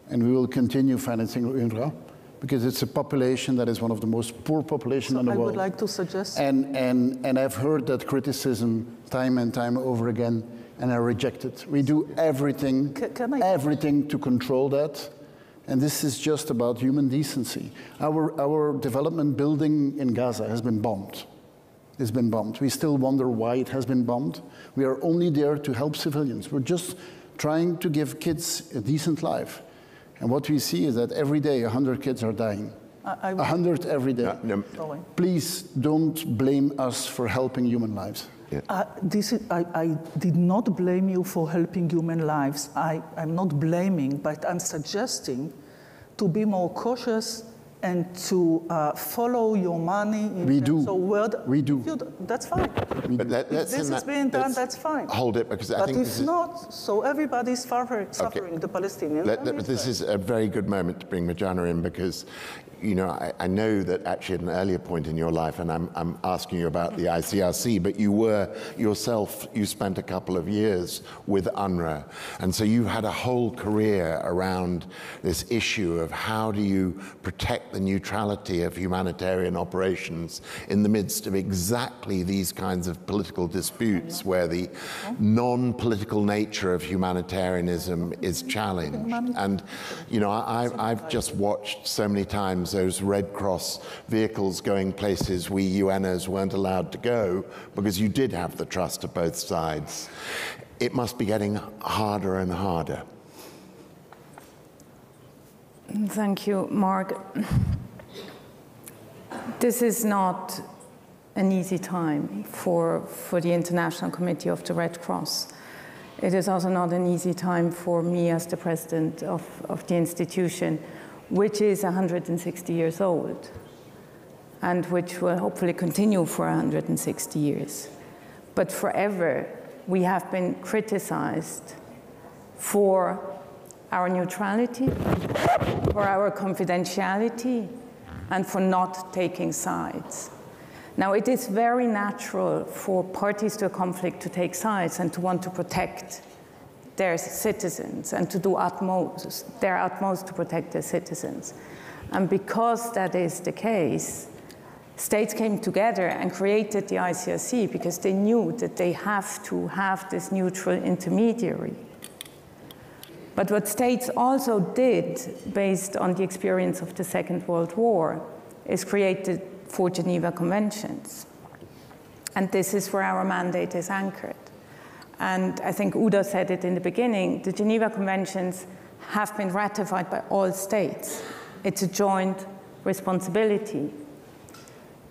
and we will continue financing UNRWA, because it's a population that is one of the most poor populations in the world. I would like to suggest... And I've heard that criticism time and time over again, and I reject it. We do everything, everything to control that, and this is just about human decency. Our development building in Gaza has been bombed. It's been bombed. We still wonder why it has been bombed. We are only there to help civilians. We're just trying to give kids a decent life. And what we see is that every day 100 kids are dying. 100 every day. Please don't blame us for helping human lives. I did not blame you for helping human lives. I'm not blaming, but I'm suggesting to be more cautious and to follow your money. We do. We do. That's fine. But if this is being done, that's fine. Hold it, because I think this is... But if not, so everybody's suffering, the Palestinians. This is a very good moment to bring Mirjana in, because you know, I know that actually at an earlier point in your life, and I'm asking you about the ICRC, but you were yourself, you spent a couple of years with UNRWA. And so you had a whole career around this issue of how do you protect the neutrality of humanitarian operations in the midst of exactly these kinds of political disputes where the non-political nature of humanitarianism is challenged. And, you know, I've just watched so many times those Red Cross vehicles going places we UNers weren't allowed to go because you did have the trust of both sides. It must be getting harder and harder. Thank you, Mark. This is not an easy time for the International Committee of the Red Cross. It is also not an easy time for me as the president of the institution, which is 160 years old, and which will hopefully continue for 160 years. But forever, we have been criticized for our neutrality, for our confidentiality, and for not taking sides. Now, it is very natural for parties to a conflict to take sides and to want to protect their citizens and to do their utmost to protect their citizens. And because that is the case, states came together and created the ICRC because they knew that they have to have this neutral intermediary. But what states also did, based on the experience of the Second World War, is created 4 Geneva Conventions. And this is where our mandate is anchored. And I think Udo said it in the beginning, the Geneva Conventions have been ratified by all states. It's a joint responsibility.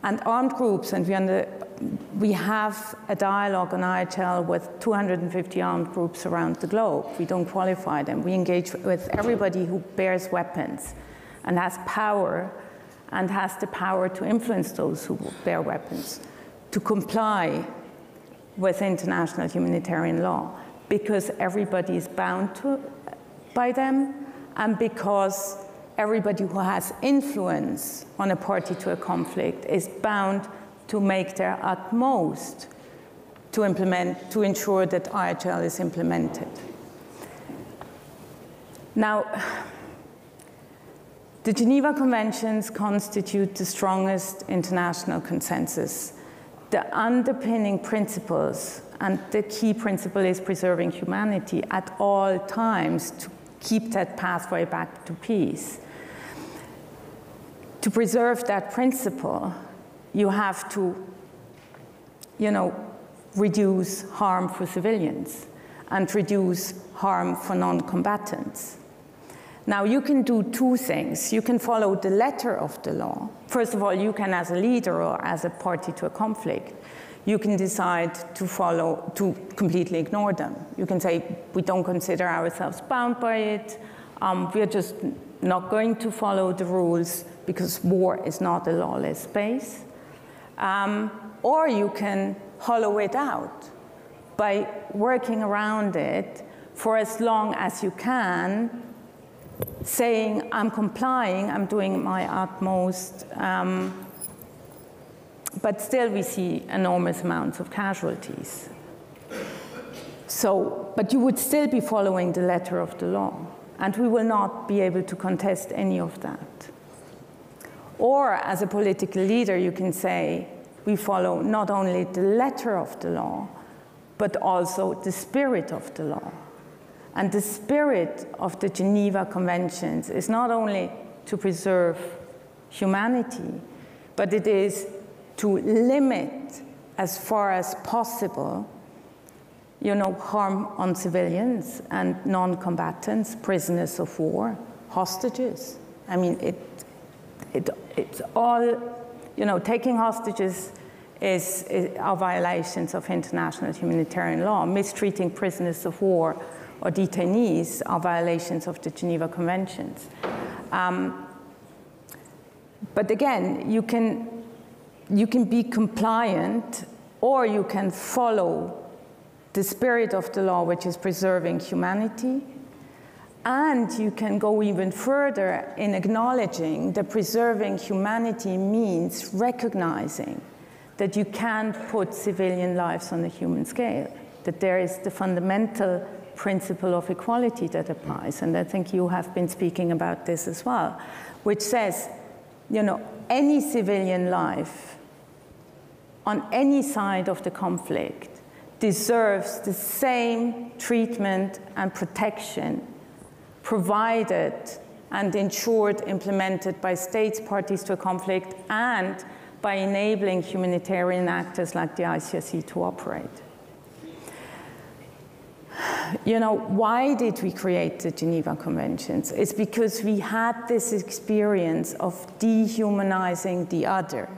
And armed groups, and we have a dialogue on IHL with 250 armed groups around the globe. We don't qualify them. We engage with everybody who bears weapons and has power and has the power to influence those who bear weapons, to comply with international humanitarian law, because everybody is bound by them, and because everybody who has influence on a party to a conflict is bound to make their utmost to ensure that IHL is implemented. Now, the Geneva Conventions constitute the strongest international consensus. The underpinning principles, and the key principle is preserving humanity at all times to keep that pathway back to peace. To preserve that principle, you have to, reduce harm for civilians. and reduce harm for non-combatants. Now, you can do two things. You can follow the letter of the law. First of all, you can, as a leader or as a party to a conflict, you can decide to completely ignore them. You can say, we don't consider ourselves bound by it. We're just not going to follow the rules because war is not a lawless space. Or you can hollow it out by working around it for as long as you can, saying, I'm complying, I'm doing my utmost, but still we see enormous amounts of casualties. So, but you would still be following the letter of the law, and we will not be able to contest any of that. Or as a political leader, you can say, we follow not only the letter of the law, but also the spirit of the law. And the spirit of the Geneva Conventions is not only to preserve humanity, but it is to limit, as far as possible, harm on civilians and non-combatants, prisoners of war, hostages. I mean, it's all, taking hostages are violations of international humanitarian law. Mistreating prisoners of war or detainees are violations of the Geneva Conventions. But again, you can be compliant, or you can follow the spirit of the law, which is preserving humanity, and you can go even further in acknowledging that preserving humanity means recognizing that you can't put civilian lives on a human scale, that there is the fundamental principle of equality that applies, and I think you have been speaking about this as well, which says, any civilian life on any side of the conflict deserves the same treatment and protection provided and ensured, implemented by states parties to a conflict and by enabling humanitarian actors like the ICRC to operate. Why did we create the Geneva Conventions? It's because we had this experience of dehumanizing the other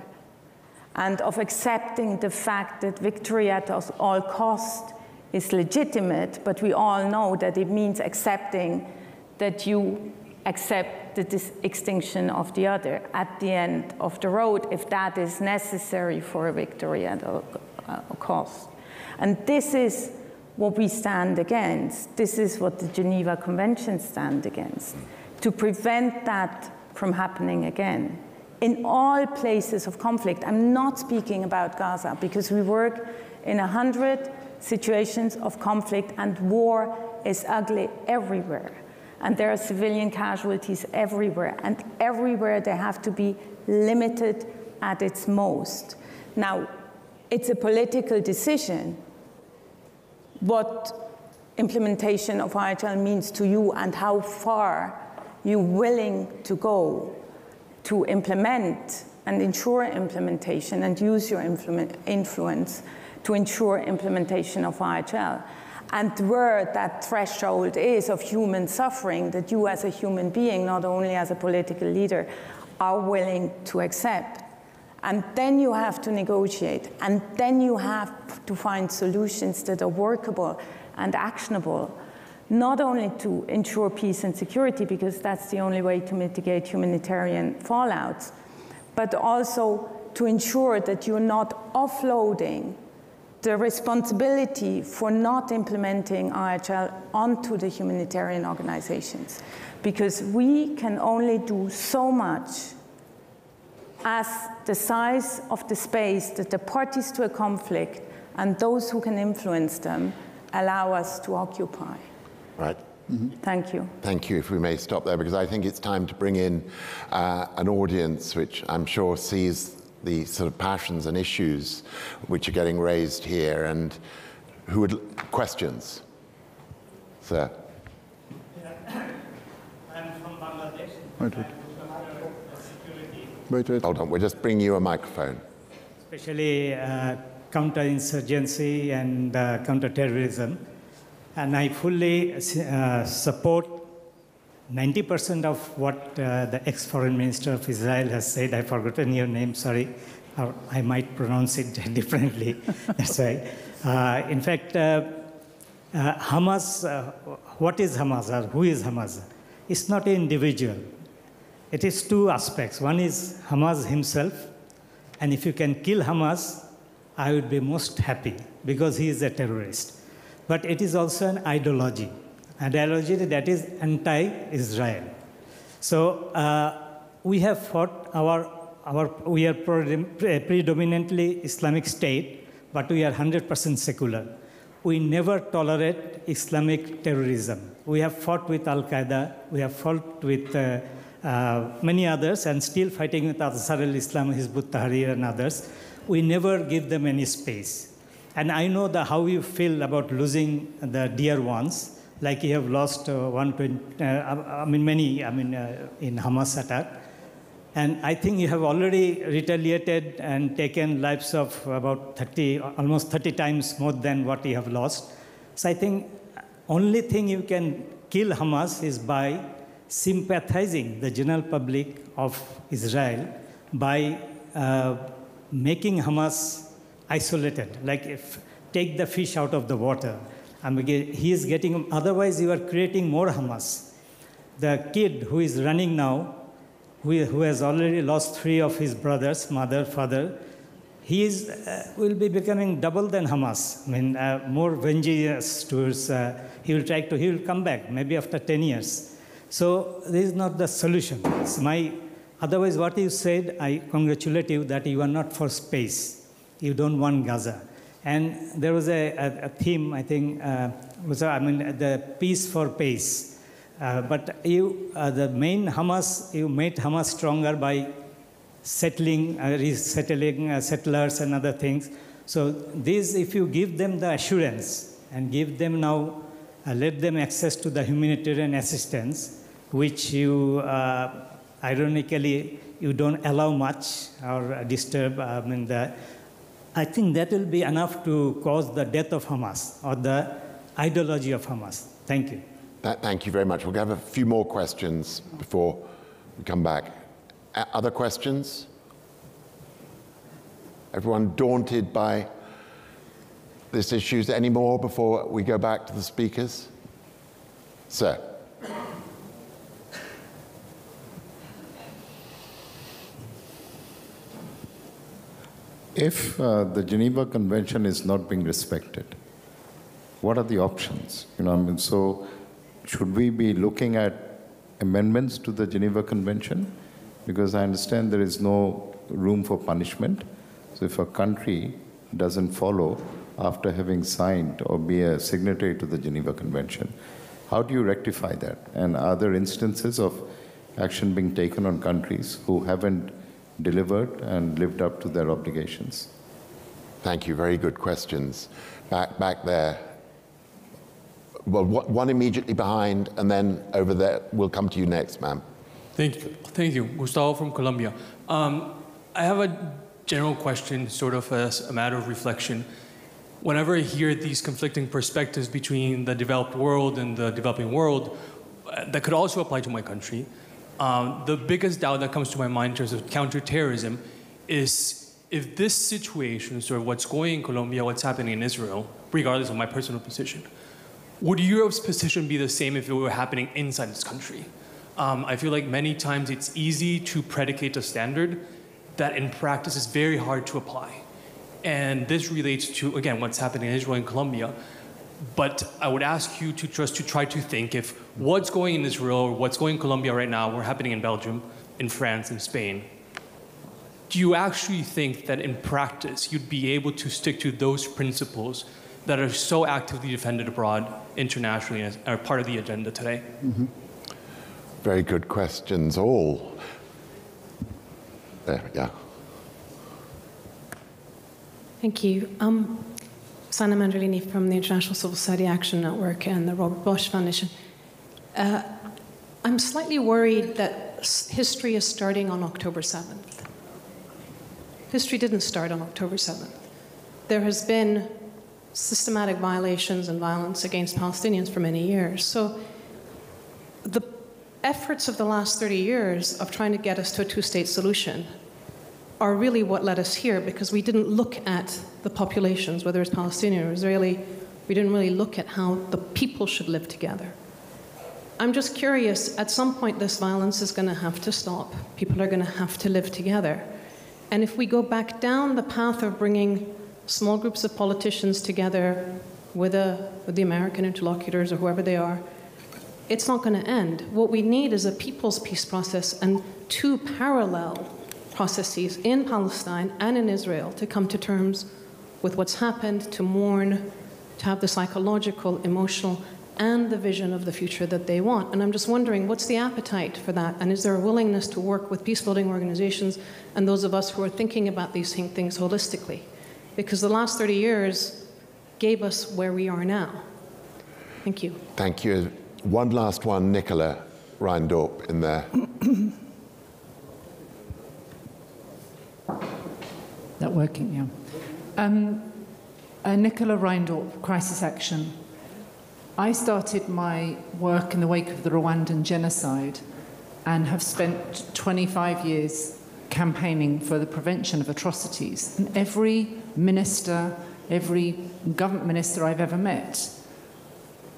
and of accepting the fact that victory at all cost is legitimate, but we all know that it means accepting that you accept the extinction of the other at the end of the road, if that is necessary for a victory at all cost. And this is what we stand against. This is what the Geneva Conventions stand against, to prevent that from happening again. In all places of conflict, I'm not speaking about Gaza, because we work in 100 situations of conflict, and war is ugly everywhere. And there are civilian casualties everywhere, and everywhere they have to be limited at its most. Now, it's a political decision what implementation of IHL means to you and how far you're willing to go to implement and ensure implementation and use your influence to ensure implementation of IHL. And where that threshold is of human suffering that you as a human being, not only as a political leader, are willing to accept. And then you have to negotiate, and then you have to find solutions that are workable and actionable, not only to ensure peace and security, because that's the only way to mitigate humanitarian fallouts, but also to ensure that you're not offloading the responsibility for not implementing IHL onto the humanitarian organizations, because we can only do so much as the size of the space that the parties to a conflict and those who can influence them allow us to occupy. Right. Mm-hmm. Thank you. Thank you, if we may stop there, because I think it's time to bring in an audience which I'm sure sees the sort of passions and issues which are getting raised here, and who would questions? Sir. I'm from Bangladesh. Wait. Hold on, we'll just bring you a microphone. Especially counterinsurgency and counterterrorism. and I fully support 90% of what the ex-foreign minister of Israel has said. I've forgotten your name, sorry. Or I might pronounce it differently. That's right. In fact, Hamas, what is Hamas or who is Hamas? It's not an individual. It is two aspects. One is Hamas himself, and if you can kill Hamas, I would be most happy because he is a terrorist. But it is also an ideology that is anti-Israel. So we have fought we are predominantly Islamic state, but we are 100% secular. We never tolerate Islamic terrorism. We have fought with Al-Qaeda, we have fought with many others, and still fighting with Ansar al-Islam, Hizb ut-Tahrir, and others. We never give them any space. And I know how you feel about losing the dear ones, like you have lost many in Hamas attack. And I think you have already retaliated and taken lives of about almost 30 times more than what you have lost. So I think only thing you can kill Hamas is by sympathizing the general public of Israel by making Hamas isolated. Like take the fish out of the water. He is getting, otherwise you are creating more Hamas. The kid who is running now, who has already lost 3 of his brothers, mother, father, he will be becoming double than Hamas. More vengeance towards, he will come back, maybe after 10 years. So this is not the solution. Otherwise what you said, I congratulate you that you are not for space. You don't want Gaza. And there was a theme, I think, the peace for pace. But the main Hamas, you made Hamas stronger by resettling settlers and other things. So these, if you give them the assurance and give them now, let them access to the humanitarian assistance, which you, ironically, you don't allow much or disturb, I think that will be enough to cause the death of Hamas or the ideology of Hamas. Thank you. Thank you very much. We'll have a few more questions before we come back. Other questions? Everyone daunted by this issue? Any more before we go back to the speakers? Sir. If the Geneva Convention is not being respected, what are the options? So should we be looking at amendments to the Geneva Convention? Because I understand there is no room for punishment. So if a country doesn't follow after having signed or be a signatory to the Geneva Convention, how do you rectify that? And are there instances of action being taken on countries who haven't delivered and lived up to their obligations? Thank you. Very good questions. Back there. Well, one immediately behind, and then over there. We'll come to you next, ma'am. Thank you. Thank you. Gustavo from Colombia. I have a general question, sort of as a matter of reflection. Whenever I hear these conflicting perspectives between the developed world and the developing world, that could also apply to my country, the biggest doubt that comes to my mind in terms of counterterrorism is if this situation, sort of what's going in Colombia, what's happening in Israel, regardless of my personal position, would Europe's position be the same if it were happening inside this country? I feel like many times it's easy to predicate a standard that in practice is very hard to apply. And this relates to, again, what's happening in Israel and Colombia. But I would ask you to just to try to think if what's going in Israel or what's going in Colombia right now were happening in Belgium, in France, in Spain, do you actually think that in practice you'd be able to stick to those principles that are so actively defended abroad internationally and are part of the agenda today? Mm-hmm. Very good questions all. There, yeah. Thank you. Sana Mandolini from the International Civil Society Action Network and the Robert Bosch Foundation. I'm slightly worried that history is starting on October 7th. History didn't start on October 7th. There has been systematic violations and violence against Palestinians for many years. So the efforts of the last 30 years of trying to get us to a two-state solution are really what led us here, because we didn't look at the populations, whether it's Palestinian or Israeli. We didn't really look at how the people should live together. I'm just curious, at some point this violence is going to have to stop. People are going to have to live together. And if we go back down the path of bringing small groups of politicians together with the American interlocutors or whoever they are, it's not going to end. What we need is a people's peace process and two parallel processes in Palestine and in Israel to come to terms with what's happened, to mourn, to have the psychological, emotional, and the vision of the future that they want. And I'm just wondering, what's the appetite for that? And is there a willingness to work with peace-building organizations and those of us who are thinking about these things holistically? Because the last 30 years gave us where we are now. Thank you. Thank you. One last one, Nicola Reindorp in there. That working, yeah. Nicola Reindorp, Crisis Action. I started my work in the wake of the Rwandan genocide and have spent 25 years campaigning for the prevention of atrocities. And every minister, every government minister I've ever met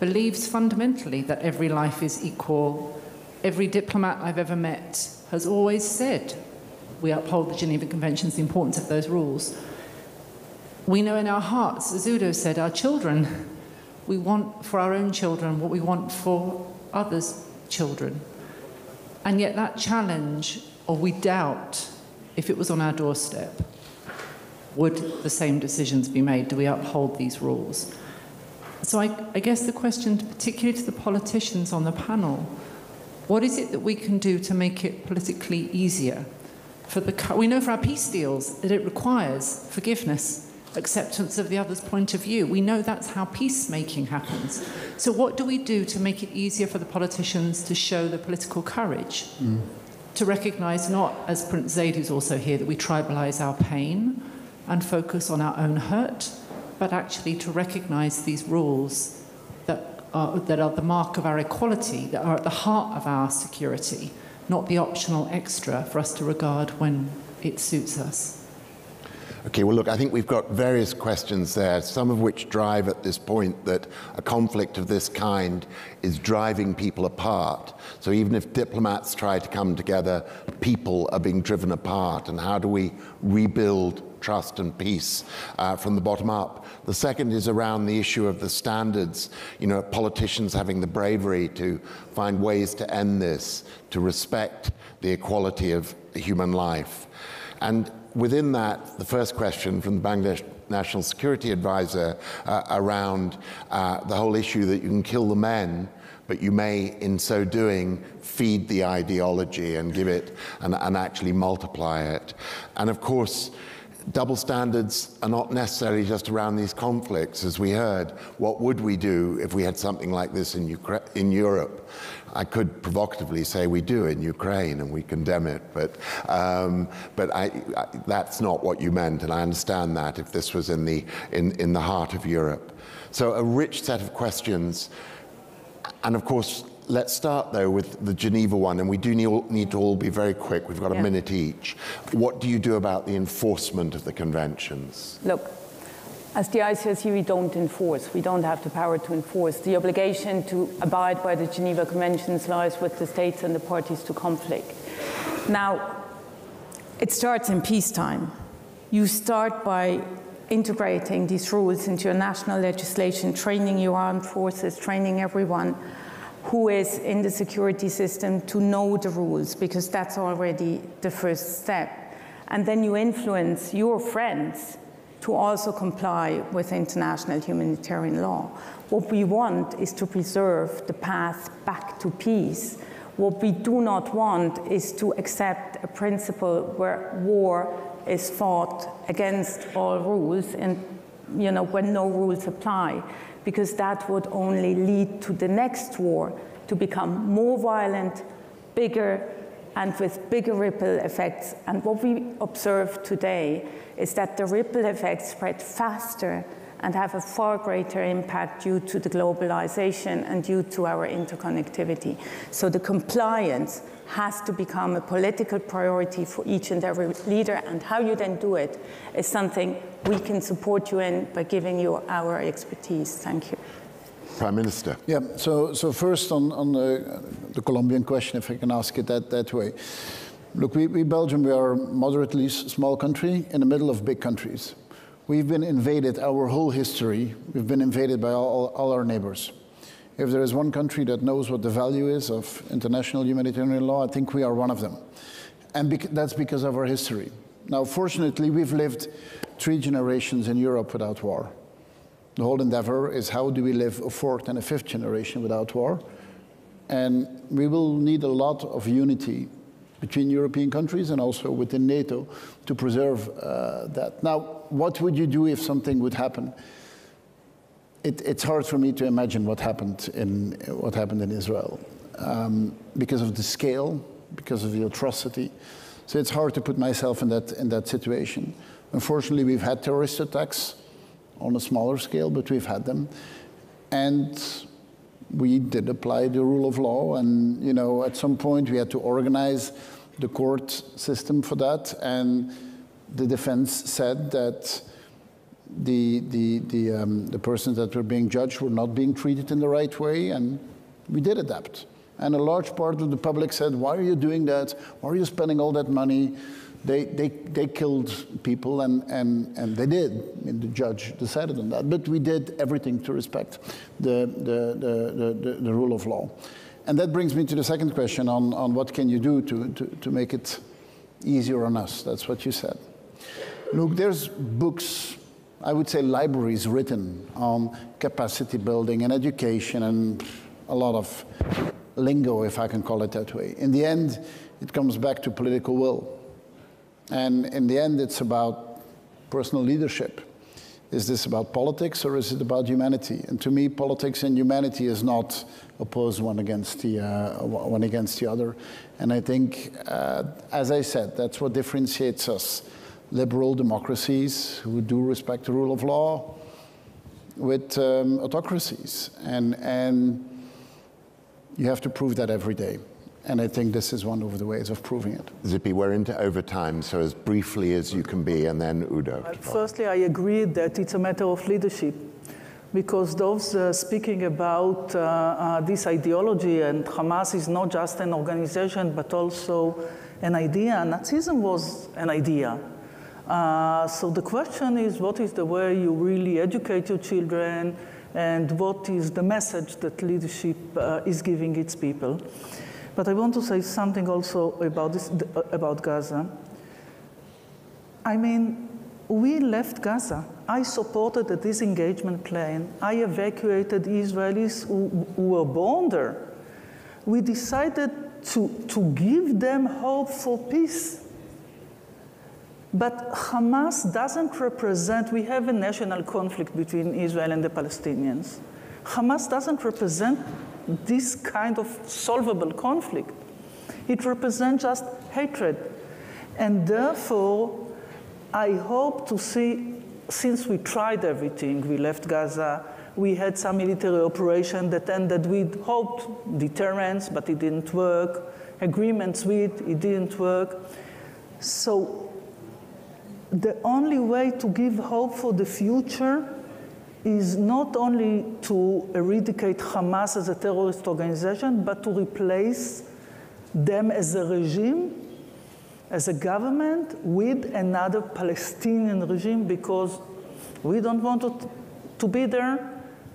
believes fundamentally that every life is equal. Every diplomat I've ever met has always said we uphold the Geneva Conventions, the importance of those rules. We know in our hearts, as Udo said, our children, we want for our own children what we want for others' children. And yet that challenge, or we doubt, if it was on our doorstep, would the same decisions be made? Do we uphold these rules? So I guess the question, particularly to the politicians on the panel, what is it that we can do to make it politically easier? We know for our peace deals that it requires forgiveness, acceptance of the other's point of view. We know that's how peacemaking happens. So what do we do to make it easier for the politicians to show the political courage to recognise, not, as Prince Zaid is also here, that we tribalise our pain and focus on our own hurt, but actually to recognise these rules that are the mark of our equality, that are at the heart of our security, not the optional extra for us to regard when it suits us. Okay, well, look, I think we've got various questions there, some of which drive at this point that a conflict of this kind is driving people apart. So even if diplomats try to come together, people are being driven apart. And how do we rebuild trust and peace from the bottom up? The second is around the issue of the standards, politicians having the bravery to find ways to end this, to respect the equality of human life. And within that, the first question from the Bangladesh National Security Advisor around the whole issue that you can kill the men, but you may, in so doing, feed the ideology and give it and actually multiply it. And of course, double standards are not necessarily just around these conflicts. As we heard, what would we do if we had something like this in Europe? I could provocatively say we do in Ukraine and we condemn it, but that's not what you meant, and I understand that if this was in the heart of Europe. So a rich set of questions, and of course, let's start, though, with the Geneva one, and we do need to all be very quick. We've got a minute each. What do you do about the enforcement of the conventions? Look, as the ICRC, we don't enforce. We don't have the power to enforce. The obligation to abide by the Geneva Conventions lies with the states and the parties to conflict. Now, it starts in peacetime. You start by integrating these rules into your national legislation, training your armed forces, training everyone who is in the security system to know the rules, because that's already the first step. And then you influence your friends to also comply with international humanitarian law. What we want is to preserve the path back to peace. What we do not want is to accept a principle where war is fought against all rules and, when no rules apply, because that would only lead to the next war to become more violent, bigger, and with bigger ripple effects. And what we observe today is that the ripple effects spread faster and have a far greater impact due to the globalization and due to our interconnectivity. So the compliance has to become a political priority for each and every leader, and how you then do it is something we can support you in by giving you our expertise. Thank you. Prime Minister. Yeah, so first on the Colombian question, if I can ask it that way. Look, we Belgium, we are a moderately small country in the middle of big countries. We've been invaded, our whole history, we've been invaded by all our neighbors. If there is one country that knows what the value is of international humanitarian law, I think we are one of them. And that's because of our history. Now, fortunately, we've lived 3 generations in Europe without war. The whole endeavor is how do we live a 4th and a 5th generation without war? And we will need a lot of unity between European countries and also within NATO to preserve that. Now, what would you do if something would happen? It's hard for me to imagine what happened in Israel because of the scale, because of the atrocity. So it's hard to put myself in that situation. Unfortunately, we've had terrorist attacks on a smaller scale, but we've had them, and we did apply the rule of law. And at some point, we had to organize the court system for that, and the defense said that the persons that were being judged were not being treated in the right way, and we did adapt. And a large part of the public said, why are you doing that? Why are you spending all that money? They killed people, and they did. I mean, the judge decided on that. But we did everything to respect the rule of law. And that brings me to the second question on what can you do to make it easier on us. That's what you said. Look, there's books, I would say libraries written on capacity building and education and a lot of lingo, if I can call it that way. In the end, it comes back to political will. And in the end, it's about personal leadership. Is this about politics or is it about humanity? And to me, politics and humanity is not opposed one against the other. And I think, as I said, that's what differentiates us. Liberal democracies who do respect the rule of law with autocracies. And you have to prove that every day. And I think this is one of the ways of proving it. Zippy, we're into overtime, so as briefly as you can be, and then Udo. Firstly, I agree that it's a matter of leadership, because those speaking about this ideology, and Hamas is not just an organization, but also an idea. Nazism was an idea. So the question is, what is the way you really educate your children, and what is the message that leadership is giving its people? But I want to say something also about Gaza. I mean, we left Gaza. I supported the disengagement plan. I evacuated Israelis who were born there. We decided to give them hope for peace. But Hamas doesn't represent, we have a national conflict between Israel and the Palestinians. Hamas doesn't represent this kind of solvable conflict. It represents just hatred. And therefore, I hope to see, since we tried everything, we left Gaza, we had some military operation that ended with hoped deterrence, but it didn't work, agreements with, it didn't work. So the only way to give hope for the future is not only to eradicate Hamas as a terrorist organization, but to replace them as a regime, as a government, with another Palestinian regime, because we don't want to be there,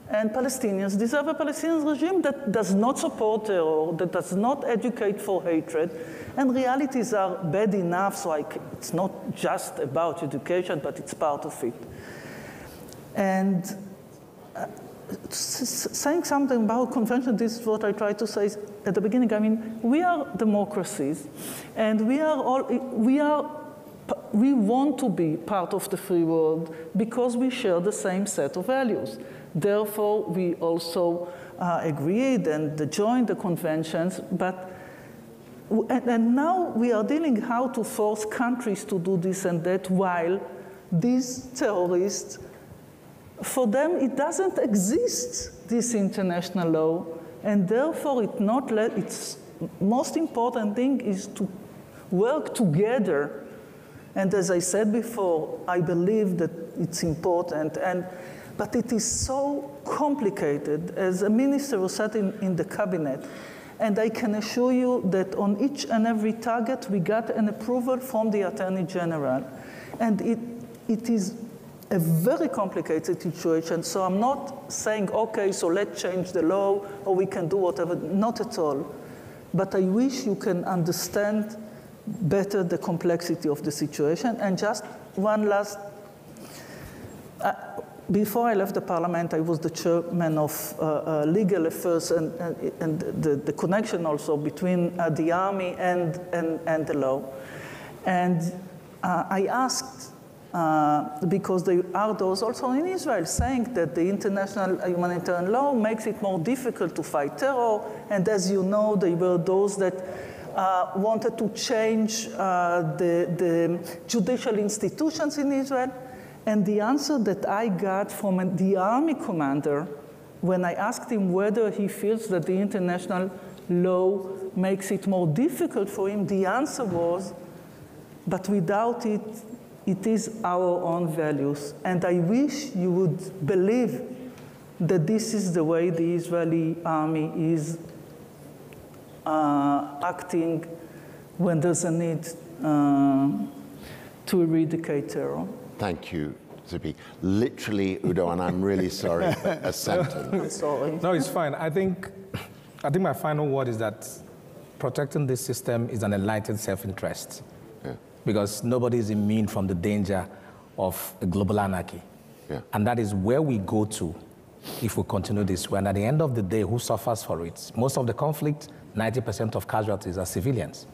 and Palestinians deserve a Palestinian regime that does not support terror, that does not educate for hatred, and realities are bad enough, so it's not just about education, but it's part of it. And saying something about convention, this is what I tried to say at the beginning. I mean, we are democracies, and we want to be part of the free world because we share the same set of values. Therefore, we also agreed and joined the conventions, and now we are dealing how to force countries to do this and that while these terrorists for them it doesn't exist, this international law, and therefore its most important thing is to work together. And as I said before, I believe that it's important, but it is so complicated. As a minister who sat in the cabinet, and I can assure you that on each and every target we got an approval from the Attorney General. And it is a very complicated situation, so I'm not saying, okay, so let's change the law, or we can do whatever, not at all. But I wish you can understand better the complexity of the situation. And just one last, before I left the parliament, I was the chairman of legal affairs and the connection also between the army and the law. And I asked, because there are those also in Israel saying that the international humanitarian law makes it more difficult to fight terror. And as you know, there were those that wanted to change the judicial institutions in Israel. And the answer that I got from the army commander when I asked him whether he feels that the international law makes it more difficult for him, the answer was, but without it, it is our own values. And I wish you would believe that this is the way the Israeli army is acting when there's a need to eradicate terror. Thank you, Zippy. Literally, Udo, and I'm really sorry, a sentence. I'm sorry. No, it's fine. I think my final word is that protecting this system is an enlightened self-interest. Yeah. Because nobody is immune from the danger of a global anarchy. Yeah. And that is where we go to if we continue this way. And at the end of the day, who suffers for it? Most of the conflict, 90% of casualties are civilians.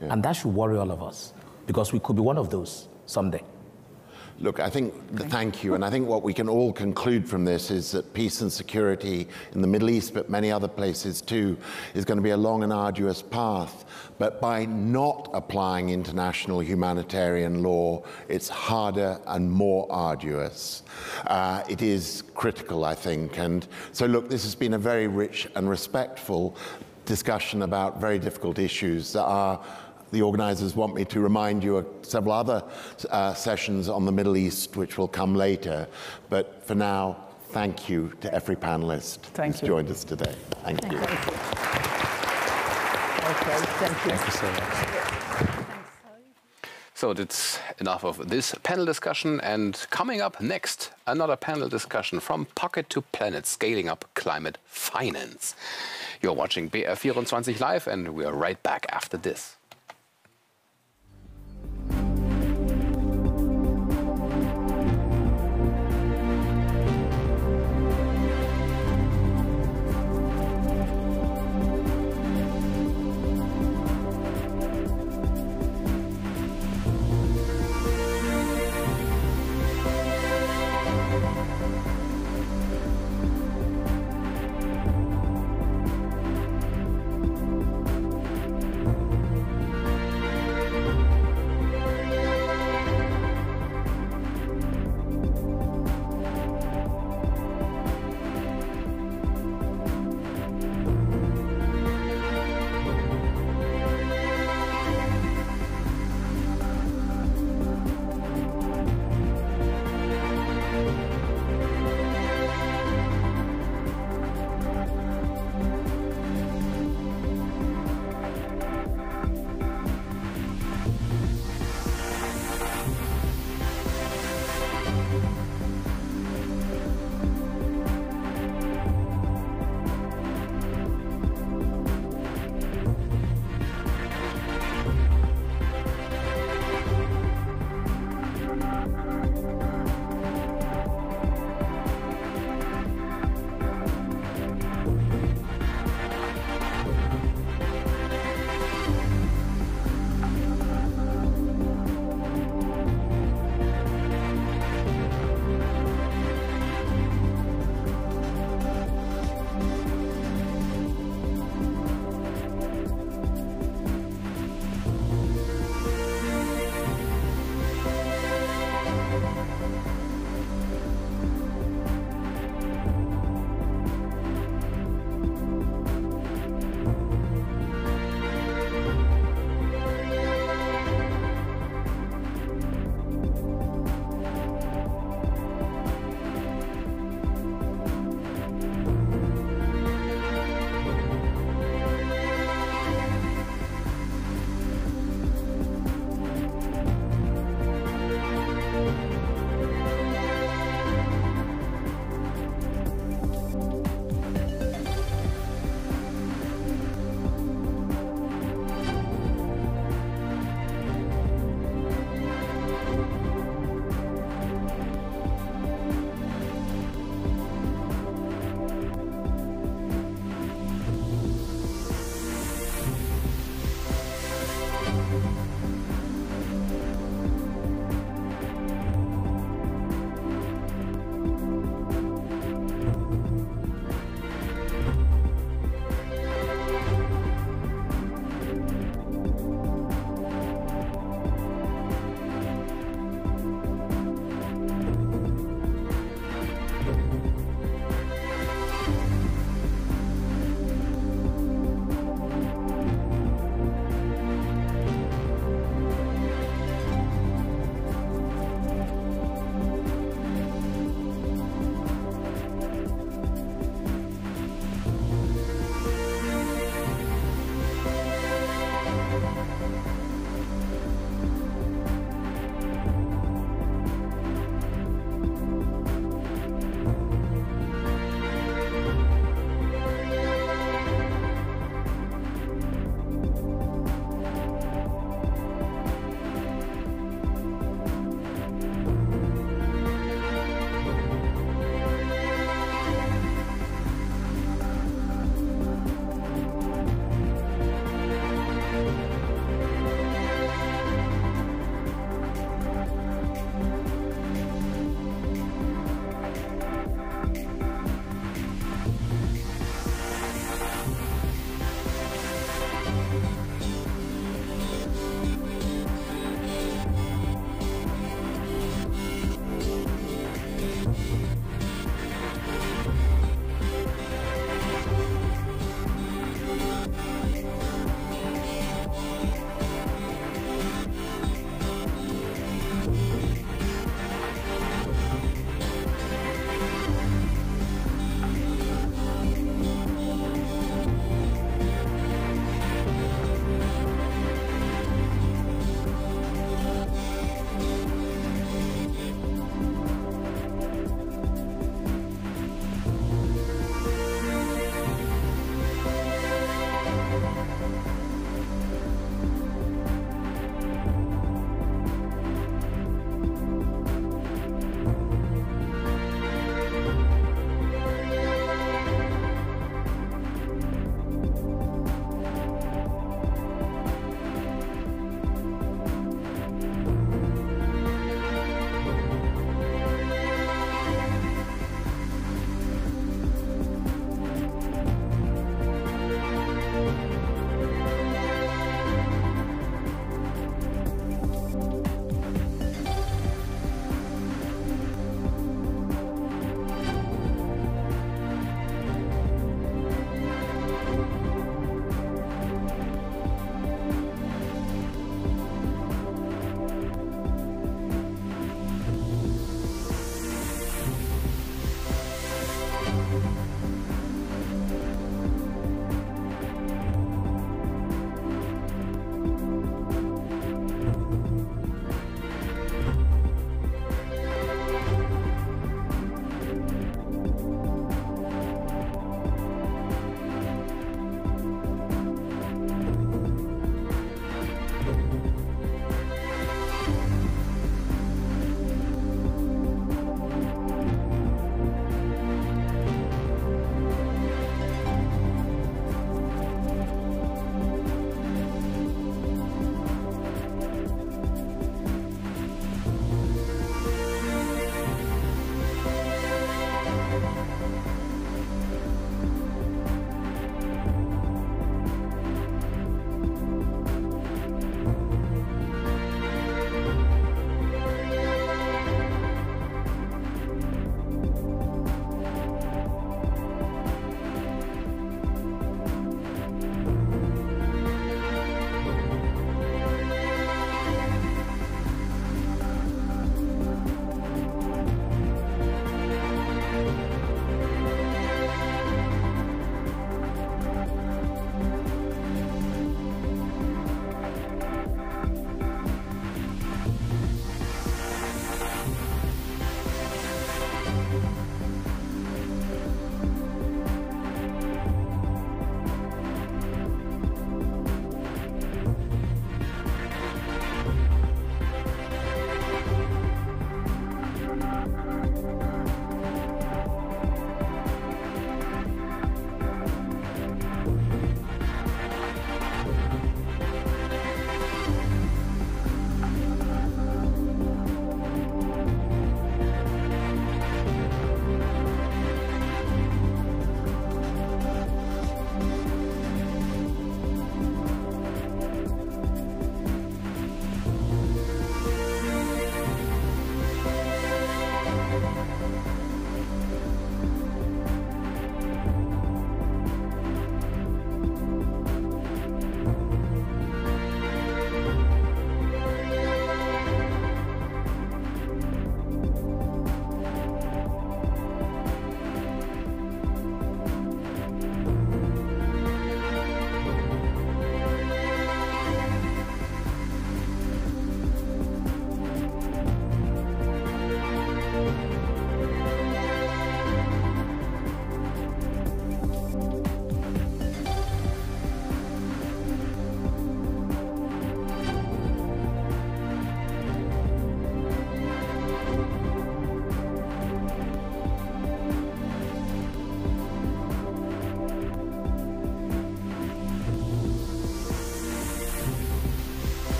Yeah. And that should worry all of us, because we could be one of those someday. Look, I think, thank you, and I think what we can all conclude from this is that peace and security in the Middle East, but many other places too, is going to be a long and arduous path. But by not applying international humanitarian law, it's harder and more arduous. It is critical, I think. And so look, this has been a very rich and respectful discussion about very difficult issues that are. The organizers want me to remind you of several other sessions on the Middle East, which will come later. But for now, thank you to every panelist who's joined us today. Thank you. Okay, thank you. Thank you so much. So that's enough of this panel discussion. And coming up next, another panel discussion from pocket to planet, scaling up climate finance. You're watching BR24 Live, and we are right back after this.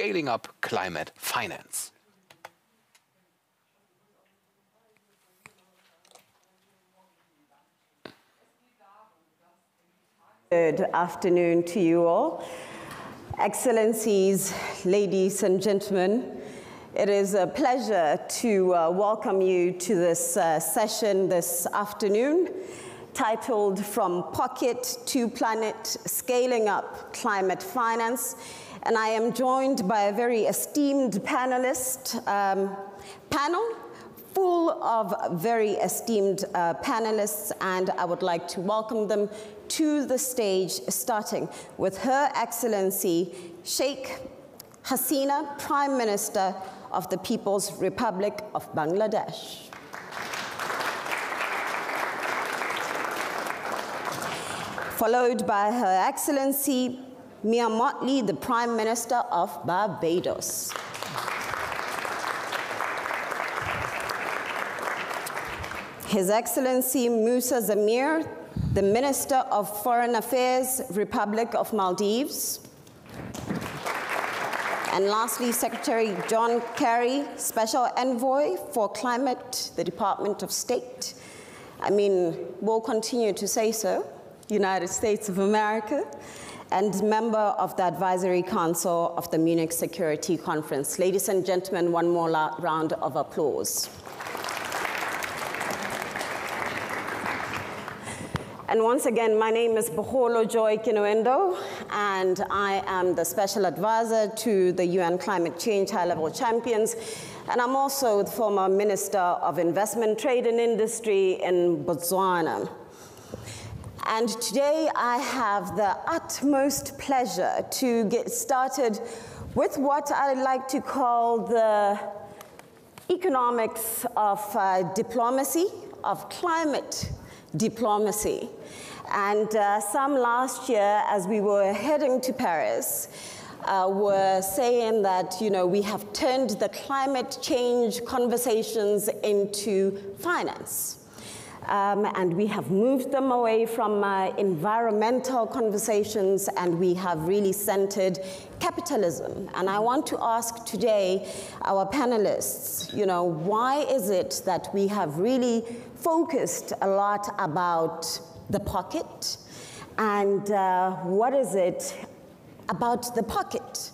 scaling up climate finance. Good afternoon to you all. Excellencies, ladies and gentlemen, it is a pleasure to welcome you to this session this afternoon, titled From Pocket to Planet, Scaling Up Climate Finance. And I am joined by a very esteemed panelist panel, full of very esteemed panelists, and I would like to welcome them to the stage, starting with Her Excellency Sheikh Hasina, Prime Minister of the People's Republic of Bangladesh. Followed by Her Excellency Mia Mottley, the Prime Minister of Barbados. His Excellency Musa Zamir, the Minister of Foreign Affairs, Republic of Maldives. And lastly, Secretary John Kerry, Special Envoy for Climate, the Department of State. I mean, we'll continue to say so, United States of America, and member of the Advisory Council of the Munich Security Conference. Ladies and gentlemen, one more round of applause. And once again, my name is Boholo Joy Kinuendo, and I am the Special Advisor to the UN Climate Change High-Level Champions, and I'm also the former Minister of Investment, Trade and Industry in Botswana. And today I have the utmost pleasure to get started with what I like to call the economics of diplomacy, of climate diplomacy. And some last year, as we were heading to Paris, were saying that, you know, we have turned the climate change conversations into finance. And we have moved them away from environmental conversations, and we have really centered capitalism. And I want to ask today our panelists, you know, why is it that we have really focused a lot about the pocket, and what is it about the pocket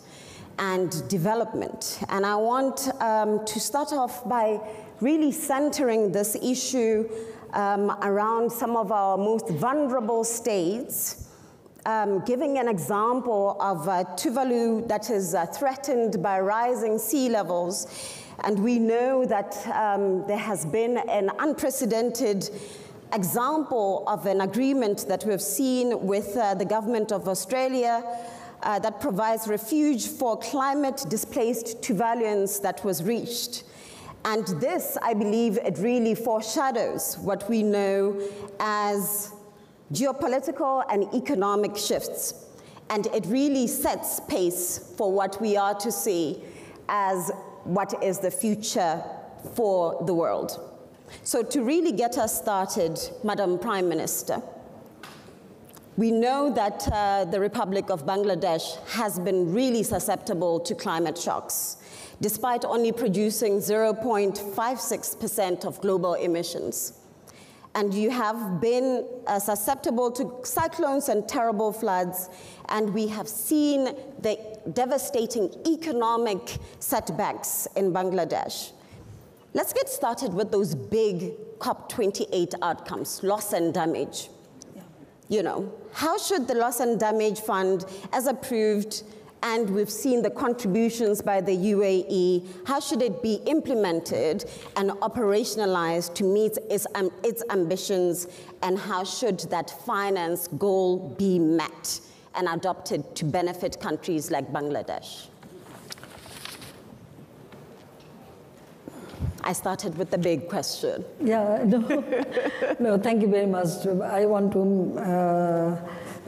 and development? And I want to start off by really centering this issue around some of our most vulnerable states, giving an example of Tuvalu that is threatened by rising sea levels. And we know that there has been an unprecedented example of an agreement that we've seen with the government of Australia that provides refuge for climate-displaced Tuvaluans that was reached. And this, I believe, it really foreshadows what we know as geopolitical and economic shifts. And it really sets pace for what we are to see as what is the future for the world. So to really get us started, Madam Prime Minister, we know that the Republic of Bangladesh has been really susceptible to climate shocks, despite only producing 0.56% of global emissions. And you have been susceptible to cyclones and terrible floods, and we have seen the devastating economic setbacks in Bangladesh. Let's get started with those big COP28 outcomes, loss and damage. Yeah. You know, how should the loss and damage fund, as approved, and we've seen the contributions by the UAE, how should it be implemented and operationalized to meet its ambitions, and how should that finance goal be met and adopted to benefit countries like Bangladesh? I started with the big question. Yeah, no, thank you very much. I want to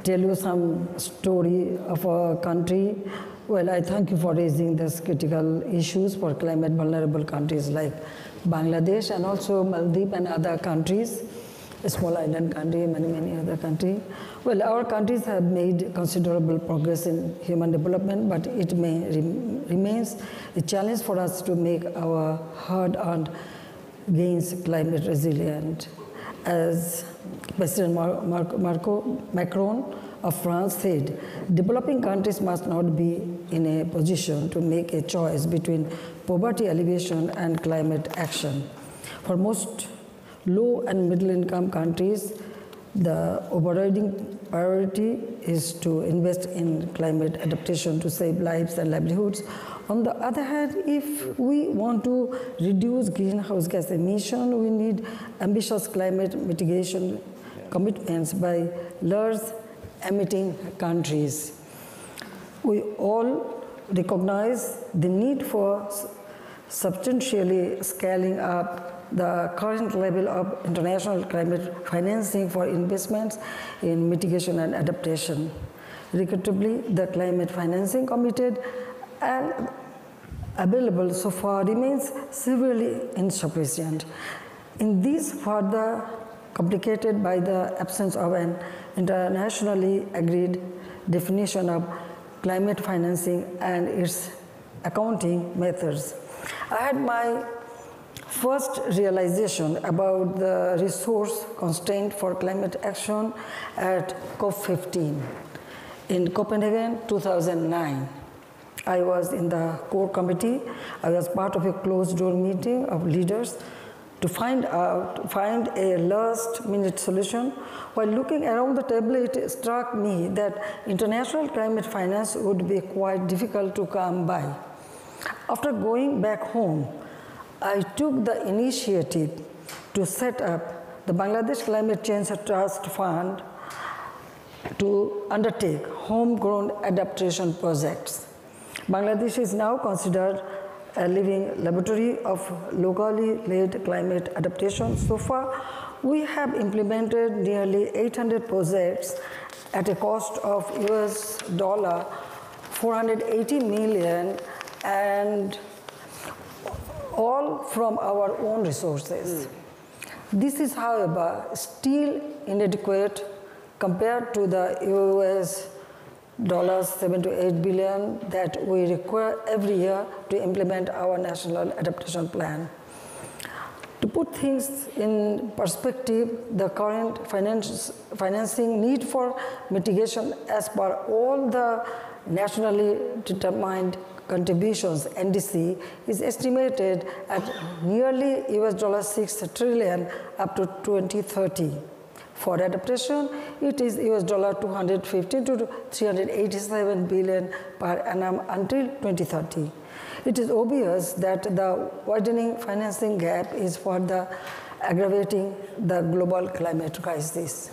tell you some story of a country. Well, I thank you for raising these critical issues for climate vulnerable countries like Bangladesh and also Maldives and other countries. a small island country, many other countries. Well, our countries have made considerable progress in human development, but it remains a challenge for us to make our hard-earned gains climate resilient. As President Macron of France said, developing countries must not be in a position to make a choice between poverty alleviation and climate action. For most low and middle income countries, the overriding priority is to invest in climate adaptation to save lives and livelihoods. On the other hand, if we want to reduce greenhouse gas emission, we need ambitious climate mitigation commitments by large emitting countries. We all recognize the need for substantially scaling up the current level of international climate financing for investments in mitigation and adaptation. Regrettably, the climate financing committed and available so far remains severely insufficient. In this, further complicated by the absence of an internationally agreed definition of climate financing and its accounting methods. I had my first realization about the resource constraint for climate action at COP15 in Copenhagen, 2009. I was in the core committee. I was part of a closed-door meeting of leaders to find a last-minute solution. While looking around the table, it struck me that international climate finance would be quite difficult to come by. After going back home, I took the initiative to set up the Bangladesh Climate Change Trust Fund to undertake homegrown adaptation projects. Bangladesh is now considered a living laboratory of locally led climate adaptation. So far, we have implemented nearly 800 projects at a cost of US $480 million, and all from our own resources. This is, however, still inadequate compared to the US $7 to 8 billion that we require every year to implement our national adaptation plan. To put things in perspective, the current financing need for mitigation as per all the nationally determined contributions, NDC, is estimated at nearly US $6 trillion up to 2030. For adaptation, it is US $215 to 387 billion per annum until 2030. It is obvious that the widening financing gap is further aggravating the global climate crisis.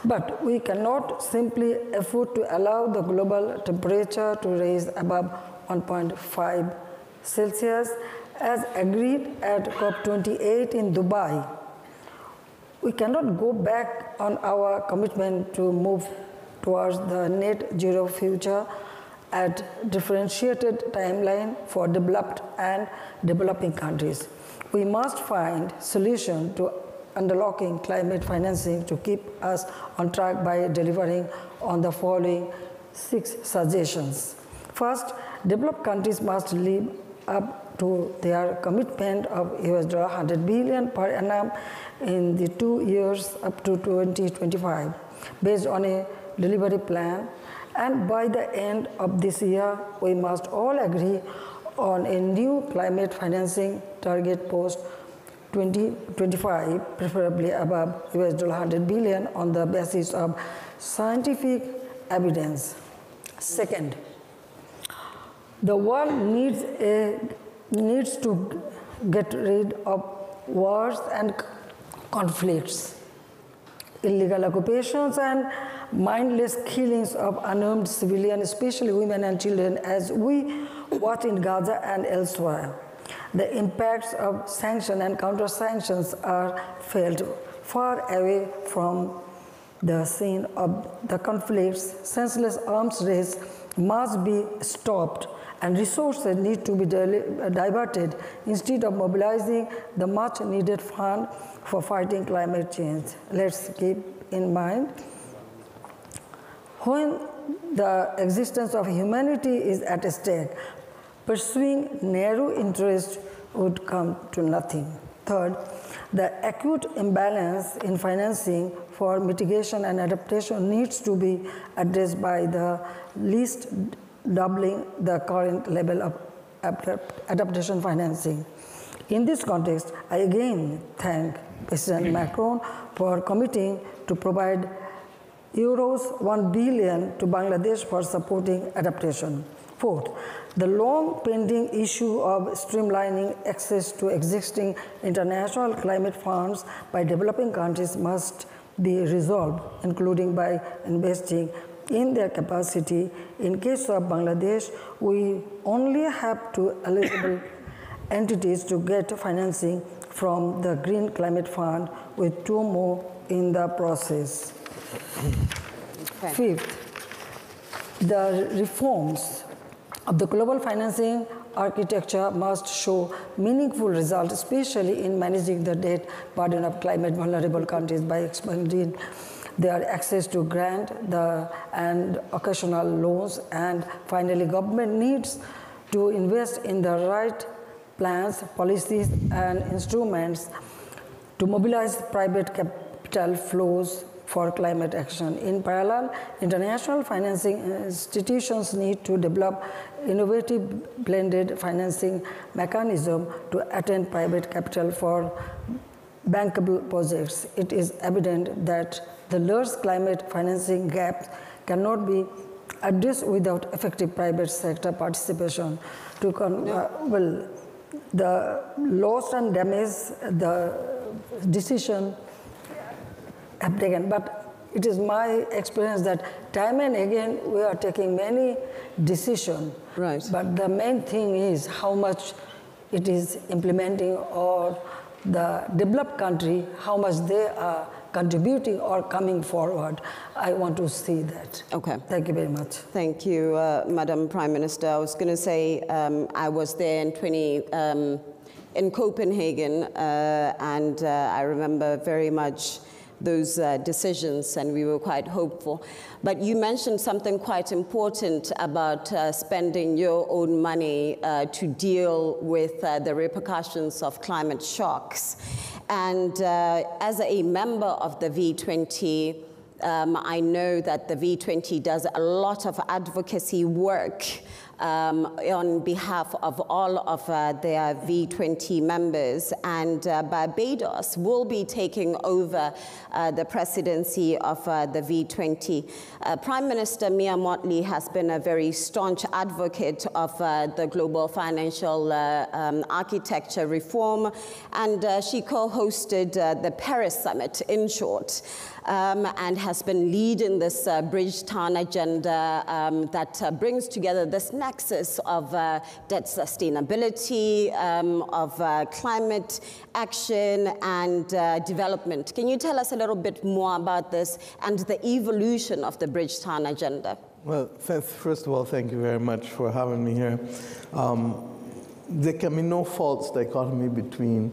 But we cannot simply afford to allow the global temperature to rise above 1.5 Celsius as agreed at COP28 in Dubai. We cannot go back on our commitment to move towards the net zero future at differentiated timeline for developed and developing countries. We must find solution to unlocking climate financing to keep us on track by delivering on the following 6 suggestions. First, developed countries must live up to their commitment of US $100 billion per annum in the 2 years up to 2025, based on a delivery plan. And by the end of this year, we must all agree on a new climate financing target post 2025, preferably above US $100 billion on the basis of scientific evidence. Second, the world needs to get rid of wars and conflicts, illegal occupations, and mindless killings of unarmed civilians, especially women and children, as we watch in Gaza and elsewhere. The impacts of sanctions and counter-sanctions are felt far away from the scene of the conflicts. Senseless arms race must be stopped and resources need to be diverted instead of mobilizing the much needed fund for fighting climate change. Let's keep in mind, when the existence of humanity is at stake, pursuing narrow interest would come to nothing. Third, the acute imbalance in financing for mitigation and adaptation needs to be addressed by the least doubling the current level of adaptation financing. In this context, I again thank President Macron for committing to provide euros 1 billion to Bangladesh for supporting adaptation. Fourth, the long pending issue of streamlining access to existing international climate funds by developing countries must be resolved, including by investing in their capacity. In case of Bangladesh, we only have 2 eligible entities to get financing from the Green Climate Fund, with 2 more in the process. Okay. Fifth, the reforms of the global financing architecture must show meaningful results, especially in managing the debt burden of climate vulnerable countries by expanding their access to grant and occasional loans. And finally, government needs to invest in the right plans, policies, and instruments to mobilize private capital flows for climate action. In parallel, international financing institutions need to develop innovative blended financing mechanism to attend private capital for bankable projects. It is evident that the large climate financing gap cannot be addressed without effective private sector participation. The loss and damage, the decision have taken, but it is my experience that time and again we are taking many decisions. Right. But the main thing is how much it is implementing, or the developed country, how much they are contributing or coming forward. I want to see that. Okay. Thank you very much. Thank you, Madam Prime Minister. I was going to say I was there in Copenhagen, and I remember very much those decisions, and we were quite hopeful. But you mentioned something quite important about spending your own money to deal with the repercussions of climate shocks. And as a member of the V20, I know that the V20 does a lot of advocacy work on behalf of all of their V20 members, and Barbados will be taking over the presidency of the V20. Prime Minister Mia Mottley has been a very staunch advocate of the global financial architecture reform, and she co-hosted the Paris Summit, in short, and has been leading this Bridgetown agenda that brings together this nexus of debt sustainability, of climate action and development. Can you tell us a little bit more about this and the evolution of the Bridgetown agenda? Well, first of all, thank you very much for having me here. There can be no false dichotomy between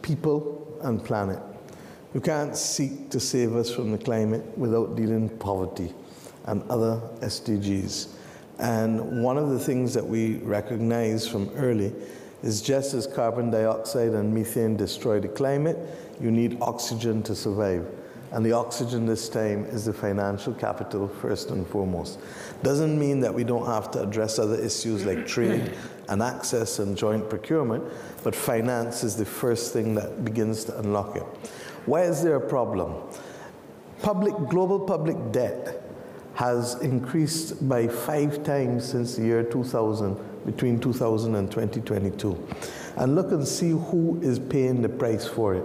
people and planet. You can't seek to save us from the climate without dealing with poverty and other SDGs. And one of the things that we recognize from early is, just as carbon dioxide and methane destroy the climate, you need oxygen to survive. And the oxygen this time is the financial capital, first and foremost. Doesn't mean that we don't have to address other issues like trade and access and joint procurement, but finance is the first thing that begins to unlock it. Why is there a problem? Global public debt has increased by 5 times since the year 2000, between 2000 and 2022. And look and see who is paying the price for it.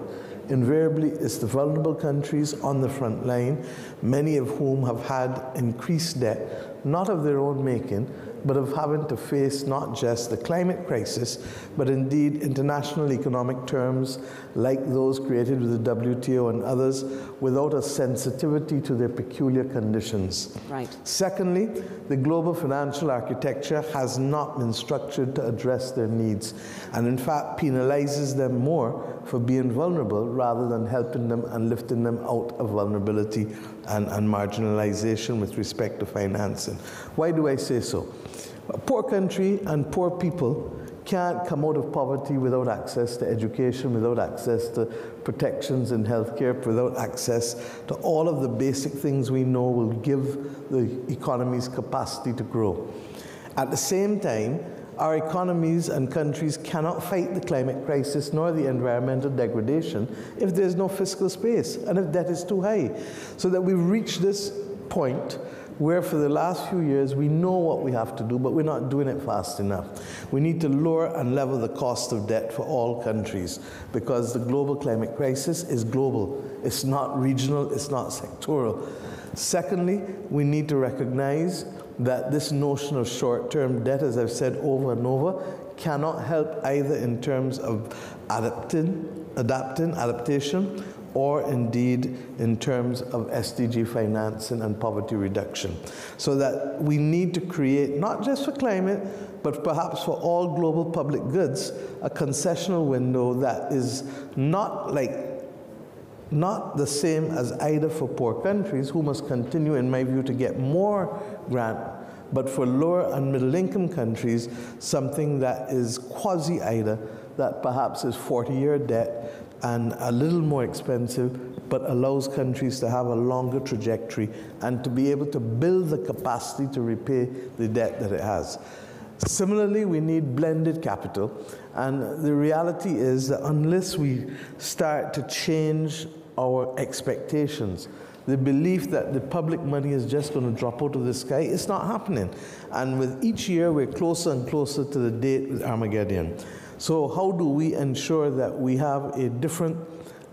Invariably, it's the vulnerable countries on the front line, many of whom have had increased debt, not of their own making, but of having to face not just the climate crisis, but indeed international economic terms like those created with the WTO and others without a sensitivity to their peculiar conditions. Right. Secondly, the global financial architecture has not been structured to address their needs, and in fact penalizes them more for being vulnerable rather than helping them and lifting them out of vulnerability and marginalization with respect to financing. Why do I say so? A poor country and poor people can't come out of poverty without access to education, without access to protections in healthcare, without access to all of the basic things we know will give the economy's capacity to grow. At the same time, our economies and countries cannot fight the climate crisis nor the environmental degradation if there's no fiscal space and if debt is too high. So that we've reached this point where for the last few years we know what we have to do, but we're not doing it fast enough. We need to lower and level the cost of debt for all countries because the global climate crisis is global. It's not regional, it's not sectoral. Secondly, we need to recognize that this notion of short-term debt, as I've said over and over, cannot help either in terms of adaptation, or indeed in terms of SDG financing and poverty reduction. So that we need to create, not just for climate, but perhaps for all global public goods, a concessional window that is not the same as either for poor countries, who must continue, in my view, to get more grant, but for lower and middle income countries, something that is quasi-IDA, that perhaps is 40-year debt and a little more expensive, but allows countries to have a longer trajectory and to be able to build the capacity to repay the debt that it has. Similarly, we need blended capital, and the reality is that unless we start to change our expectations, the belief that the public money is just going to drop out of the sky, it's not happening. And with each year, we're closer and closer to the date with Armageddon. So how do we ensure that we have a different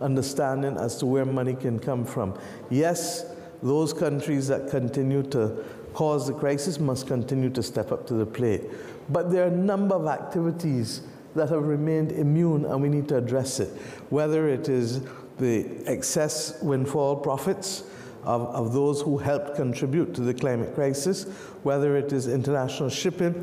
understanding as to where money can come from? Yes, those countries that continue to cause the crisis must continue to step up to the plate. But there are a number of activities that have remained immune, and we need to address it. Whether it is the excess windfall profits of those who helped contribute to the climate crisis, whether it is international shipping,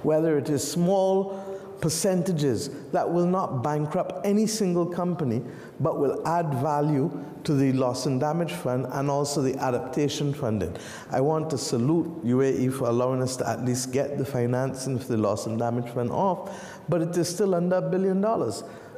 whether it is small percentages that will not bankrupt any single company, but will add value to the loss and damage fund and also the adaptation funding. I want to salute UAE for allowing us to at least get the financing for the loss and damage fund off, but it is still under $1 billion.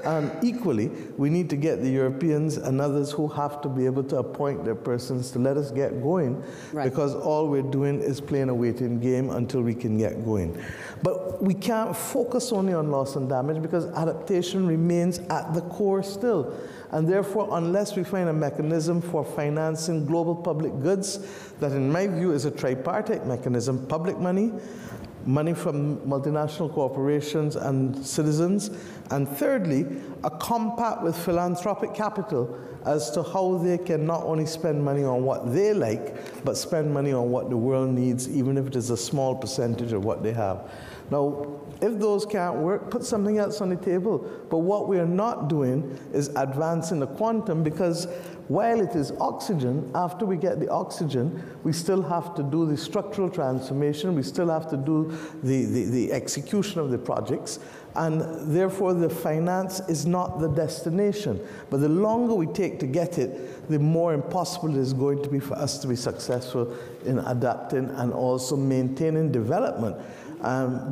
And equally, we need to get the Europeans and others who have to be able to appoint their persons to let us get going, because all we're doing is playing a waiting game until we can get going. But we can't focus only on loss and damage because adaptation remains at the core still. And therefore, unless we find a mechanism for financing global public goods, that in my view is a tripartite mechanism, public money, money from multinational corporations and citizens, and thirdly, a compact with philanthropic capital as to how they can not only spend money on what they like, but spend money on what the world needs, even if it is a small percentage of what they have. Now, if those can't work, put something else on the table. But what we are not doing is advancing the quantum, because while it is oxygen, after we get the oxygen, we still have to do the structural transformation, we still have to do the execution of the projects, and therefore the finance is not the destination. But the longer we take to get it, the more impossible it is going to be for us to be successful in adapting and also maintaining development.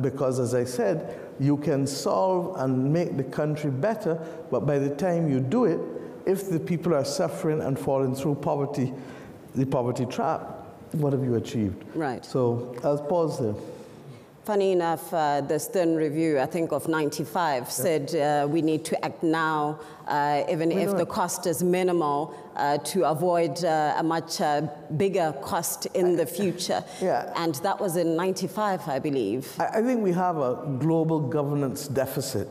Because as I said, you can solve and make the country better, but by the time you do it, if the people are suffering and falling through poverty, the poverty trap, what have you achieved? Right. So I'll pause there. Funny enough, the Stern Review, I think of 95, said we need to act now, even if the cost is minimal, to avoid a much bigger cost in the future. And that was in 95, I believe. I think we have a global governance deficit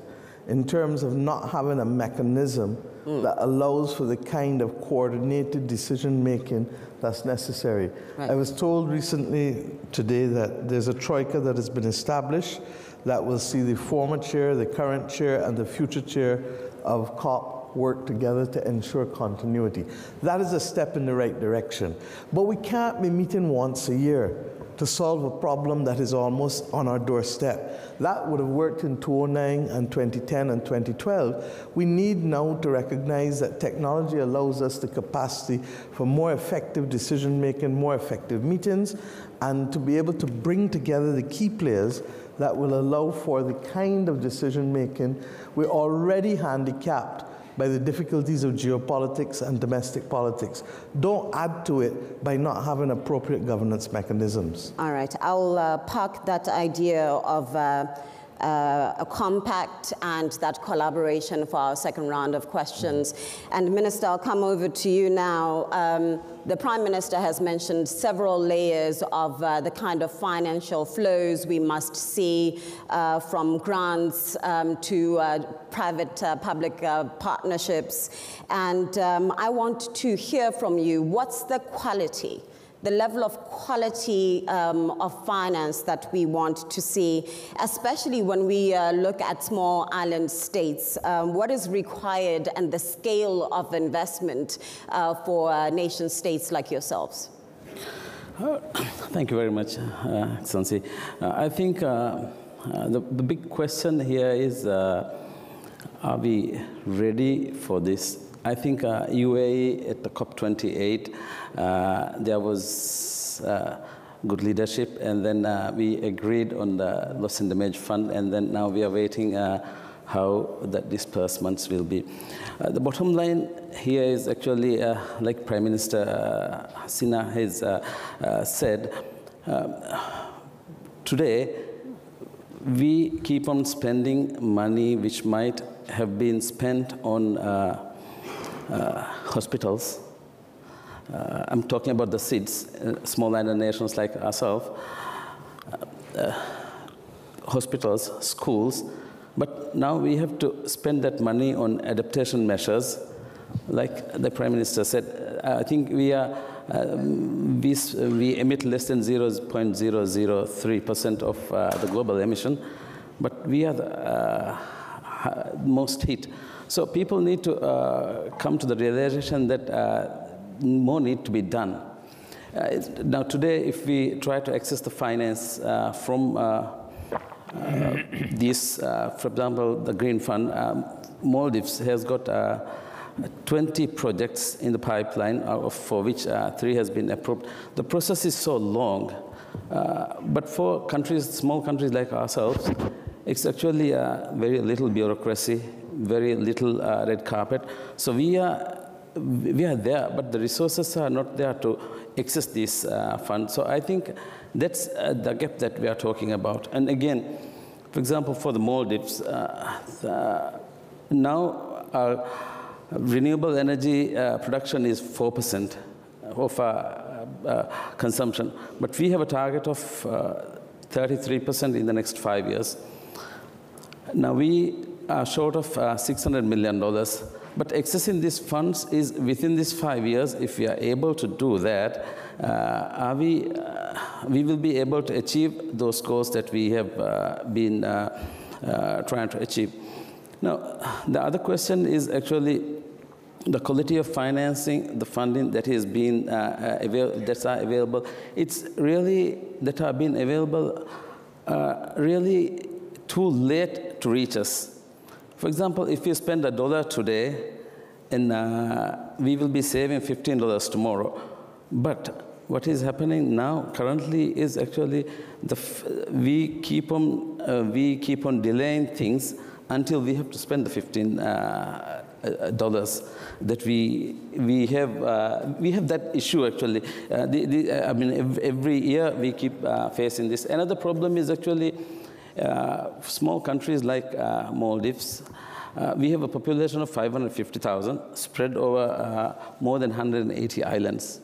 in terms of not having a mechanism that allows for the kind of coordinated decision-making that's necessary. Right. I was told recently today that there's a troika that has been established that will see the former chair, the current chair, and the future chair of COP work together to ensure continuity. That is a step in the right direction. But we can't be meeting once a year to solve a problem that is almost on our doorstep. That would have worked in 2009 and 2010 and 2012. We need now to recognize that technology allows us the capacity for more effective decision-making, more effective meetings, and to be able to bring together the key players that will allow for the kind of decision-making we're already handicapped by the difficulties of geopolitics and domestic politics. Don't add to it by not having appropriate governance mechanisms. All right, I'll park that idea of a compact and that collaboration for our second round of questions. And Minister, I'll come over to you now. The Prime Minister has mentioned several layers of the kind of financial flows we must see from grants to private-public partnerships. And I want to hear from you, what's the quality, the level of quality of finance that we want to see, especially when we look at small island states? What is required and the scale of investment for nation states like yourselves? Thank you very much, Excellency. I think the big question here is, are we ready for this? I think UAE at the COP28, there was good leadership, and then we agreed on the loss and damage fund, and then now we are waiting how the disbursements will be. The bottom line here is actually, like Prime Minister Hasina has said, today we keep on spending money which might have been spent on hospitals. I'm talking about the SIDS, small island nations like ourselves, hospitals, schools, but now we have to spend that money on adaptation measures. Like the Prime Minister said, I think we are, we emit less than 0.003% of the global emission, but we are the most hit. So people need to come to the realization that more need to be done. Now today, if we try to access the finance from this, for example, the Green Fund, Maldives has got 20 projects in the pipeline, for which 3 has been approved. The process is so long, but for countries, small countries like ourselves, it's actually very little bureaucracy, very little red carpet. So we are there, but the resources are not there to access this fund. So I think that's the gap that we are talking about. And again, for example, for the Maldives, now our renewable energy production is 4% of consumption, but we have a target of 33% in the next 5 years. Now we are short of $600 million, but accessing these funds is within these 5 years. If we are able to do that, we will be able to achieve those goals that we have been trying to achieve. Now, the other question is actually the quality of financing, the funding that is being available. It's really that are being available really too late to reach us. For example, if we spend $1 today, and we will be saving $15 tomorrow. But what is happening now currently is actually we keep on delaying things until we have to spend the $15 that we have that issue actually. I mean, every year we keep facing this. Another problem is actually small countries like Maldives. We have a population of 550,000 spread over more than 180 islands.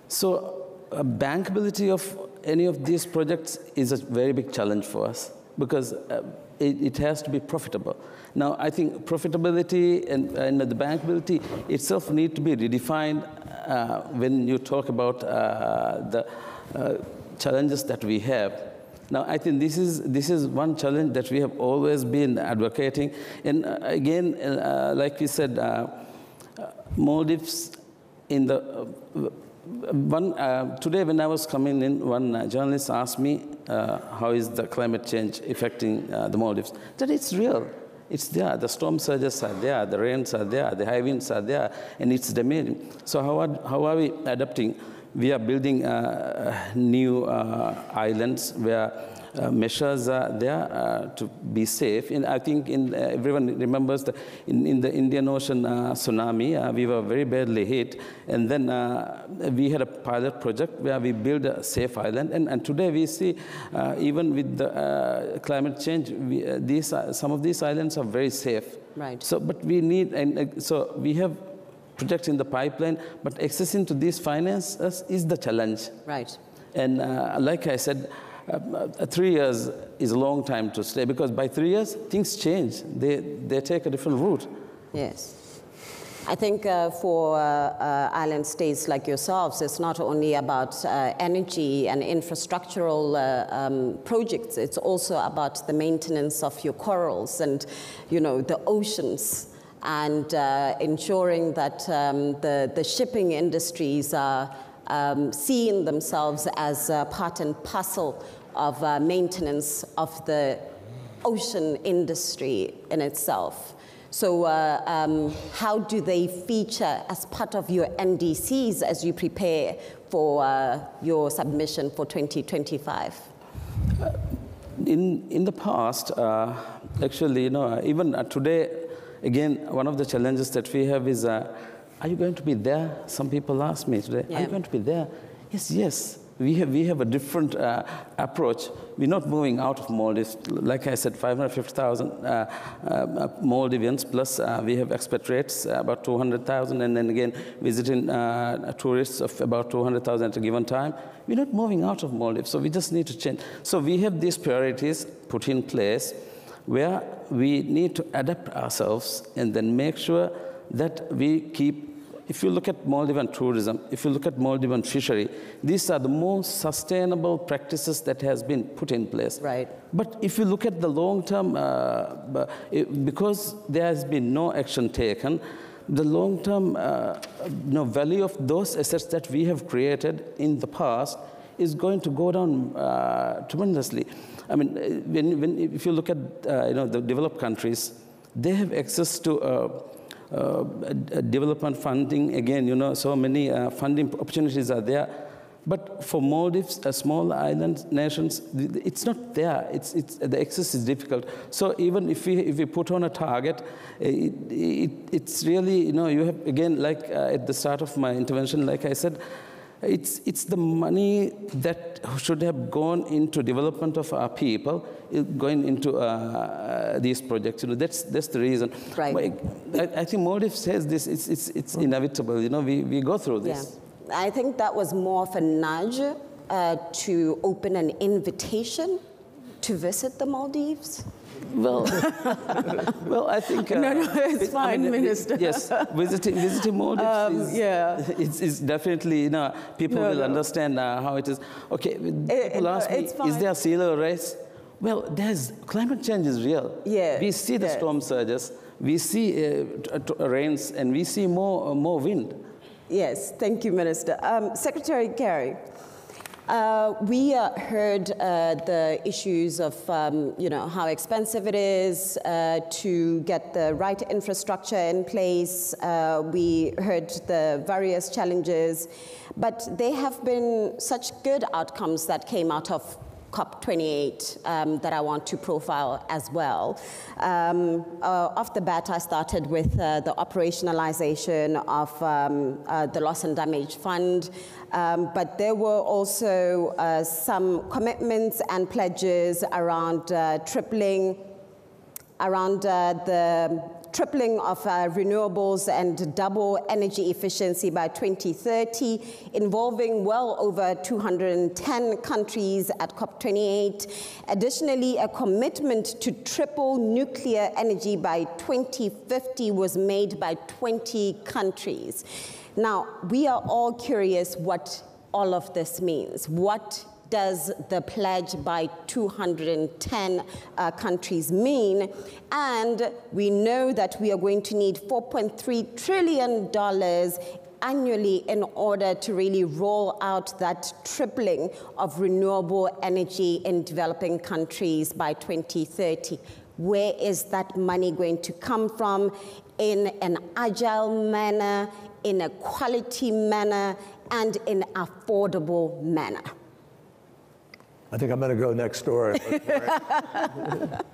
So bankability of any of these projects is a very big challenge for us. because it has to be profitable. Now, I think profitability and the bankability itself need to be redefined when you talk about the challenges that we have. Now, I think this is one challenge that we have always been advocating. And again, like we said, Maldives in the today when I was coming in, one journalist asked me how is the climate change affecting the Maldives. That it's real. It's there. The storm surges are there. The rains are there. The high winds are there, and it's damaging. So how are we adapting? We are building new islands where measures are there to be safe. And I think everyone remembers that in the Indian Ocean tsunami, we were very badly hit. And then we had a pilot project where we built a safe island. And today we see, even with the climate change, some of these islands are very safe. Right. So, but we need, and so we have projects in the pipeline, but accessing to these finances is the challenge. Right. And like I said, 3 years is a long time to stay, because by 3 years, things change. They take a different route. Yes. I think for island states like yourselves, it's not only about energy and infrastructural projects, it's also about the maintenance of your corals and, you know, the oceans, and ensuring that the shipping industries are seeing themselves as part and parcel of maintenance of the ocean industry in itself. So how do they feature as part of your NDCs as you prepare for your submission for 2025? In the past, actually, you know, even today, again, one of the challenges that we have is, are you going to be there? Some people ask me today, are you going to be there? Yes, yes. We have a different approach. We're not moving out of Maldives. Like I said, 550,000 Maldivians, plus we have expatriates, about 200,000, and then again, visiting tourists of about 200,000 at a given time. We're not moving out of Maldives, so we just need to change. So we have these priorities put in place where we need to adapt ourselves and then make sure that we keep. If you look at Maldivian tourism, if you look at Maldivian fishery, these are the most sustainable practices that has been put in place. Right. But if you look at the long term, because there has been no action taken, the long term value of those assets that we have created in the past is going to go down tremendously. I mean, if you look at the developed countries, they have access to development funding. Again, so many funding opportunities are there. But for Maldives, small island nations, it's not there. The access is difficult. So even if we put on a target, it's really, you have, again, like at the start of my intervention, like I said, it's the money that should have gone into development of our people, going into these projects. That's the reason. Right. I think Maldives says this. It's inevitable. We go through this. Yeah. I think that was more of a nudge to open an invitation to visit the Maldives. Well, I think no, it's fine, Minister. Yes, visiting Maldives is definitely, people will understand how it is. Okay, people ask me, is there a sea level rise? Well, climate change is real. Yeah. We see the storm surges, we see rains, and we see more wind. Yes, thank you, Minister. Secretary Kerry. We heard the issues of, how expensive it is to get the right infrastructure in place. We heard the various challenges, but there have been such good outcomes that came out of COP28 that I want to profile as well. Off the bat, I started with the operationalization of the Loss and Damage Fund, but there were also some commitments and pledges around tripling, around the tripling of renewables and double energy efficiency by 2030, involving well over 210 countries at COP28. Additionally, a commitment to triple nuclear energy by 2050 was made by 20 countries. Now, we are all curious what all of this means. What does the pledge by 210 countries mean? And we know that we are going to need $4.3 trillion annually in order to really roll out that tripling of renewable energy in developing countries by 2030. Where is that money going to come from? In an agile manner, in a quality manner, and in an affordable manner? I think I'm going to go next door.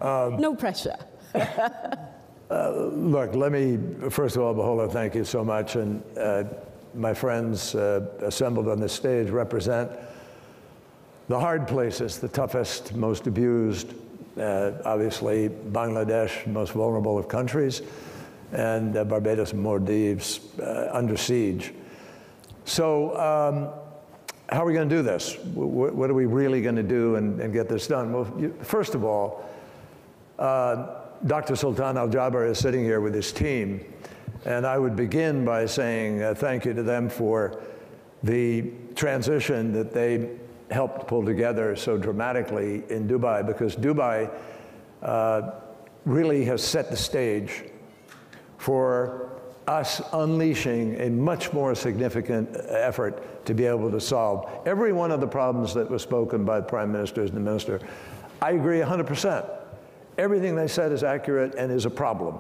No pressure. Look, let me, first of all, Bahola, thank you so much. And my friends assembled on this stage represent the hard places, the toughest, most abused, obviously Bangladesh, most vulnerable of countries, and Barbados and Maldives under siege. So, how are we going to do this? What are we really going to do and get this done? Well, first of all, Dr. Sultan Al-Jaber is sitting here with his team, and I would begin by saying thank you to them for the transition that they helped pull together so dramatically in Dubai, because Dubai really has set the stage for us unleashing a much more significant effort to be able to solve every one of the problems that was spoken by the prime ministers and the minister. I agree 100%. Everything they said is accurate and is a problem.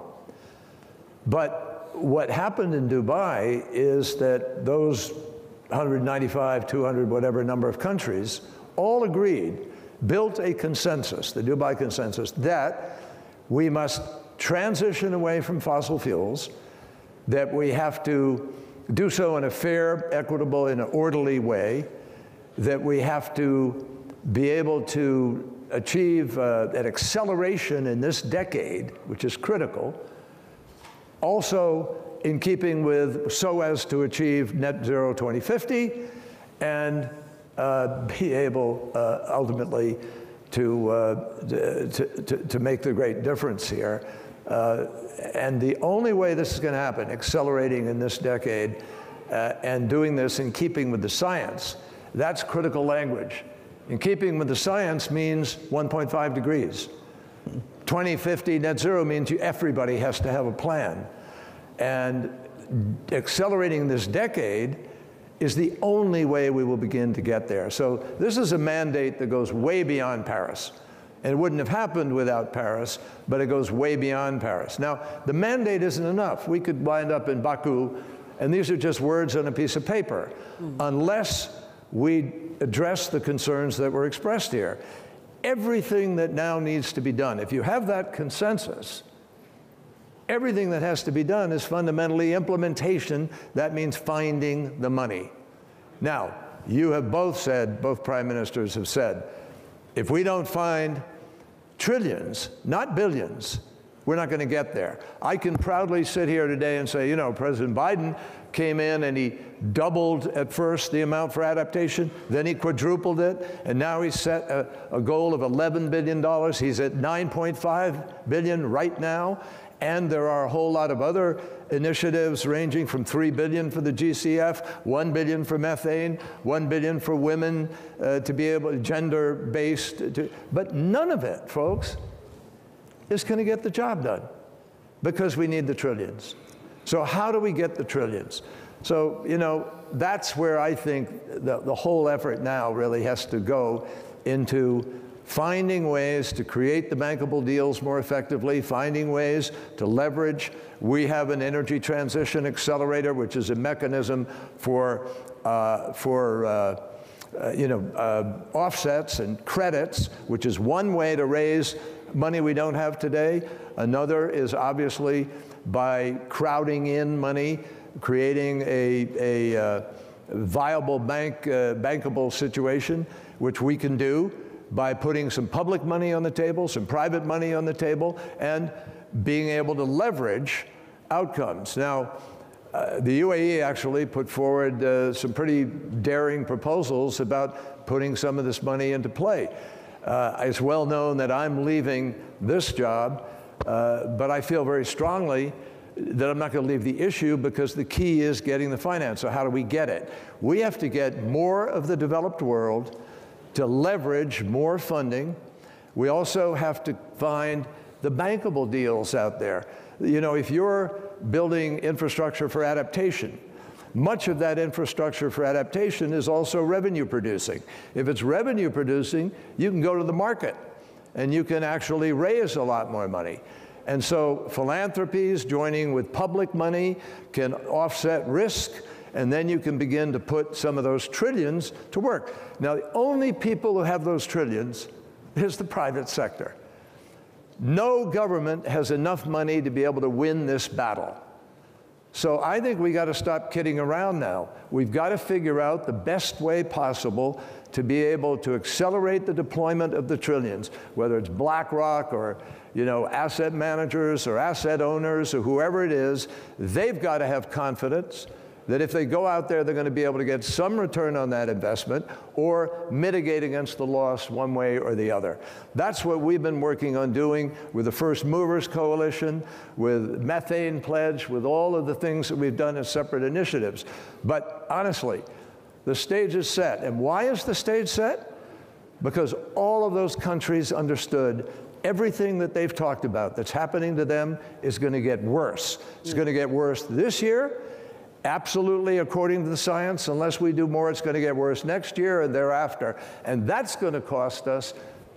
But what happened in Dubai is that those 195, 200, whatever number of countries all agreed, built a consensus, the Dubai consensus, that we must transition away from fossil fuels, that we have to do so in a fair, equitable, and orderly way, that we have to be able to achieve an acceleration in this decade, which is critical, also in keeping with so as to achieve net zero 2050 and be able ultimately to make the great difference here. And the only way this is going to happen, accelerating in this decade and doing this in keeping with the science, that's critical language. In keeping with the science means 1.5 degrees. 2050 net zero means everybody has to have a plan. And accelerating this decade is the only way we will begin to get there. So this is a mandate that goes way beyond Paris. And it wouldn't have happened without Paris, but it goes way beyond Paris. Now, the mandate isn't enough. We could wind up in Baku, and these are just words on a piece of paper, unless we address the concerns that were expressed here. Everything that now needs to be done, if you have that consensus, everything that has to be done is fundamentally implementation. That means finding the money. Now, you have both said, both prime ministers have said, if we don't find trillions, not billions, we're not going to get there. I can proudly sit here today and say, you know, President Biden came in and he doubled at first the amount for adaptation, then he quadrupled it, and now he's set a goal of $11 billion. He's at $9.5 billion right now, and there are a whole lot of other initiatives ranging from $3 billion for the GCF, $1 billion for methane, $1 billion for women to be able, gender-based, but none of it, folks, is going to get the job done because we need the trillions. So how do we get the trillions? So, you know, that's where I think the whole effort now really has to go into finding ways to create the bankable deals more effectively, finding ways to leverage. We have an energy transition accelerator, which is a mechanism for offsets and credits, which is one way to raise money we don't have today. Another is obviously by crowding in money, creating a viable bankable situation, which we can do. by putting some public money on the table, some private money on the table, and being able to leverage outcomes. Now, the UAE actually put forward some pretty daring proposals about putting some of this money into play. It's well known that I'm leaving this job, but I feel very strongly that I'm not going to leave the issue, because the key is getting the finance. So how do we get it? We have to get more of the developed world to leverage more funding. We also have to find the bankable deals out there. You know, if you're building infrastructure for adaptation, much of that infrastructure for adaptation is also revenue producing. If it's revenue producing, you can go to the market and you can actually raise a lot more money. And so philanthropies joining with public money can offset risk, and then you can begin to put some of those trillions to work. Now, the only people who have those trillions is the private sector. No government has enough money to be able to win this battle. So I think we got to stop kidding around now. We've got to figure out the best way possible to be able to accelerate the deployment of the trillions, whether it's BlackRock or, you know, asset managers or asset owners or whoever it is. They've got to have confidence that if they go out there, they're going to be able to get some return on that investment or mitigate against the loss one way or the other. That's what we've been working on doing with the First Movers Coalition, with Methane Pledge, with all of the things that we've done as separate initiatives. But honestly, the stage is set. And why is the stage set? Because all of those countries understood everything that they've talked about that's happening to them is going to get worse. It's going to get worse this year. Absolutely, according to the science, unless we do more, it's going to get worse next year and thereafter. And that's going to cost us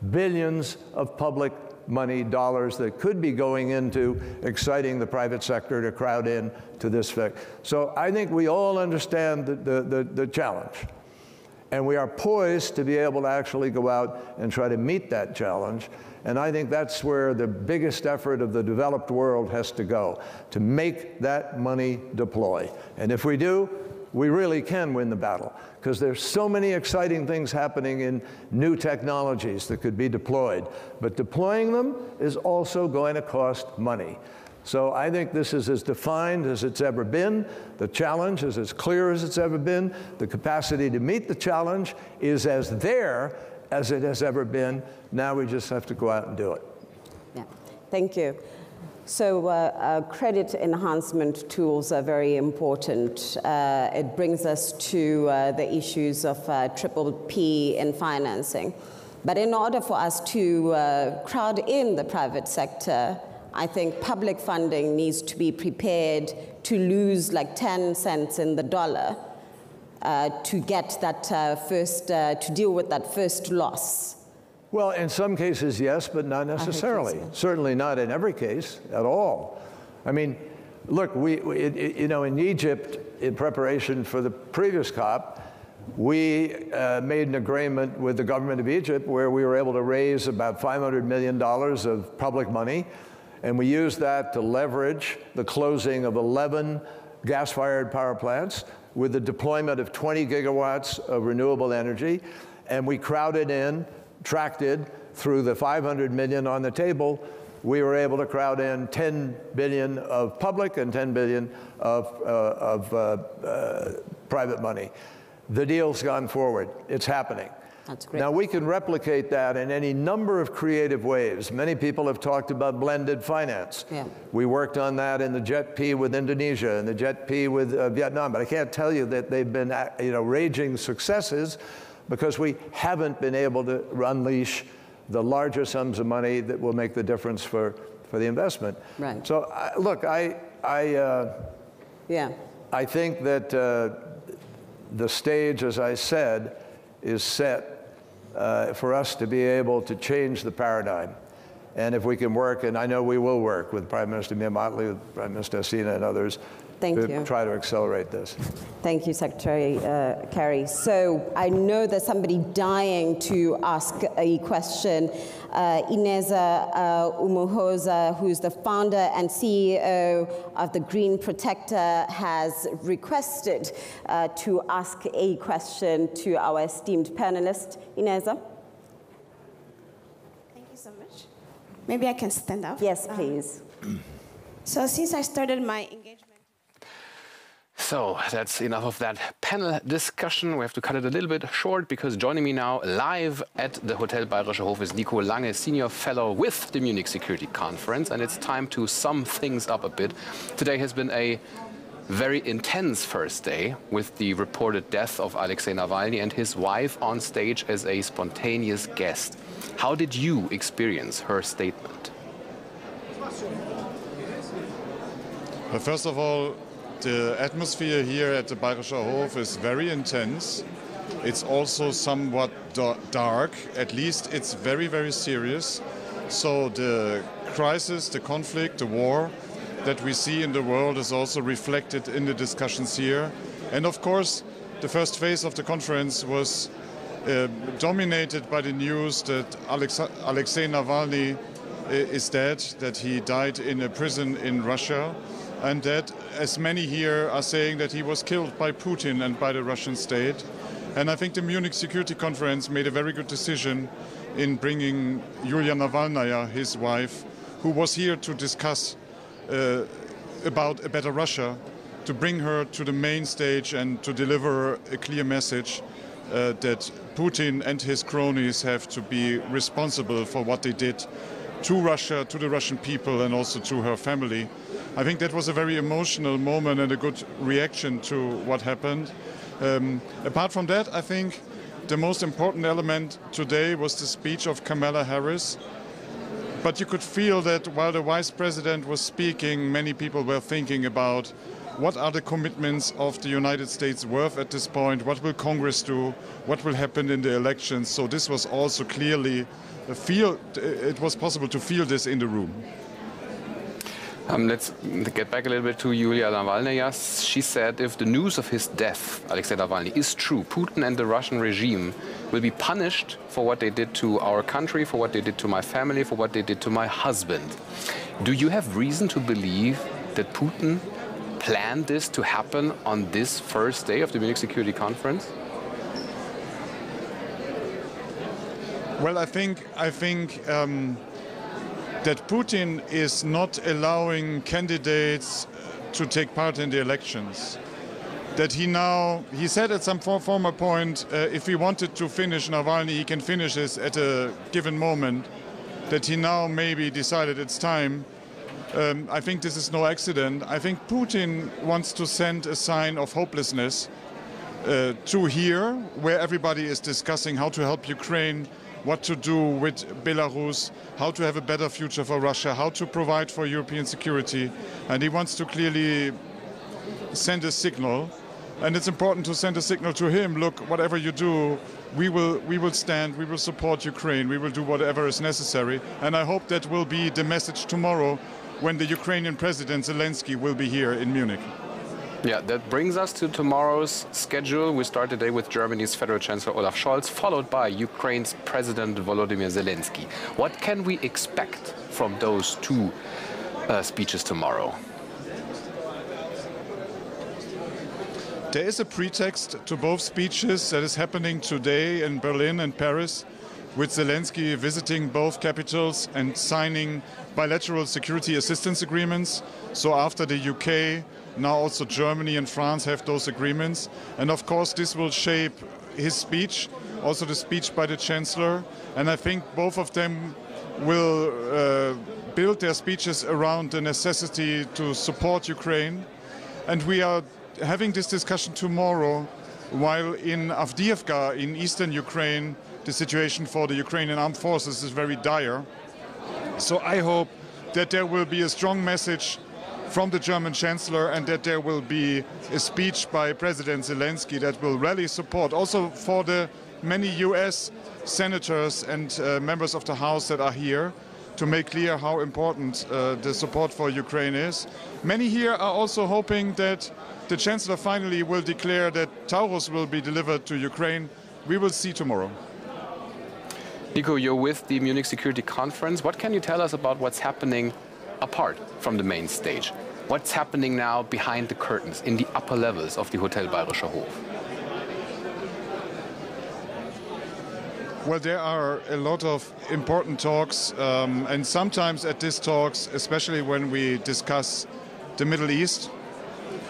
billions of public money, dollars, that could be going into exciting the private sector to crowd in to this fact. So I think we all understand the challenge. And we are poised to be able to actually go out and try to meet that challenge. And I think that's where the biggest effort of the developed world has to go, to make that money deploy. And if we do, we really can win the battle, because there's so many exciting things happening in new technologies that could be deployed. But deploying them is also going to cost money. So I think this is as defined as it's ever been. The challenge is as clear as it's ever been. The capacity to meet the challenge is as there as it has ever been. Now we just have to go out and do it. Yeah, thank you. So credit enhancement tools are very important. It brings us to the issues of triple P in financing. But in order for us to crowd in the private sector, I think public funding needs to be prepared to lose like 10 cents in the dollar to get that to deal with that first loss. Well, in some cases, yes, but not necessarily. Certainly not in every case at all. I mean, look, you know, in Egypt, in preparation for the previous COP, we made an agreement with the government of Egypt where we were able to raise about $500 million of public money, and we used that to leverage the closing of 11 gas-fired power plants with the deployment of 20 gigawatts of renewable energy, and we crowded in, tracted through the 500 million on the table. We were able to crowd in 10 billion of public and 10 billion of private money. The deal's gone forward. It's happening. That's great. Now, we can replicate that in any number of creative ways. Many people have talked about blended finance. Yeah. We worked on that in the JET-P with Indonesia and the JET-P with Vietnam, but I can't tell you that they've been raging successes, because we haven't been able to unleash the larger sums of money that will make the difference for the investment. Right. So, look, I think that the stage, as I said, is set for us to be able to change the paradigm. And if we can work, and I know we will work with Prime Minister Mia Mottley, with Prime Minister Hasina and others, to try to accelerate this. Thank you, Secretary Kerry. So I know there's somebody dying to ask a question. Ineza Umuhoza, who's the founder and CEO of the Green Protector, has requested to ask a question to our esteemed panelist. Ineza? Maybe I can stand up. Yes, please. So since I started my engagement. So that's enough of that panel discussion. We have to cut it a little bit short because joining me now live at the Hotel Bayerischer Hof is Nico Lange, Senior Fellow with the Munich Security Conference. And it's time to sum things up a bit. Today has been a very intense first day with the reported death of Alexei Navalny and his wife on stage as a spontaneous guest. How did you experience her statement? Well, first of all, the atmosphere here at the Bayerischer Hof is very intense. It's also somewhat dark. At least it's very, very serious. So the crisis, the conflict, the war that we see in the world is also reflected in the discussions here. And of course, the first phase of the conference was dominated by the news that Alexei Navalny is dead, that he died in a prison in Russia, and that, as many here are saying, that he was killed by Putin and by the Russian state. And I think the Munich Security Conference made a very good decision in bringing Yulia Navalnaya, his wife, who was here to discuss about a better Russia, to bring her to the main stage and to deliver a clear message that Putin and his cronies have to be responsible for what they did to Russia, to the Russian people, and also to her family. I think that was a very emotional moment and a good reaction to what happened. Apart from that, I think the most important element today was the speech of Kamala Harris. But you could feel that while the Vice President was speaking, many people were thinking about what are the commitments of the United States worth at this point, what will Congress do, what will happen in the elections. So this was also clearly it was possible to feel this in the room. Let's get back a little bit to Yulia Navalnaya. She said if the news of his death, Alexei Navalny, is true, Putin and the Russian regime will be punished for what they did to our country, for what they did to my family, for what they did to my husband. Do you have reason to believe that Putin planned this to happen on this first day of the Munich Security Conference? Well, I think that Putin is not allowing candidates to take part in the elections. That he said at some former point, if he wanted to finish Navalny, he can finish this at a given moment. That he now maybe decided it's time. I think this is no accident. I think Putin wants to send a sign of hopelessness to here, where everybody is discussing how to help Ukraine, what to do with Belarus, how to have a better future for Russia, how to provide for European security. And he wants to clearly send a signal. And it's important to send a signal to him, look, whatever you do, we will stand, we will support Ukraine, we will do whatever is necessary. And I hope that will be the message tomorrow when the Ukrainian President Zelensky will be here in Munich. Yeah, that brings us to tomorrow's schedule. We start today with Germany's Federal Chancellor Olaf Scholz, followed by Ukraine's President Volodymyr Zelensky. What can we expect from those two speeches tomorrow? There is a pretext to both speeches that is happening today in Berlin and Paris, with Zelensky visiting both capitals and signing bilateral security assistance agreements. So after the UK, now also Germany and France have those agreements. And of course this will shape his speech, also the speech by the Chancellor. And I think both of them will build their speeches around the necessity to support Ukraine. And we are having this discussion tomorrow while in Avdiivka in eastern Ukraine the situation for the Ukrainian armed forces is very dire. So I hope that there will be a strong message from the German Chancellor and that there will be a speech by President Zelensky that will rally support also for the many US senators and members of the House that are here to make clear how important the support for Ukraine is. Many here are also hoping that the Chancellor finally will declare that Taurus will be delivered to Ukraine. We will see tomorrow. Nico, you're with the Munich Security Conference. What can you tell us about what's happening apart from the main stage? What's happening now behind the curtains in the upper levels of the Hotel Bayerischer Hof? Well, there are a lot of important talks, and sometimes at these talks, especially when we discuss the Middle East,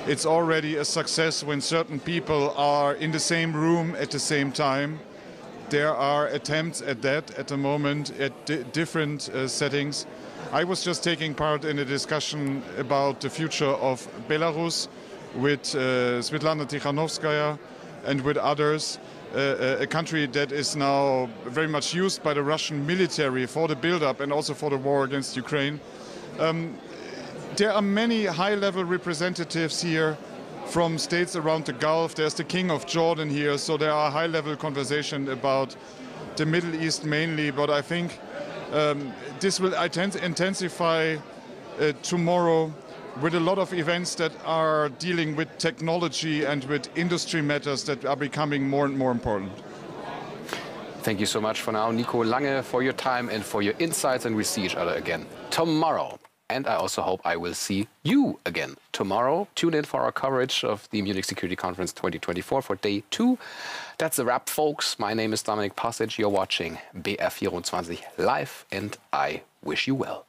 it's already a success when certain people are in the same room at the same time. There are attempts at that at the moment at different settings. I was just taking part in a discussion about the future of Belarus with Svetlana Tikhanovskaya and with others, a country that is now very much used by the Russian military for the build-up and also for the war against Ukraine. There are many high-level representatives here from states around the Gulf. There's the King of Jordan here, so there are high-level conversations about the Middle East mainly, but I think this will intensify tomorrow with a lot of events that are dealing with technology and with industry matters that are becoming more and more important. Thank you so much for now, Nico Lange, for your time and for your insights, and we'll see each other again tomorrow. And I also hope I will see you again tomorrow. Tune in for our coverage of the Munich Security Conference 2024 for day 2. That's a wrap, folks. My name is Dominik Pasic. You're watching BR24 live, and I wish you well.